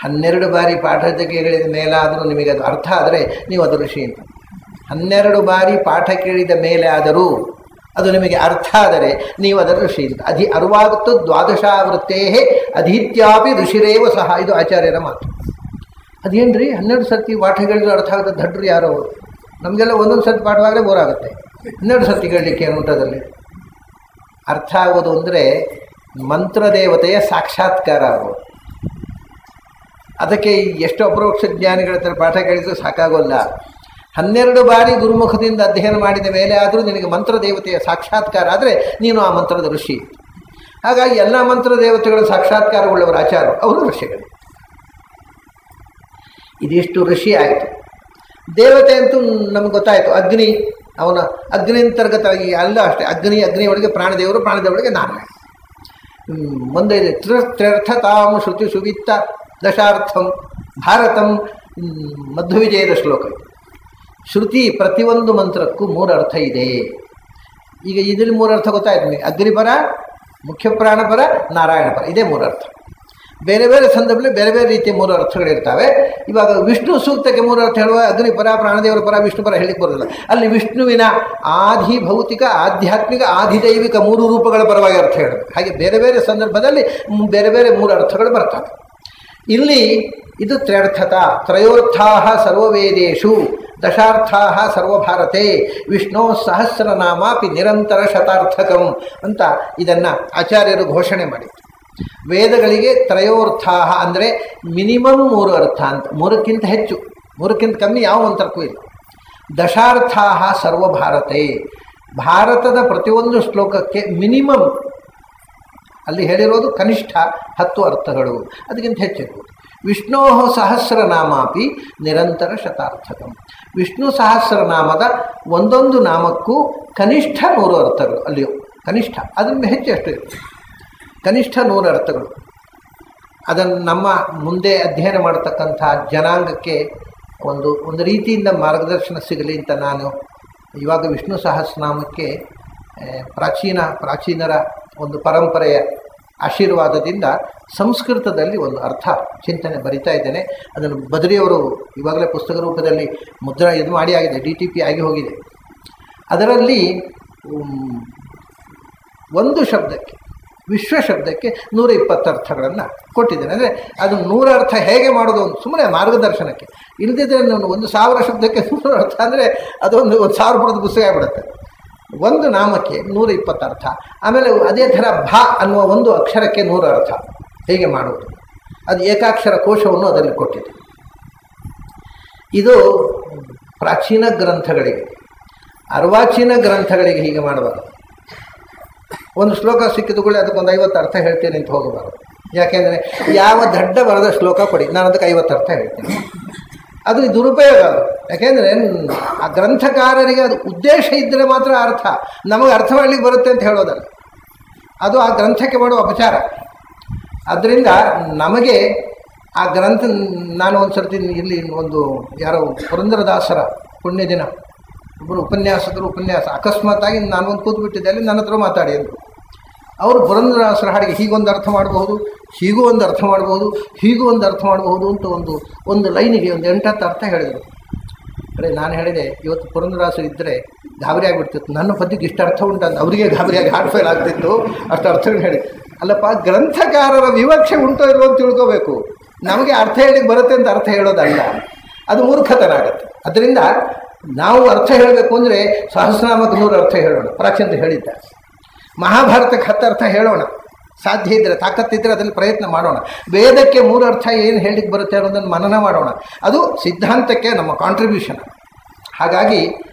A: 12 ಬಾರಿ ಪಾಠಕ್ಕೆ ಕೇಳಿದ ಮೇಲಾದರೂ ನಿಮಗೆ ಅದು ಅರ್ಥ ಆದರೆ ನೀವು ಅದು ಋಷಿ ಅಂತ. 12 ಬಾರಿ ಪಾಠ ಕೇಳಿದ ಮೇಲೆ ಆದರೂ ಅದು ನಿಮಗೆ ಅರ್ಥ ಆದರೆ ನೀವು ಅದರ ಋಷಿ ಅಂತ. ಅರ್ವಾತ್ತು ದ್ವಾದಶಾವೃತ್ತೇ ಅಧೀತ್ಯಾಪಿ ಋಷಿರೇವ ಸಹ. ಇದು ಆಚಾರ್ಯರ ಮಾತು. ಅದೇನ್ರಿ 12 ಸರ್ತಿ ಪಾಠ ಕೇಳಿದ್ರು ಅರ್ಥ ಆಗುತ್ತೆ, ದಡ್ರು ಯಾರೋ ಅವರು. ನಮಗೆಲ್ಲ ಒಂದೊಂದು ಸರ್ತಿ ಪಾಠವಾಗಲೇ ಬೋರ್ ಆಗುತ್ತೆ. 12 ಸರ್ತಿ ಕೇಳಲಿಕ್ಕೆ ಏನು ಉಂಟದಲ್ಲಿ ಅರ್ಥ ಆಗೋದು ಅಂದರೆ ಮಂತ್ರದೇವತೆಯ ಸಾಕ್ಷಾತ್ಕಾರ ಆಗೋದು. ಅದಕ್ಕೆ ಎಷ್ಟು ಅಪರೋಕ್ಷ ಜ್ಞಾನಿಗಳ ಹತ್ರ ಪಾಠ ಕೇಳಿದ್ರು ಸಾಕಾಗೋಲ್ಲ. 12 ಬಾರಿ ಗುರುಮುಖದಿಂದ ಅಧ್ಯಯನ ಮಾಡಿದ ಮೇಲೆ ಆದರೂ ನಿನಗೆ ಮಂತ್ರದೇವತೆಯ ಸಾಕ್ಷಾತ್ಕಾರ ಆದರೆ ನೀನು ಆ ಮಂತ್ರದ ಋಷಿ. ಹಾಗಾಗಿ ಎಲ್ಲ ಮಂತ್ರದೇವತೆಗಳ ಸಾಕ್ಷಾತ್ಕಾರವುಳ್ಳವರು ಆಚಾರ್ಯರು, ಅವರು ಋಷಿಗಳು. ಇದಿಷ್ಟು ಋಷಿ ಆಯಿತು. ದೇವತೆ ಅಂತೂ ನಮ್ಗೆ ಗೊತ್ತಾಯಿತು, ಅಗ್ನಿ. ಅವನ ಅಗ್ನಿಂತರ್ಗತವಾಗಿ ಅಲ್ಲ ಅಷ್ಟೇ, ಅಗ್ನಿಯೊಳಗೆ ಪ್ರಾಣದೇವರು, ಪ್ರಾಣದೇವರಿಗೆ ನಾರಾಯಣ. ಮುಂದೆ ತ್ಯರ್ಥತಾಂ ಶ್ರುತಿ ಸುವಿತ್ತ ದಶಾರ್ಥಂ ಭಾರತಂ ಮಧ್ವವಿಜಯದ ಶ್ಲೋಕ. ಶ್ರುತಿ ಪ್ರತಿಯೊಂದು ಮಂತ್ರಕ್ಕೂ 3 ಅರ್ಥ ಇದೆ. ಈಗ ಇದರಲ್ಲಿ 3 ಅರ್ಥ ಗೊತ್ತಾಯ್ತು ನಿಮಗೆ. ಅಗ್ನಿಪರ, ಮುಖ್ಯ ಪ್ರಾಣಪರ, ನಾರಾಯಣ ಪರ, ಇದೇ 3 ಅರ್ಥ. ಬೇರೆ ಬೇರೆ ಸಂದರ್ಭದಲ್ಲಿ ಬೇರೆ ಬೇರೆ ರೀತಿಯ 3 ಅರ್ಥಗಳಿರ್ತವೆ. ಇವಾಗ ವಿಷ್ಣು ಸೂಕ್ತಕ್ಕೆ 3 ಅರ್ಥ ಹೇಳುವ ಅಗ್ನಿಪರ, ಪ್ರಾಣದೇವರ ಪರ, ವಿಷ್ಣು ಪರ ಹೇಳಲಿಕ್ಕೆ ಬರೋದಿಲ್ಲ. ಅಲ್ಲಿ ವಿಷ್ಣುವಿನ ಆಧಿ ಭೌತಿಕ, ಆಧ್ಯಾತ್ಮಿಕ, ಆಧಿದೈವಿಕ 3 ರೂಪಗಳ ಪರವಾಗಿ ಅರ್ಥ ಹೇಳಬೇಕು. ಹಾಗೆ ಬೇರೆ ಬೇರೆ ಸಂದರ್ಭದಲ್ಲಿ ಬೇರೆ ಬೇರೆ 3 ಅರ್ಥಗಳು ಬರ್ತವೆ. ಇಲ್ಲಿ ಇದು ತ್ರ್ಯರ್ಥತಾ ತ್ರಯೋರ್ಥಾ ಸರ್ವವೇದೇಶು ದಶಾರ್ಥಾ ಸರ್ವಭಾರತೆ ವಿಷ್ಣು ಸಹಸ್ರನಾಮಾಪಿ ನಿರಂತರ ಶತಾರ್ಥಕಂ ಅಂತ ಇದನ್ನು ಆಚಾರ್ಯರು ಘೋಷಣೆ ಮಾಡಿದರು. ವೇದಗಳಿಗೆ ತ್ರಯೋರ್ಥಾ ಅಂದರೆ ಮಿನಿಮಮ್ 3 ಅರ್ಥ ಅಂತ, 3ಕ್ಕಿಂತ ಹೆಚ್ಚು, 3ಕ್ಕಿಂತ ಕಮ್ಮಿ ಯಾವ ಮಂತ್ರಕ್ಕೂ ಇಲ್ಲ. ದಶಾರ್ಥಾ ಸರ್ವಭಾರತೆ, ಭಾರತದ ಪ್ರತಿಯೊಂದು ಶ್ಲೋಕಕ್ಕೆ ಮಿನಿಮಮ್ ಅಲ್ಲಿ ಹೇಳಿರೋದು ಕನಿಷ್ಠ 10 ಅರ್ಥಗಳು, ಅದಕ್ಕಿಂತ ಹೆಚ್ಚಿರ್ಬೋದು. ವಿಷ್ಣೋ ಸಹಸ್ರನಾಮಾಪಿ ನಿರಂತರ ಶತಾರ್ಥಕಂ, ವಿಷ್ಣು ಸಹಸ್ರನಾಮದ ಒಂದೊಂದು ನಾಮಕ್ಕೂ ಕನಿಷ್ಠ 100 ಅರ್ಥಗಳು. ಅಲ್ಲಿಯೂ ಕನಿಷ್ಠ, ಅದರಿಂದ ಹೆಚ್ಚು ಎಷ್ಟು ಇರುತ್ತೆ, ಕನಿಷ್ಠ 100 ಅರ್ಥಗಳು. ಅದನ್ನು ನಮ್ಮ ಮುಂದೆ ಅಧ್ಯಯನ ಮಾಡತಕ್ಕಂಥ ಜನಾಂಗಕ್ಕೆ ಒಂದು ರೀತಿಯಿಂದ ಮಾರ್ಗದರ್ಶನ ಸಿಗಲಿ ಅಂತ ನಾನು ಇವಾಗ ವಿಷ್ಣು ಸಹಸ್ರನಾಮಕ್ಕೆ ಪ್ರಾಚೀನರ ಒಂದು ಪರಂಪರೆಯ ಆಶೀರ್ವಾದದಿಂದ ಸಂಸ್ಕೃತದಲ್ಲಿ ಒಂದು ಅರ್ಥ ಚಿಂತನೆ ಬರಿತಾ ಇದ್ದೇನೆ. ಅದನ್ನು ಬದರಿಯವರು ಇವಾಗಲೇ ಪುಸ್ತಕ ರೂಪದಲ್ಲಿ ಮುದ್ರಾ ಮಾಡಿ ಆಗಿದೆ, DTP ಆಗಿ ಹೋಗಿದೆ. ಅದರಲ್ಲಿ ಒಂದು ಶಬ್ದಕ್ಕೆ, ವಿಶ್ವ ಶಬ್ದಕ್ಕೆ 120 ಅರ್ಥಗಳನ್ನು ಕೊಟ್ಟಿದ್ದೇನೆ. ಅಂದರೆ ಅದು 100 ಅರ್ಥ ಹೇಗೆ ಮಾಡೋದು ಒಂದು ಸುಮ್ಮನೆ ಮಾರ್ಗದರ್ಶನಕ್ಕೆ. ಇಲ್ಲದಿದ್ದರೆ ನಾನು 1000 ಶಬ್ದಕ್ಕೆ 100 ಅರ್ಥ ಅಂದರೆ ಅದೊಂದು 1000 ರೂಪಾಯಿದ ಪುಸ್ತಕ ಆಗಿಬಿಡುತ್ತೆ. ಒಂದು ನಾಮಕ್ಕೆ 120 ಅರ್ಥ. ಆಮೇಲೆ ಅದೇ ಥರ ಭ ಅನ್ನುವ ಒಂದು ಅಕ್ಷರಕ್ಕೆ 100 ಅರ್ಥ. ಹೇಗೆ ಮಾಡುವುದು, ಅದು ಏಕಾಕ್ಷರ ಕೋಶವನ್ನು ಅದರಲ್ಲಿ ಕೊಟ್ಟಿದೆ. ಇದು ಪ್ರಾಚೀನ ಗ್ರಂಥಗಳಿಗೆ, ಅರ್ವಾಚೀನ ಗ್ರಂಥಗಳಿಗೆ ಹೀಗೆ ಮಾಡಬಾರದು. ಒಂದು ಶ್ಲೋಕ ಸಿಕ್ಕಿದುಕೊಳ್ಳಿ ಅದಕ್ಕೊಂದು 50 ಅರ್ಥ ಹೇಳ್ತೇನೆ ಅಂತ ಹೋಗಬಾರದು. ಯಾಕೆಂದರೆ ಯಾವ ದಡ್ಡ ಬರದ ಶ್ಲೋಕ ಕೊಡಿ, ನಾನು ಅದಕ್ಕೆ 50 ಅರ್ಥ ಹೇಳ್ತೀನಿ. ಅದು ದುರುಪಯೋಗ. ಅದು ಯಾಕೆಂದರೆ ಆ ಗ್ರಂಥಕಾರರಿಗೆ ಅದು ಉದ್ದೇಶ ಇದ್ದರೆ ಮಾತ್ರ ಅರ್ಥ, ನಮಗೆ ಅರ್ಥ ಮಾಡಲಿಕ್ಕೆ ಬರುತ್ತೆ ಅಂತ ಹೇಳೋದಲ್ಲ, ಅದು ಆ ಗ್ರಂಥಕ್ಕೆ ಮಾಡುವ ಅಪಚಾರ. ಅದರಿಂದ ನಮಗೆ ಆ ಗ್ರಂಥ, ನಾನು ಒಂದು ಸರ್ತಿ ಇಲ್ಲಿ ಒಂದು ಯಾರೋ ಪುರಂದರದಾಸರ ಪುಣ್ಯ ದಿನ ಒಬ್ಬರು ಉಪನ್ಯಾಸಕರು ಅಕಸ್ಮಾತಾಗಿ ನಾನು ಒಂದು ಕೂತ್ಬಿಟ್ಟಿದ್ದೆ, ಅಲ್ಲಿ ನನ್ನ ಹತ್ರ ಮಾತಾಡಿ ಅಂದರು. ಅವರು ಪುರಂದರದಾಸರ ಹಾಡಿಗೆ ಹೀಗೊಂದು ಅರ್ಥ ಮಾಡಬಹುದು, ಹೀಗೂ ಒಂದು ಅರ್ಥ ಮಾಡಬಹುದು, ಹೀಗೂ ಒಂದು ಅರ್ಥ ಮಾಡಬಹುದು ಅಂತ ಒಂದು ಲೈನಿಗೆ ಒಂದು 8-10 ಅರ್ಥ ಹೇಳಿದರು. ಅರೆ ನಾನು ಹೇಳಿದೆ, ಇವತ್ತು ಪುರಂದರದಾಸರು ಇದ್ದರೆ ಗಾಬರಿ ಆಗಿಬಿಡ್ತಿತ್ತು, ನನ್ನ ಪದ್ಯಕ್ಕೆ ಇಷ್ಟು ಅರ್ಥ ಉಂಟಂತ ಅವರಿಗೆ ಗಾಬರಿಯಾಗಿ ಹಾರ್ಟ್ ಫೇಲ್ ಆಗ್ತಿತ್ತು, ಅಷ್ಟು ಅರ್ಥಗಳು ಹೇಳಿ. ಅಲ್ಲಪ್ಪ, ಗ್ರಂಥಕಾರರ ವಿವಕ್ಷೆ ಉಂಟೋ ಇಲ್ವೋ ಅಂತ ತಿಳ್ಕೋಬೇಕು. ನಮಗೆ ಅರ್ಥ ಹೇಳಿಕ್ಕೆ ಬರುತ್ತೆ ಅಂತ ಅರ್ಥ ಹೇಳೋದಲ್ಲ, ಅದು ಮೂರ್ಖತನ ಆಗುತ್ತೆ. ಅದರಿಂದ ನಾವು ಅರ್ಥ ಹೇಳಬೇಕು ಅಂದರೆ ಸಹಸ್ರನಾಮಕ್ಕೆ 100 ಅರ್ಥ ಹೇಳೋಣ, ಪ್ರಾಚೀನ ಹೇಳಿದ್ದ. ಮಹಾಭಾರತಕ್ಕೆ 10 ಅರ್ಥ ಹೇಳೋಣ, ಸಾಧ್ಯ ಇದ್ದರೆ, ತಾಕತ್ತಿದ್ದರೆ ಅದರಲ್ಲಿ ಪ್ರಯತ್ನ ಮಾಡೋಣ. ವೇದಕ್ಕೆ 3 ಅರ್ಥ ಏನು ಹೇಳಲಿಕ್ಕೆ ಬರುತ್ತೆ ಅನ್ನೋದನ್ನು ಮನನ ಮಾಡೋಣ. ಅದು ಸಿದ್ಧಾಂತಕ್ಕೆ ನಮ್ಮ ಕಾಂಟ್ರಿಬ್ಯೂಷನ್. ಹಾಗಾಗಿ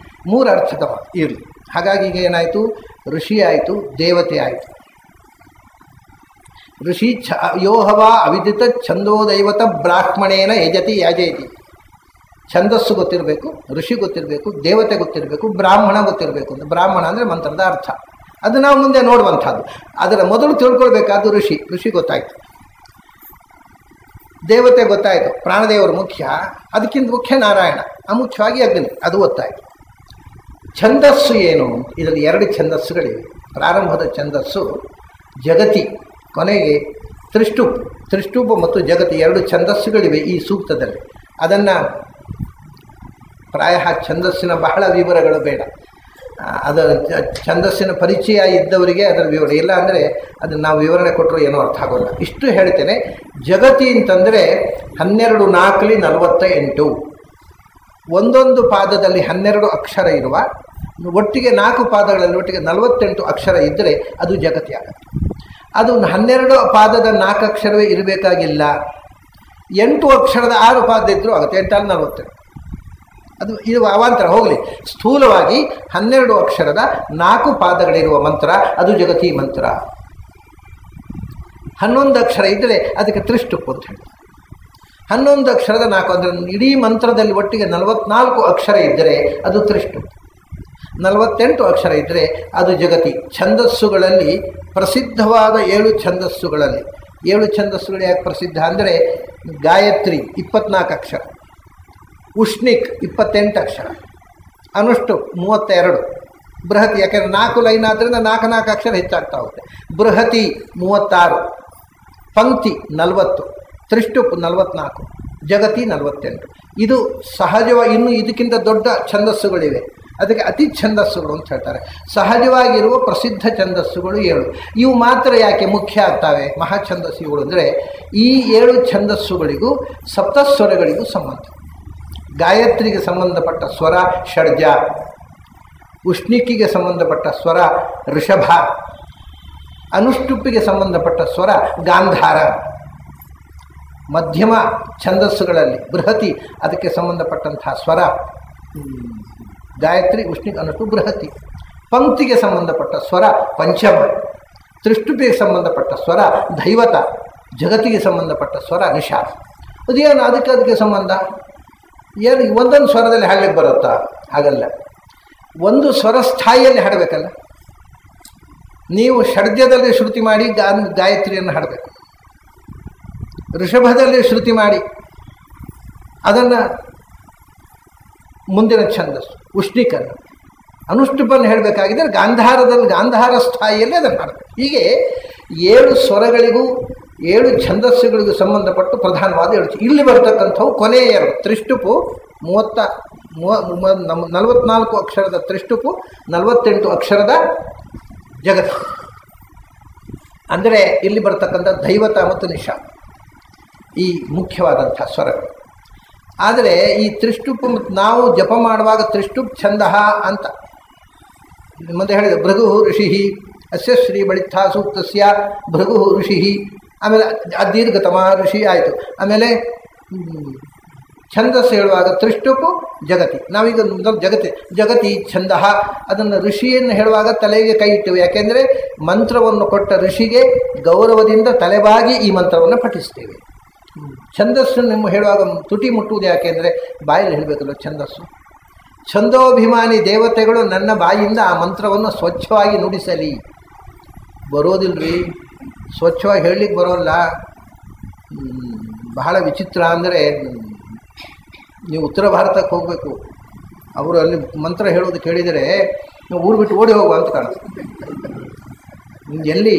A: 3 ಅರ್ಥದ ಇರಲಿ. ಹಾಗಾಗಿ ಈಗ ಏನಾಯಿತು, ಋಷಿ ಆಯಿತು, ದೇವತೆ ಆಯಿತು. ಋಷಿ ಯೋಹವ ಅವಿದಿತ ಛಂದೋದೈವತ ಬ್ರಾಹ್ಮಣೇನ ಯಜತಿ ಯಾಜಯತಿ. ಛಂದಸ್ಸು ಗೊತ್ತಿರಬೇಕು, ಋಷಿ ಗೊತ್ತಿರಬೇಕು, ದೇವತೆ ಗೊತ್ತಿರಬೇಕು, ಬ್ರಾಹ್ಮಣ ಗೊತ್ತಿರಬೇಕು. ಅಂತ ಬ್ರಾಹ್ಮಣ ಅಂದರೆ ಮಂತ್ರದ ಅರ್ಥ. ಅದು ನಾವು ಮುಂದೆ ನೋಡುವಂಥದ್ದು. ಅದರ ಮೊದಲು ತಿಳ್ಕೊಳ್ಬೇಕಾದ್ದು ಋಷಿ ಗೊತ್ತಾಯಿತು, ದೇವತೆ ಗೊತ್ತಾಯಿತು, ಪ್ರಾಣದೇವರು ಮುಖ್ಯ, ಅದಕ್ಕಿಂತ ಮುಖ್ಯ ನಾರಾಯಣ, ಮುಖ್ಯವಾಗಿ ಅಗ್ನಿ, ಅದು ಗೊತ್ತಾಯಿತು. ಛಂದಸ್ಸು ಏನು? ಇದರಲ್ಲಿ 2 ಛಂದಸ್ಸುಗಳಿವೆ. ಪ್ರಾರಂಭದ ಛಂದಸ್ಸು ಜಗತಿ, ಕೊನೆಗೆ ತ್ರಿಷ್ಟೂಪ ಮತ್ತು ಜಗತಿ 2 ಛಂದಸ್ಸುಗಳಿವೆ ಈ ಸೂಕ್ತದಲ್ಲಿ. ಅದನ್ನು ಪ್ರಾಯ ಛಂದಸ್ಸಿನ ಬಹಳ ವಿವರಗಳು ಬೇಡ, ಅದರ ಛಂದಸ್ಸಿನ ಪರಿಚಯ ಇದ್ದವರಿಗೆ ಅದರ ವಿವರ ಇಲ್ಲ, ಅಂದರೆ ಅದನ್ನು ನಾವು ವಿವರಣೆ ಕೊಟ್ಟರು ಏನೋ ಅರ್ಥ ಆಗೋಲ್ಲ. ಇಷ್ಟು ಹೇಳ್ತೇನೆ. ಜಗತಿ ಅಂತಂದರೆ 12 4 48, ಒಂದೊಂದು ಪಾದದಲ್ಲಿ 12 ಅಕ್ಷರ ಇರುವ, ಒಟ್ಟಿಗೆ 4 ಪಾದಗಳಲ್ಲಿ ಒಟ್ಟಿಗೆ 48 ಅಕ್ಷರ ಇದ್ದರೆ ಅದು ಜಗತಿ ಆಗುತ್ತೆ. ಅದು 12 ಪಾದದ 4 ಅಕ್ಷರವೇ ಇರಬೇಕಾಗಿಲ್ಲ, 8 ಅಕ್ಷರದ 6 ಪಾದ ಇದ್ದರೂ ಆಗುತ್ತೆ. 8 × 48, ಅದು ಇದು ಅವಾಂತರ. ಹೋಗಲಿ, ಸ್ಥೂಲವಾಗಿ 12 ಅಕ್ಷರದ 4 ಪಾದಗಳಿರುವ ಮಂತ್ರ ಅದು ಜಗತಿ ಮಂತ್ರ. 11 ಅಕ್ಷರ ಇದ್ದರೆ ಅದಕ್ಕೆ ತ್ರಿಷ್ಟುಪ್ ಅಂತ ಹೇಳ್ತಾರೆ. 11 ಅಕ್ಷರದ 4 ಅಂದರೆ ಇಡೀ ಮಂತ್ರದಲ್ಲಿ ಒಟ್ಟಿಗೆ 44 ಅಕ್ಷರ ಇದ್ದರೆ ಅದು ತ್ರಿಷ್ಟುಪ್. 48 ಅಕ್ಷರ ಇದ್ದರೆ ಅದು ಜಗತಿ. ಛಂದಸ್ಸುಗಳಲ್ಲಿ ಪ್ರಸಿದ್ಧವಾದ 7 ಛಂದಸ್ಸುಗಳಲ್ಲಿ 7 ಛಂದಸ್ಸುಗಳು ಯಾಕೆ ಪ್ರಸಿದ್ಧ ಅಂದರೆ, ಗಾಯತ್ರಿ 24 ಅಕ್ಷರ, ಉಷ್ಣಿಕ್ 28 ಅಕ್ಷರ, ಅನುಷ್ಠುಪ್ 32, ಬೃಹತಿ ಯಾಕೆಂದರೆ 4 ಲೈನ್ ಆದ್ದರಿಂದ 4 ಅಕ್ಷರ ಹೆಚ್ಚಾಗ್ತಾ ಹೋಗುತ್ತೆ. ಬೃಹತಿ 36, ಪಂಕ್ತಿ 40, ತ್ರಿಷ್ಟುಪ್ 44, ಜಗತಿ 48. ಇದು ಸಹಜವಾಗಿ. ಇನ್ನು ಇದಕ್ಕಿಂತ ದೊಡ್ಡ ಛಂದಸ್ಸುಗಳಿವೆ, ಅದಕ್ಕೆ ಅತಿ ಛಂದಸ್ಸುಗಳು ಅಂತ ಹೇಳ್ತಾರೆ. ಸಹಜವಾಗಿರುವ ಪ್ರಸಿದ್ಧ ಛಂದಸ್ಸುಗಳು 7. ಇವು ಮಾತ್ರ ಯಾಕೆ ಮುಖ್ಯ ಆಗ್ತವೆ ಮಹಾಛಂದಸ್ಸುಗಳು ಅಂದರೆ, ಈ 7 ಛಂದಸ್ಸುಗಳಿಗೂ ಸಪ್ತಸ್ವರಗಳಿಗೂ ಸಂಬಂಧ. ಗಾಯತ್ರಿಗೆ ಸಂಬಂಧಪಟ್ಟ ಸ್ವರ ಷಡ್ಜ, ಉಷ್ಣಿಕಿಗೆ ಸಂಬಂಧಪಟ್ಟ ಸ್ವರ ಋಷಭ, ಅನುಷ್ಠುಪ್ಪಿಗೆ ಸಂಬಂಧಪಟ್ಟ ಸ್ವರ ಗಾಂಧಾರ. ಮಧ್ಯಮ ಛಂದಸ್ಸುಗಳಲ್ಲಿ ಬೃಹತಿ, ಅದಕ್ಕೆ ಸಂಬಂಧಪಟ್ಟಂತಹ ಸ್ವರ ಗಾಯತ್ರಿ, ಉಷ್ಣಿಕ್, ಅನುಷ್ಠು, ಬೃಹತಿ. ಪಂಕ್ತಿಗೆ ಸಂಬಂಧಪಟ್ಟ ಸ್ವರ ಪಂಚಮ, ತ್ರಿಷ್ಟುಪಿಗೆ ಸಂಬಂಧಪಟ್ಟ ಸ್ವರ ದೈವತ, ಜಗತ್ತಿಗೆ ಸಂಬಂಧಪಟ್ಟ ಸ್ವರ ನಿಷಾದ. ಅದೇನು ಅದಕ್ಕೆ ಸಂಬಂಧ? ಏನು ಒಂದೊಂದು ಸ್ವರದಲ್ಲಿ ಹಾಡಲಿಕ್ಕೆ ಬರುತ್ತಾ? ಹಾಗಲ್ಲ, ಒಂದು ಸ್ವರ ಸ್ಥಾಯಿಯಲ್ಲಿ ಹಾಡಬೇಕಲ್ಲ. ನೀವು ಷಡ್ಜದಲ್ಲಿ ಶ್ರುತಿ ಮಾಡಿ ಗಾಯತ್ರಿಯನ್ನು ಹಾಡಬೇಕು, ಋಷಭದಲ್ಲಿ ಶ್ರುತಿ ಮಾಡಿ ಅದನ್ನು ಮುಂದಿನ ಛಂದಸ್ಸು ಉಷ್ಣಿಕನ್ನು, ಅನುಷ್ಠುಪನ್ನು ಹೇಳಬೇಕಾಗಿದ್ದರೆ ಗಾಂಧಾರ ಸ್ಥಾಯಿಯಲ್ಲಿ ಅದನ್ನು ಹಾಡಬೇಕು. ಹೀಗೆ 7 ಸ್ವರಗಳಿಗೂ 7 ಛಂದಸ್ಸುಗಳಿಗೂ ಸಂಬಂಧಪಟ್ಟು ಪ್ರಧಾನವಾದ 7. ಇಲ್ಲಿ ಬರತಕ್ಕಂಥವು ಕೊನೆಯ 2, ತ್ರಿಷ್ಟುಪು 44 ಅಕ್ಷರದ ತ್ರಿಷ್ಟುಪು, 48 ಅಕ್ಷರದ ಜಗತ್ತು. ಅಂದರೆ ಇಲ್ಲಿ ಬರತಕ್ಕಂಥ ದೈವತ ಮತ್ತು ನಿಷಾ ಈ ಮುಖ್ಯವಾದಂಥ ಸ್ವರಗಳು. ಆದರೆ ಈ ತ್ರಿಷ್ಟುಪ್ ನಾವು ಜಪ ಮಾಡುವಾಗ ತ್ರಿಷ್ಟುಪ್ ಛಂದ ಅಂತ ಮುಂದೆ ಹೇಳಿದೆ. ಭೃಗು ಋಷಿ ಅಸ್ಯ ಶ್ರೀ ಬಳಿತ್ಥಾ ಸೂಕ್ತಸ್ಯ ಭೃಗು ಋಷಿ, ಆಮೇಲೆ ಅದೀರ್ಘತಮ ಋಷಿ ಆಯಿತು. ಆಮೇಲೆ ಛಂದಸ್ಸು ಹೇಳುವಾಗ ತ್ರಿಷ್ಟುಪು ಜಗತಿ. ನಾವೀಗ ಮೊದಲು ಜಗತಿ ಛಂದ, ಅದನ್ನು ಋಷಿಯನ್ನು ಹೇಳುವಾಗ ತಲೆಗೆ ಕೈ ಇಟ್ಟೆವು. ಯಾಕೆಂದರೆ ಮಂತ್ರವನ್ನು ಕೊಟ್ಟ ಋಷಿಗೆ ಗೌರವದಿಂದ ತಲೆಬಾಗಿ ಈ ಮಂತ್ರವನ್ನು ಪಠಿಸ್ತೇವೆ. ಛಂದಸ್ಸು ನಿಮ್ಮ ಹೇಳುವಾಗ ತುಟಿ ಮುಟ್ಟುವುದು ಯಾಕೆಂದರೆ ಬಾಯಲ್ಲಿ ಹೇಳಬೇಕಲ್ಲ ಛಂದಸ್ಸು. ಛಂದೋಭಿಮಾನಿ ದೇವತೆಗಳು ನನ್ನ ಬಾಯಿಂದ ಆ ಮಂತ್ರವನ್ನು ಸ್ವಚ್ಛವಾಗಿ ನುಡಿಸಲಿ. ಬರೋದಿಲ್ರಿ, ಸ್ವಚ್ಛವಾಗಿ ಹೇಳಲಿಕ್ಕೆ ಬರೋಲ್ಲ. ಬಹಳ ವಿಚಿತ್ರ ಅಂದರೆ ನೀವು ಉತ್ತರ ಭಾರತಕ್ಕೆ ಹೋಗಬೇಕು, ಅವರು ಅಲ್ಲಿ ಮಂತ್ರ ಹೇಳೋದು ಕೇಳಿದರೆ ನೀವು ಊರು ಬಿಟ್ಟು ಓಡಿ ಹೋಗುವ ಅಂತ ಕಾಣುತ್ತೆ. ಎಲ್ಲಿ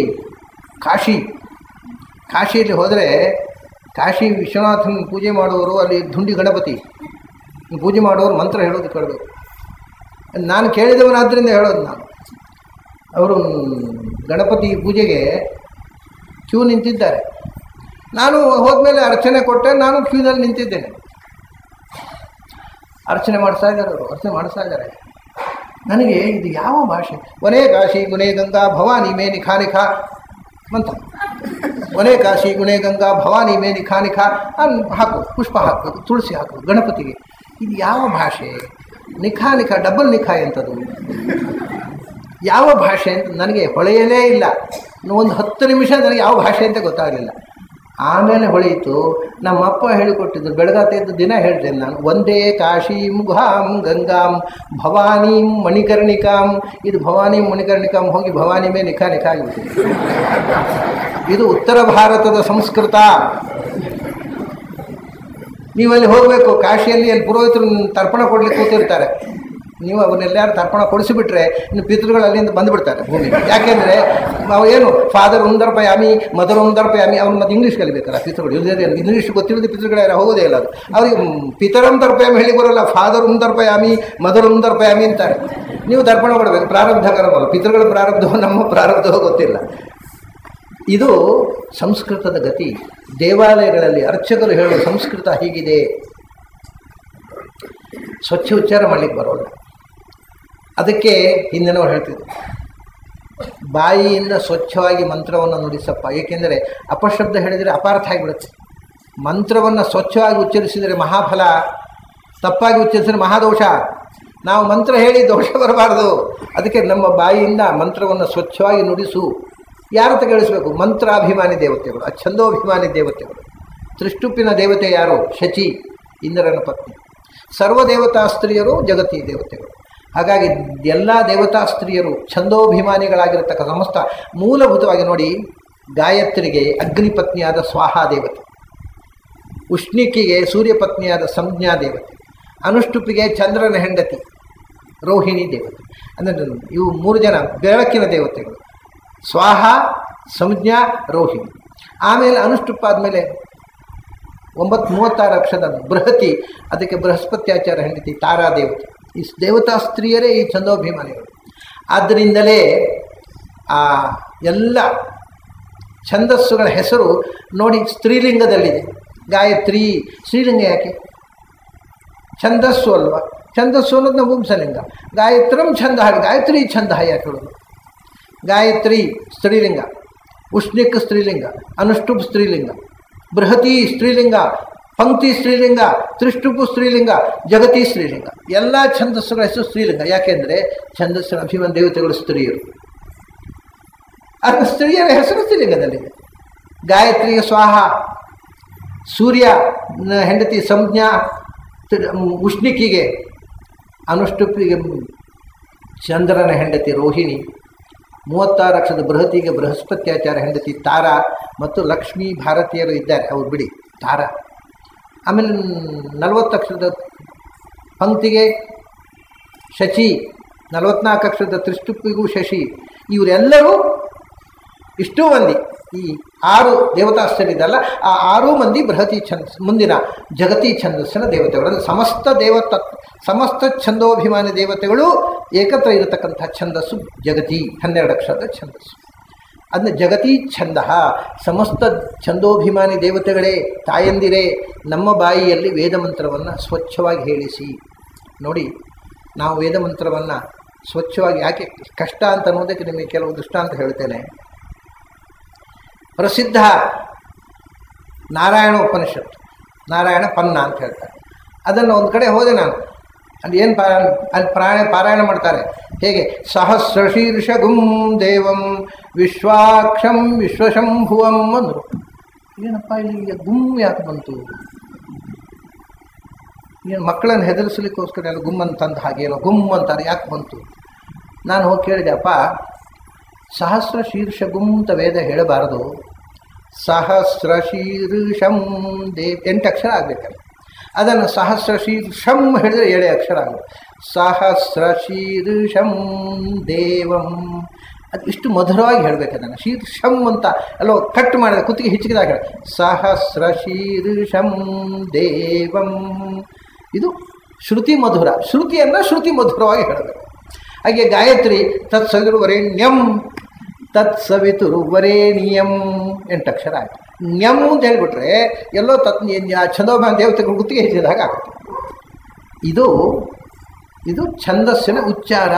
A: ಕಾಶಿಯಲ್ಲಿ ಹೋದರೆ ಕಾಶಿ ವಿಶ್ವನಾಥನ ಪೂಜೆ ಮಾಡುವವರು, ಅಲ್ಲಿ ಧುಂಡಿ ಗಣಪತಿ ಪೂಜೆ ಮಾಡುವವರು ಮಂತ್ರ ಹೇಳೋದು ಕೇಳಬೇಕು. ನಾನು ಕೇಳಿದವನಾದ್ದರಿಂದ ಹೇಳೋದು ನಾನು. ಅವರು ಗಣಪತಿ ಪೂಜೆಗೆ ಕ್ಯೂ ನಿಂತಿದ್ದಾರೆ. ನಾನು ಹೋದ್ಮೇಲೆ ಅರ್ಚನೆ ಕೊಟ್ಟೆ, ನಾನು ಕ್ಯೂನಲ್ಲಿ ನಿಂತಿದ್ದೇನೆ. ಅರ್ಚನೆ ಮಾಡಿಸ್ತಾ ಇದ್ದಾರೆ, ಅವರು ಅರ್ಚನೆ ಮಾಡಿಸ್ತಾ ಇದ್ದಾರೆ. ನನಗೆ ಇದು ಯಾವ ಭಾಷೆ? ಒನೇ ಕಾಶಿ ಗುಣೇ ಗಂಗಾ ಭವಾನಿ ಮೇ ನಿಖಾ ನಿಖಾ ಮಂತ್ರ. ಒನೇ ಕಾಶಿ ಗುಣೇ ಗಂಗಾ ಭವಾನಿ ಮೇ ನಿಖಾ ನಿಖಾ ಹಾಕು, ಪುಷ್ಪ ಹಾಕಬೇಕು, ತುಳಸಿ ಹಾಕಬೇಕು ಗಣಪತಿಗೆ. ಇದು ಯಾವ ಭಾಷೆ? ನಿಖಾ ನಿಖಾ ಡಬಲ್ ನಿಖಾ ಎಂಥದ್ದು, ಯಾವ ಭಾಷೆ ಅಂತ ನನಗೆ ಹೊಳೆಯಲೇ ಇಲ್ಲ. ಒಂದು 10 ನಿಮಿಷ ನನಗೆ ಯಾವ ಭಾಷೆ ಅಂತ ಗೊತ್ತಾಗಲಿಲ್ಲ. ಆಮೇಲೆ ಹೊಳೆಯಿತು. ನಮ್ಮಪ್ಪ ಹೇಳಿಕೊಟ್ಟಿದ್ದು ಬೆಳಗಾತೆದ್ದು ದಿನ ಹೇಳ್ತೇನೆ ನಾನು. ಒಂದೇ ಕಾಶೀಂ ಗುಹಾಂ ಗಂಗಾಂ ಭವಾನೀಂ ಮಣಿಕರ್ಣಿಕಾಂ. ಇದು ಭವಾನೀಂ ಮಣಿಕರ್ಣಿಕಾಂ ಹೋಗಿ ಭವಾನಿ ಮೇ ನಿಖಾ ನಿಖಾ ಆಗಿಬಿಟ್ಟಿದೆ. ಇದು ಉತ್ತರ ಭಾರತದ ಸಂಸ್ಕೃತ. ನೀವಲ್ಲಿ ಹೋಗಬೇಕು, ಕಾಶಿಯಲ್ಲಿ ಅಲ್ಲಿ ಪುರೋಹಿತರು ತರ್ಪಣ ಕೊಡ್ಲಿಕ್ಕೆ ಕೂತಿರ್ತಾರೆ. ನೀವು ಅವನ್ನೆಲ್ಲಾರು ತರ್ಪಣ ಕೊಡಿಸಿಬಿಟ್ರೆ ಇನ್ನು ಪಿತೃಗಳು ಅಲ್ಲಿಂದ ಬಂದುಬಿಡ್ತಾರೆ ಭೂಮಿಗೆ. ಯಾಕೆಂದರೆ ಅವು ಏನು ಫಾದರ್ ಉಂದರ್ಪಯಾಮಿ ಮದರ್ ಉಂದರ್ಪಯಾಮಿ, ಅವ್ನು ಮತ್ತೆ ಇಂಗ್ಲೀಷ್ ಕಲಿಬೇಕಲ್ಲ ಪಿತೃಗಳು. ಇಲ್ಲದೇ ಇಂಗ್ಲೀಷ್ ಗೊತ್ತಿಲ್ಲದೆ ಪಿತೃಗಳು ಯಾರು ಹೋಗೋದೇ ಇಲ್ಲ. ಅದು ಅವ್ರಿಗೆ ಪಿತರಂ ತರ್ಪಯಾಮಿ ಹೇಳಿ ಬರೋಲ್ಲ, ಫಾದರ್ ಉಂದರ್ಪಯಾಮಿ ಮದರ್ ಉಂದರ್ಪಯಾಮಿ ಅಂತಾರೆ. ನೀವು ತರ್ಪಣ ಕೊಡಬೇಕು, ಪ್ರಾರಬ್ಧ ಕರ್ಮಲ್ಲ. ಪಿತೃಗಳ ಪ್ರಾರಬ್ಧವೋ ನಮ್ಮ ಪ್ರಾರಬ್ಧವೋ ಗೊತ್ತಿಲ್ಲ. ಇದು ಸಂಸ್ಕೃತದ ಗತಿ. ದೇವಾಲಯಗಳಲ್ಲಿ ಅರ್ಚಕರು ಹೇಳುವ ಸಂಸ್ಕೃತ ಹೀಗಿದೆ. ಸ್ವಚ್ಛ ಉಚ್ಚಾರ ಮಾಡಲಿಕ್ಕೆ ಬರೋಲ್ಲ. ಅದಕ್ಕೆ ಹಿಂದಿನವ್ರು ಹೇಳ್ತಿದ್ರು, ಬಾಯಿಯಿಂದ ಸ್ವಚ್ಛವಾಗಿ ಮಂತ್ರವನ್ನು ನುಡಿಸಪ್ಪ. ಏಕೆಂದರೆ ಅಪಶಬ್ದ ಹೇಳಿದರೆ ಅಪಾರ್ಥ ಆಗಿಬಿಡುತ್ತೆ. ಮಂತ್ರವನ್ನು ಸ್ವಚ್ಛವಾಗಿ ಉಚ್ಚರಿಸಿದರೆ ಮಹಾಫಲ, ತಪ್ಪಾಗಿ ಉಚ್ಚರಿಸಿದರೆ ಮಹಾದೋಷ. ನಾವು ಮಂತ್ರ ಹೇಳಿ ದೋಷ ಬರಬಾರ್ದು. ಅದಕ್ಕೆ ನಮ್ಮ ಬಾಯಿಯಿಂದ ಮಂತ್ರವನ್ನು ಸ್ವಚ್ಛವಾಗಿ ನುಡಿಸು. ಯಾರು ಕೇಳಿಸ್ಬೇಕು? ಮಂತ್ರಾಭಿಮಾನಿ ದೇವತೆಗಳು, ಛಂದೋಭಿಮಾನಿ ದೇವತೆಗಳು. ತ್ರಿಷ್ಟುಪ್ಪಿನ ದೇವತೆ ಯಾರು? ಶಚಿ, ಇಂದ್ರನ ಪತ್ನಿ. ಸರ್ವದೇವತಾ ಸ್ತ್ರೀಯರು ಜಗತಿ ದೇವತೆಗಳು. ಹಾಗಾಗಿ ಎಲ್ಲ ದೇವತಾ ಸ್ತ್ರೀಯರು ಛಂದೋಭಿಮಾನಿಗಳಾಗಿರತಕ್ಕ ಸಮಸ್ತ. ಮೂಲಭೂತವಾಗಿ ನೋಡಿ, ಗಾಯತ್ರಿಗೆ ಅಗ್ನಿಪತ್ನಿಯಾದ ಸ್ವಾಹಾ ದೇವತೆ, ಉಷ್ಣಿಕಿಗೆ ಸೂರ್ಯಪತ್ನಿಯಾದ ಸಂಜ್ಞಾ ದೇವತೆ, ಅನುಷ್ಟುಪಿಗೆ ಚಂದ್ರನ ಹೆಂಡತಿ ರೋಹಿಣಿ ದೇವತೆ. ಅಂದರೆ ಇವು 3 ಜನ ಬೆಳಕಿನ ದೇವತೆಗಳು. ಸ್ವಾಹ, ಸಂಜ್ಞಾ, ರೋಹಿಣಿ. ಆಮೇಲೆ ಅನುಷ್ಟುಪ್ ಆದಮೇಲೆ 936 ಅಕ್ಷರದ ಬೃಹತಿ, ಅದಕ್ಕೆ ಬೃಹಸ್ಪತ್ಯಾಚಾರ ಹೆಂಡತಿ ತಾರಾದೇವತೆ. ಈ ದೇವತಾ ಸ್ತ್ರೀಯರೇ ಈ ಛಂದೋಭಿಮಾನಿಗಳು. ಆದ್ದರಿಂದಲೇ ಆ ಎಲ್ಲ ಛಂದಸ್ಸುಗಳ ಹೆಸರು ನೋಡಿ ಸ್ತ್ರೀಲಿಂಗದಲ್ಲಿದೆ. ಗಾಯತ್ರಿ ಸ್ತ್ರೀಲಿಂಗ ಯಾಕೆ? ಛಂದಸ್ಸು ಅಲ್ವಾ? ಛಂದಸ್ಸು ಅನ್ನೋದು ನಪುಂಸಲಿಂಗ. ಗಾಯತ್ರಂ ಛಂದ, ಗಾಯತ್ರಿ ಛಂದ ಯಾಕೆ ಹೇಳೋದು? ಗಾಯತ್ರಿ ಸ್ತ್ರೀಲಿಂಗ, ಉಷ್ಣಿಕ್ ಸ್ತ್ರೀಲಿಂಗ, ಅನುಷ್ಟುಪ್ ಸ್ತ್ರೀಲಿಂಗ, ಬೃಹತಿ ಸ್ತ್ರೀಲಿಂಗ, ಪಂಕ್ತಿ ಸ್ತ್ರೀಲಿಂಗ, ತ್ರಿಷ್ಟುಪು ಸ್ತ್ರೀಲಿಂಗ, ಜಗತಿ ಸ್ತ್ರೀಲಿಂಗ. ಎಲ್ಲ ಛಂದಸ್ಸುಗಳ ಹೆಸರು ಸ್ತ್ರೀಲಿಂಗ. ಯಾಕೆಂದರೆ ಛಂದಸ್ಸಿನ ಅಭಿಮಾನ ದೇವತೆಗಳು ಸ್ತ್ರೀಯರು. ಅದು ಸ್ತ್ರೀಯರ ಹೆಸರು ಸ್ತ್ರೀಲಿಂಗದಲ್ಲಿದೆ. ಗಾಯತ್ರಿಗೆ ಸ್ವಾಹ, ಸೂರ್ಯ ಹೆಂಡತಿ ಸಂಜ್ಞಾ, ಉಷ್ಣಿಕಿಗೆ ಅನುಷ್ಟುಪಿಗೆ ಚಂದ್ರನ ಹೆಂಡತಿ ರೋಹಿಣಿ, 36 ಅಕ್ಷರದ ಬೃಹತಿಗೆ ಬೃಹಸ್ಪತ್ಯಾಚಾರ ಹೆಂಡತಿ ತಾರಾ, ಮತ್ತು ಲಕ್ಷ್ಮೀ ಭಾರತೀಯರು ಇದ್ದಾರೆ, ಅವ್ರು ಬಿಡಿ ತಾರಾ. ಆಮೇಲೆ 40 ಅಕ್ಷರದ ಪಂಕ್ತಿಗೆ ಶಚಿ, 44 ಅಕ್ಷರದ ತ್ರಿಷ್ಟುಪ್ಪಿಗೂ ಶಶಿ. ಇವರೆಲ್ಲರೂ ಇಷ್ಟೂ ಮಂದಿ ಈ 6 ದೇವತಾಸ್ಥರಿದಲ್ಲ, ಆ 6 ಮಂದಿ ಬೃಹತಿ ಛಂದಸ್, ಮುಂದಿನ ಜಗತಿ ಛಂದಸ್ಸಿನ ದೇವತೆಗಳು. ಅಂದರೆ ಸಮಸ್ತ ಛಂದೋಭಿಮಾನಿ ದೇವತೆಗಳು ಏಕತ್ರ ಇರತಕ್ಕಂಥ ಛಂದಸ್ಸು ಜಗತಿ, 12 ಅಕ್ಷರದ ಛಂದಸ್ಸು. ಅದನ್ನ ಜಗತಿ ಛಂದ. ಸಮಸ್ತ ಛಂದೋಭಿಮಾನಿ ದೇವತೆಗಳೇ, ತಾಯಂದಿರೇ, ನಮ್ಮ ಬಾಯಿಯಲ್ಲಿ ವೇದ ಮಂತ್ರವನ್ನು ಸ್ವಚ್ಛವಾಗಿ ಹೇಳಿಸಿ. ನೋಡಿ, ನಾವು ವೇದ ಮಂತ್ರವನ್ನು ಸ್ವಚ್ಛವಾಗಿ ಯಾಕೆ ಕಷ್ಟ ಅಂತ ಅನ್ನೋದಕ್ಕೆ ನಿಮಗೆ ಕೆಲವು ದೃಷ್ಟಾಂತ ಹೇಳ್ತೇನೆ. ಪ್ರಸಿದ್ಧ ನಾರಾಯಣ ಉಪನಿಷತ್ತು, ನಾರಾಯಣ ಪನ್ನ ಅಂತ ಹೇಳ್ತಾರೆ. ಅದನ್ನು ಒಂದು ಕಡೆ ಹೋದೆ ನಾನು. ಅಲ್ಲಿ ಏನು ಅಲ್ಲಿ ಪಾರಾಯಣ ಮಾಡ್ತಾರೆ ಹೇಗೆ, ಸಹಸ್ರಶೀರ್ಷ ಗುಂ ದೇವಂ ವಿಶ್ವಾಕ್ಷಂ ವಿಶ್ವಶಂಭುವಂ ಅಂದರು. ಏನಪ್ಪ ಇಲ್ಲಿ ಗುಮ್ ಯಾಕೆ ಬಂತು? ಏನು ಮಕ್ಕಳನ್ನು ಹೆದರಿಸಲಿಕ್ಕೋಸ್ಕರ ಎಲ್ಲ ಗುಮ್ ಅಂತಂದು ಹಾಗೇನೋ ಗುಮ್ ಅಂತಾರೆ, ಯಾಕೆ ಬಂತು? ನಾನು ಹೋಗಿ ಕೇಳಿದೆ, ಅಪ್ಪ ಸಹಸ್ರ ಶೀರ್ಷ ಗುಮ್ ಅಂತ ವೇದ ಹೇಳಬಾರದು, ಸಹಸ್ರ ಶೀರ್ಷಂ ದೇವ್ 8 ಅಕ್ಷರ ಆಗಬೇಕಲ್ಲ. ಅದನ್ನು ಸಹಸ್ರ ಶೀರ್ಷಂ ಹೇಳಿದರೆ 7 ಅಕ್ಷರ ಆಗುತ್ತೆ. ಸಹಸ್ರ ಶೀರ್ಷಂ ದೇವಂ ಅದು ಇಷ್ಟು ಮಧುರವಾಗಿ ಹೇಳಬೇಕು. ಅದನ್ನು ಶೀರ್ಷಂ ಅಂತ ಎಲ್ಲೋ ಕಟ್ ಮಾಡಿದೆ, ಕುತ್ತಿಗೆ ಹಿಚ್ಚಿದಾಗ ಹೇಳಿ ಸಹಸ್ರ ಶೀರ್ಷಂ ದೇವಂ. ಇದು ಶ್ರುತಿ ಮಧುರ, ಶ್ರುತಿಯನ್ನು ಶ್ರುತಿ ಮಧುರವಾಗಿ ಹೇಳಬೇಕು. ಹಾಗೆ ಗಾಯತ್ರಿ ತತ್ಸವಿತುರ್ವರೆಣ್ಯಂ ತತ್ಸವಿತುರ್ವರೆಣ್ಯಂ 8 ಅಕ್ಷರ ಆಯಿತು. ನ್ಯಂ ಅಂತ ಹೇಳಿಬಿಟ್ರೆ ಎಲ್ಲೋ ಛಂದೋಭಾನ ದೇವತೆಗಳು ಗುತ್ತಿಗೆ ಹೆಚ್ಚಿದಾಗ ಆಗುತ್ತೆ. ಇದು ಛಂದಸ್ಸಿನ ಉಚ್ಚಾರ.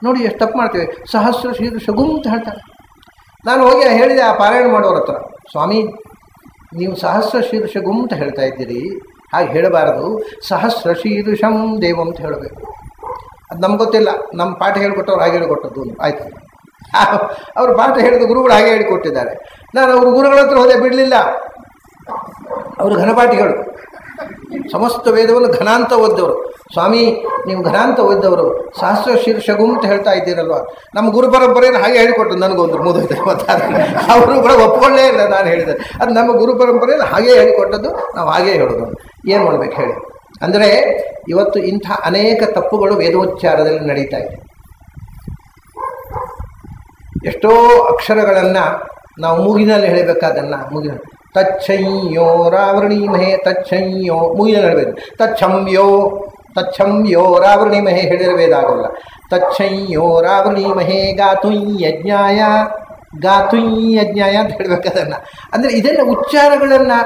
A: ನೋಡಿ ಎಷ್ಟು ತಪ್ಪು ಮಾಡ್ತೇವೆ. ಸಹಸ್ರ ಶೀರ್ಷ ಗುಂ ಅಂತ ಹೇಳ್ತಾರೆ. ನಾನು ಹೋಗಿ ಹೇಳಿದೆ ಆ ಪಾರಾಯಣ ಮಾಡೋರ ಹತ್ರ, ಸ್ವಾಮಿ ನೀವು ಸಹಸ್ರ ಶೀರ್ಷ ಗುಂ ಅಂತ ಹೇಳ್ತಾ ಇದ್ದೀರಿ, ಹಾಗೆ ಹೇಳಬಾರದು, ಸಹಸ್ರ ಶೀರ್ಷಂ ದೇವಂ ಅಂತ ಹೇಳಬೇಕು. ಅದು ನಮ್ಗೆ ಗೊತ್ತಿಲ್ಲ, ನಮ್ಮ ಪಾಠ ಹೇಳಿಕೊಟ್ಟವ್ರು ಹಾಗೆ ಹೇಳಿಕೊಟ್ಟದ್ದು ಆಯಿತು. ಅವರು ಪಾಠ ಹೇಳಿದ ಗುರುಗಳು ಹಾಗೆ ಹೇಳಿಕೊಟ್ಟಿದ್ದಾರೆ. ನಾನು ಅವ್ರ ಗುರುಗಳ ಹತ್ರ ಹೋದೆ, ಬಿಡಲಿಲ್ಲ. ಅವರು ಘನಪಾಠಿಗಳು, ಸಮಸ್ತ ವೇದವನ್ನು ಘನಾಂತ ಓದ್ದವರು. ಸ್ವಾಮಿ ನೀವು ಘನಾಂತ ಓದ್ದವರು, ಸಹಸ್ರ ಶೀರ್ಷಗುಂ ಅಂತ ಹೇಳ್ತಾ ಇದ್ದೀರಲ್ವ, ನಮ್ಮ ಗುರು ಪರಂಪರೆಯನ್ನು ಹಾಗೆ ಹೇಳಿಕೊಟ್ಟು ನನಗೊಂದು ಮುಗಿದೈತೆ. ಅವರು ಕೂಡ ಒಪ್ಕೊಳ್ಳೇ ಇಲ್ಲ ನಾನು ಹೇಳಿದೆ. ಅದು ನಮ್ಮ ಗುರು ಪರಂಪರೆಯನ್ನು ಹಾಗೆ ಹೇಳಿಕೊಟ್ಟದ್ದು, ನಾವು ಹಾಗೇ ಹೇಳೋದು. ಏನು ಮಾಡ್ಬೇಕು ಹೇಳಿ? ಅಂದರೆ ಇವತ್ತು ಇಂಥ ಅನೇಕ ತಪ್ಪುಗಳು ವೇದೋಚ್ಚಾರದಲ್ಲಿ ನಡೀತಾ ಇದೆ. ಎಷ್ಟೋ ಅಕ್ಷರಗಳನ್ನು ನಾವು ಮೂಗಿನಲ್ಲಿ ಹೇಳಬೇಕಾದನ್ನು ಮೂಗಿನ ತಚ್ಛಂಯೋ ರಾವೃಣೀಮಹೇ ತಚ್ಛಂಯೋ ಮೂಗಿನಲ್ಲಿ ಹೇಳಬೇಕು. ತಚ್ಛಂಯೋ ರಾವೃಣೀಮಹೇ ಹೇಳಿದರೆ ವೇದ ಆಗೋಲ್ಲ. ತಚ್ಛಂಯೋ ರಾವೃಣೀಮಹೇ ಗಾತುಯ್ಯಜ್ಞಾಯ ಅಂತ ಹೇಳಬೇಕದನ್ನು. ಅಂದರೆ ಇದೆಲ್ಲ ಉಚ್ಚಾರಗಳನ್ನು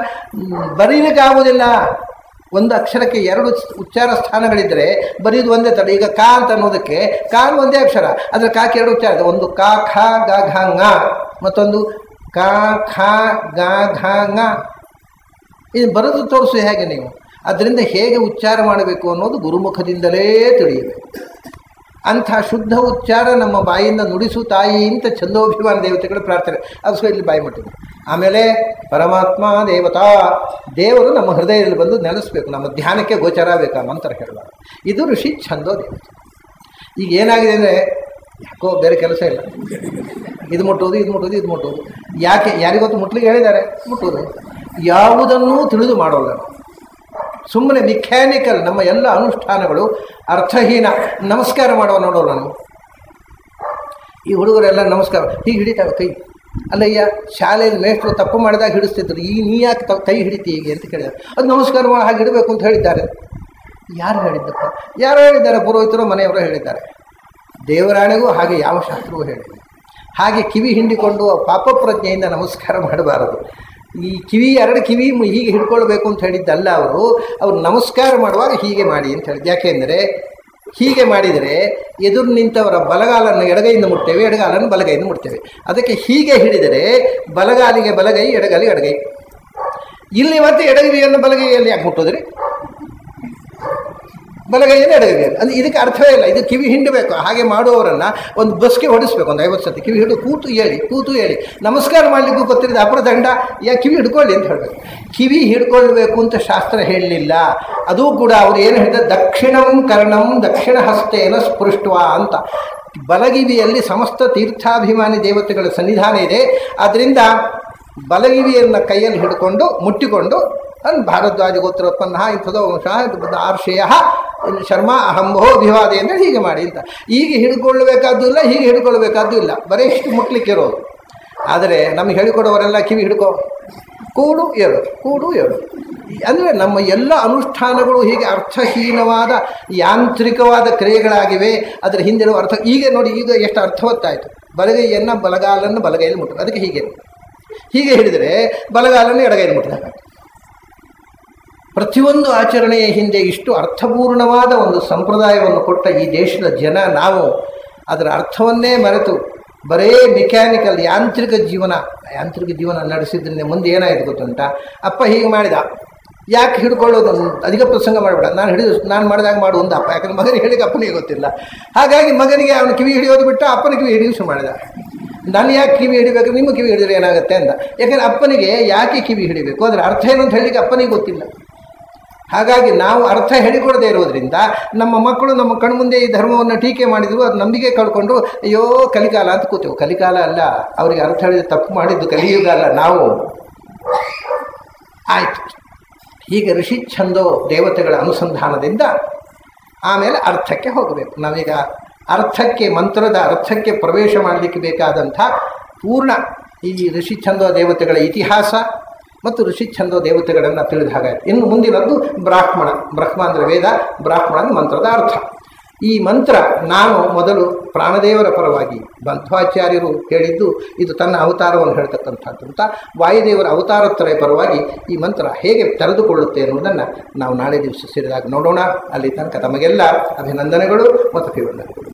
A: ಬರೀಲಿಕ್ಕಾಗೋದಿಲ್ಲ. ಒಂದು ಅಕ್ಷರಕ್ಕೆ 2 ಉಚ್ಚಾರ ಸ್ಥಾನಗಳಿದ್ದರೆ ಬರೀದು ಒಂದೇ ಥರ. ಈಗ ಕಾ ಅಂತ ಅನ್ನೋದಕ್ಕೆ ಕಾನ್ ಒಂದೇ ಅಕ್ಷರ, ಆದರೆ ಕಾಕ್ಕೆ 2 ಉಚ್ಚಾರ ಇದೆ. ಒಂದು ಕಾ ಖ ಗ ಘ ಂಗ, ಮತ್ತೊಂದು ಕಾ ಖ ಗ ಘ ಂಗ. ಇದು ಬರೆದು ತೋರಿಸು ಹೇಗೆ ನೀವು. ಅದರಿಂದ ಹೇಗೆ ಉಚ್ಚಾರ ಮಾಡಬೇಕು ಅನ್ನೋದು ಗುರುಮುಖದಿಂದಲೇ ತಿಳಿಯಬೇಕು. ಅಂಥ ಶುದ್ಧ ಉಚ್ಚಾರ ನಮ್ಮ ಬಾಯಿಂದ ನುಡಿಸು ತಾಯಿ ಅಂತ ಛಂದೋಭಿಮಾನ ದೇವತೆಗಳು ಪ್ರಾರ್ಥನೆ. ಅದು ಇಲ್ಲಿ ಬಾಯಿ ಮುಟ್ಟಿದೆ. ಆಮೇಲೆ ಪರಮಾತ್ಮ ದೇವತಾ, ದೇವರು ನಮ್ಮ ಹೃದಯದಲ್ಲಿ ಬಂದು ನೆಲೆಸಬೇಕು, ನಮ್ಮ ಧ್ಯಾನಕ್ಕೆ ಗೋಚರ ಬೇಕಾ ಮಂತ್ರ ಹೇಳಬಾರ್ದು. ಇದು ಋಷಿ ಛಂದೋ ದೇವತೆ. ಈಗ ಏನಾಗಿದೆ ಅಂದರೆ ಯಾಕೋ ಬೇರೆ ಕೆಲಸ ಇಲ್ಲ, ಇದು ಮುಟ್ಟೋದು. ಯಾಕೆ? ಯಾರಿಗೊತ್ತು ಮುಟ್ಲಿಕ್ಕೆ ಹೇಳಿದ್ದಾರೆ, ಮುಟ್ಟೋದು. ಯಾವುದನ್ನೂ ತಿಳಿದು ಮಾಡೋಲ್ಲ ನಾವು, ಸುಮ್ಮನೆ ಮೆಕ್ಯಾನಿಕಲ್. ನಮ್ಮ ಎಲ್ಲ ಅನುಷ್ಠಾನಗಳು ಅರ್ಥಹೀನ. ನಮಸ್ಕಾರ ಮಾಡುವ ನೋಡೋಲ್ಲ ನಾವು. ಈ ಹುಡುಗರೆಲ್ಲ ನಮಸ್ಕಾರ ಹೀಗೆ ಹಿಡಿತಾವೆ ಕೈ. ಅಲ್ಲಯ್ಯ, ಶಾಲೆಯಲ್ಲಿ ಮೇಷ್ಟ್ರು ತಪ್ಪು ಮಾಡಿದಾಗ ಹಿಡಿಸ್ತಿದ್ರು, ಈಗ ನೀ ಯಾಕೆ ಕೈ ಹಿಡಿತಿ ಹೀಗೆ ಅಂತ ಕೇಳಿದ್ದಾರೆ. ಅದು ನಮಸ್ಕಾರ ಮಾಡಿ ಹಾಗೆ ಹಿಡಬೇಕು ಅಂತ ಹೇಳಿದ್ದಾರೆ. ಯಾರು ಹೇಳಿದ್ದಪ್ಪ? ಯಾರೋ ಹೇಳಿದ್ದಾರೆ, ಪುರೋಹಿತರು ಮನೆಯವರು ಹೇಳಿದ್ದಾರೆ. ದೇವರಾಣೆಗೂ ಹಾಗೆ ಯಾವ ಶಾಸ್ತ್ರವೂ ಹೇಳಿದೆ. ಹಾಗೆ ಕಿವಿ ಹಿಂಡಿಕೊಂಡು ಪಾಪ ಪ್ರಜ್ಞೆಯಿಂದ ನಮಸ್ಕಾರ ಮಾಡಬಾರದು. ಈ ಕಿವಿ 2 ಕಿವಿ ಹೀಗೆ ಹಿಡ್ಕೊಳ್ಬೇಕು ಅಂತ ಹೇಳಿದ್ದಲ್ಲ. ಅವರು ನಮಸ್ಕಾರ ಮಾಡುವಾಗ ಹೀಗೆ ಮಾಡಿ ಅಂತ ಹೇಳಿದ್ದು. ಯಾಕೆಂದರೆ ಹೀಗೆ ಮಾಡಿದರೆ ಎದುರು ನಿಂತವರ ಬಲಗಾಲನ್ನು ಎಡಗೈಯಿಂದ ಮುಟ್ತೇವೆ, ಎಡಗಾಲನ್ನು ಬಲಗೈಯಿಂದ ಮುಟ್ತೇವೆ. ಅದಕ್ಕೆ ಹೀಗೆ ಹಿಡಿದರೆ ಬಲಗಾಲಿಗೆ ಬಲಗೈ, ಎಡಗಾಲಿಗೆ ಎಡಗೈ. ಇಲ್ಲಿ ಮತ್ತೆ ಎಡಗೈಯನ್ನು ಬಲಗೈಯಲ್ಲಿ ಯಾಕೆ ಮುಟ್ಟೋದ್ರಿ? ಬಲಗೈಯಲ್ಲಿ ಎಡಗೈಯಲ್ಲಿ. ಅಂದರೆ ಇದಕ್ಕೆ ಅರ್ಥವೇ ಇಲ್ಲ. ಇದು ಕಿವಿ ಹಿಂಡಬೇಕು. ಹಾಗೆ ಮಾಡುವವರನ್ನು ಒಂದು ಬಸ್ಗೆ ಹೊಡಿಸ್ಬೇಕು, ಒಂದು 50 ಸತಿ ಕಿವಿ ಹಿಡಿದು ಕೂತು ಹೇಳಿ ನಮಸ್ಕಾರ ಮಾಡಲಿಕ್ಕೂ ಗೊತ್ತಿರೋದು ಅಪರದಂಡ, ಕಿವಿ ಹಿಡ್ಕೊಳ್ಳಿ ಅಂತ ಹೇಳಬೇಕು. ಕಿವಿ ಹಿಡ್ಕೊಳ್ಬೇಕು ಅಂತ ಶಾಸ್ತ್ರ ಹೇಳಲಿಲ್ಲ. ಅದು ಕೂಡ ಅವರು ಏನು ಹೇಳಿದ, ದಕ್ಷಿಣಂ ಕರ್ಣಂ ದಕ್ಷಿಣ ಹಸ್ತೇನ ಸ್ಪೃಷ್ಟವ ಅಂತ. ಬಲಗಿವಿಯಲ್ಲಿ ಸಮಸ್ತ ತೀರ್ಥಾಭಿಮಾನಿ ದೇವತೆಗಳ ಸನ್ನಿಧಾನ ಇದೆ. ಆದ್ದರಿಂದ ಬಲಗಿವಿಯನ್ನು ಕೈಯಲ್ಲಿ ಹಿಡ್ಕೊಂಡು ಮುಟ್ಟಿಕೊಂಡು ಭಾರದ್ವಾಜ ಗೋತ್ರೋತ್ಪನ್ನ ಇಂಥದೋ ಆರ್ಷೇಯ ಶರ್ಮ ಅಹಂಭೋ ಅಭಿವಾದೆ ಅಂದರೆ ಹೀಗೆ ಮಾಡಿ ಅಂತ. ಹೀಗೆ ಹಿಡ್ಕೊಳ್ಬೇಕಾದ್ದು ಇಲ್ಲ, ಹೀಗೆ ಹಿಡ್ಕೊಳ್ಬೇಕಾದ್ದು ಇಲ್ಲ, ಬರೀ ಇಷ್ಟು ಮುಟ್ಲಿಕ್ಕಿರೋದು. ಆದರೆ ನಮಗೆ ಹೇಳಿಕೊಡೋವರೆಲ್ಲ ಕಿವಿ ಹಿಡ್ಕೋ, ಕೂಡು ಏಳು. ಅಂದರೆ ನಮ್ಮ ಎಲ್ಲ ಅನುಷ್ಠಾನಗಳು ಹೀಗೆ ಅರ್ಥಹೀನವಾದ ಯಾಂತ್ರಿಕವಾದ ಕ್ರಿಯೆಗಳಾಗಿವೆ. ಅದರ ಹಿಂದಿರುವ ಅರ್ಥ ಈಗ ನೋಡಿ, ಈಗ ಎಷ್ಟು ಅರ್ಥವತ್ತಾಯಿತು. ಬಲಗೈಯನ್ನು ಬಲಗಾಲನ್ನು ಬಲಗೈಯಲ್ಲಿ ಮುಟ್ಟೋದು. ಅದಕ್ಕೆ ಹೀಗೆ ಹಿಡಿದರೆ ಬಲಗಾಲನ್ನು ಎಡಗೈಯಲ್ಲಿ ಮುಟ್ಟಿದಾಗ ಪ್ರತಿಯೊಂದು ಆಚರಣೆಯ ಹಿಂದೆ ಇಷ್ಟು ಅರ್ಥಪೂರ್ಣವಾದ ಒಂದು ಸಂಪ್ರದಾಯವನ್ನು ಕೊಟ್ಟ ಈ ದೇಶದ ಜನ ನಾವು ಅದರ ಅರ್ಥವನ್ನೇ ಮರೆತು ಬರೇ ಮೆಕ್ಯಾನಿಕಲ್ ಯಾಂತ್ರಿಕ ಜೀವನ ನಡೆಸಿದ್ರಿಂದ ಮುಂದೆ ಏನಾಯಿತು ಗೊತ್ತುಂಟ? ಅಪ್ಪ ಹೀಗೆ ಮಾಡಿದ, ಯಾಕೆ ಹಿಡ್ಕೊಳ್ಳೋದು ಅಧಿಕ ಪ್ರಸಂಗ ಮಾಡಬೇಡ, ನಾನು ಮಾಡಿದಾಗ ಮಾಡು ಒಂದು ಅಪ್ಪ, ಯಾಕಂದ್ರೆ ಮಗನಿಗೆ ಹೇಳಿಕ್ಕೆ ಅಪ್ಪನಿಗೆ ಗೊತ್ತಿಲ್ಲ. ಹಾಗಾಗಿ ಮಗನಿಗೆ ಅವನು ಕಿವಿ ಹಿಡಿಯೋದು ಬಿಟ್ಟು ಅಪ್ಪನ ಕಿವಿ ಹಿಡಿಯುವುದು ಮಾಡಿದ. ನಾನು ಯಾಕೆ ಕಿವಿ ಹಿಡಿಬೇಕು, ನಿಮ್ಮ ಕಿವಿ ಹಿಡಿದ್ರೆ ಏನಾಗುತ್ತೆ ಅಂತ. ಯಾಕಂದರೆ ಅಪ್ಪನಿಗೆ ಯಾಕೆ ಕಿವಿ ಹಿಡಿಬೇಕು, ಅದರ ಅರ್ಥ ಏನು ಅಂತ ಹೇಳಿಕ್ಕೆ ಅಪ್ಪನಿಗೆ ಗೊತ್ತಿಲ್ಲ. ಹಾಗಾಗಿ ನಾವು ಅರ್ಥ ಹೇಳಿಕೊಡದೇ ಇರೋದ್ರಿಂದ ನಮ್ಮ ಮಕ್ಕಳು ನಮ್ಮ ಕಣ್ಮುಂದೆ ಈ ಧರ್ಮವನ್ನು ಟೀಕೆ ಮಾಡಿದ್ರು, ಅದು ನಂಬಿಕೆ ಕಳ್ಕೊಂಡು ಅಯ್ಯೋ ಕಲಿಕಾಲ ಅಂತ ಕೂತೇವೆ. ಕಲಿಕಾಲ ಅಲ್ಲ, ಅವರಿಗೆ ಅರ್ಥ ಹೇಳಿದ ತಪ್ಪು ಮಾಡಿದ್ದು ಕಲಿಯುಗ ಅಲ್ಲ ನಾವು. ಆಯಿತು. ಹೀಗೆ ಋಷಿ ಛಂದೋ ದೇವತೆಗಳ ಅನುಸಂಧಾನದಿಂದ ಆಮೇಲೆ ಅರ್ಥಕ್ಕೆ ಹೋಗಬೇಕು. ನಾವೀಗ ಅರ್ಥಕ್ಕೆ, ಮಂತ್ರದ ಅರ್ಥಕ್ಕೆ ಪ್ರವೇಶ ಮಾಡಲಿಕ್ಕೆ ಬೇಕಾದಂಥ ಪೂರ್ಣ ಈ ಋಷಿ ಛಂದೋ ದೇವತೆಗಳ ಇತಿಹಾಸ ಮತ್ತು ಋಷಿ ಛಂದೋ ದೇವತೆಗಳನ್ನು ತಿಳಿದ ಹಾಗಾಯಿತು. ಇನ್ನು ಮುಂದಿನದ್ದು ಬ್ರಾಹ್ಮಣ. ಬ್ರಹ್ಮ ಅಂದರೆ ವೇದ, ಬ್ರಾಹ್ಮಣ ಮಂತ್ರದ ಅರ್ಥ. ಈ ಮಂತ್ರ ನಾನು ಮೊದಲು ಪ್ರಾಣದೇವರ ಪರವಾಗಿ ಮಧ್ವಾಚಾರ್ಯರು ಹೇಳಿದ್ದು, ಇದು ತನ್ನ ಅವತಾರವನ್ನು ಹೇಳ್ತಕ್ಕಂಥದ್ದು ಅಂತ. ವಾಯುದೇವರ ಅವತಾರತ್ರಯ ಪರವಾಗಿ ಈ ಮಂತ್ರ ಹೇಗೆ ತೆರೆದುಕೊಳ್ಳುತ್ತೆ ಎನ್ನುವುದನ್ನು ನಾವು ನಾಳೆ ದಿವಸ ಸೇರಿದಾಗ ನೋಡೋಣ. ಅಲ್ಲಿ ತನಕ ತಮಗೆಲ್ಲ ಅಭಿನಂದನೆಗಳು ಮತ್ತು ಅಭಿವಂದನೆಗಳು.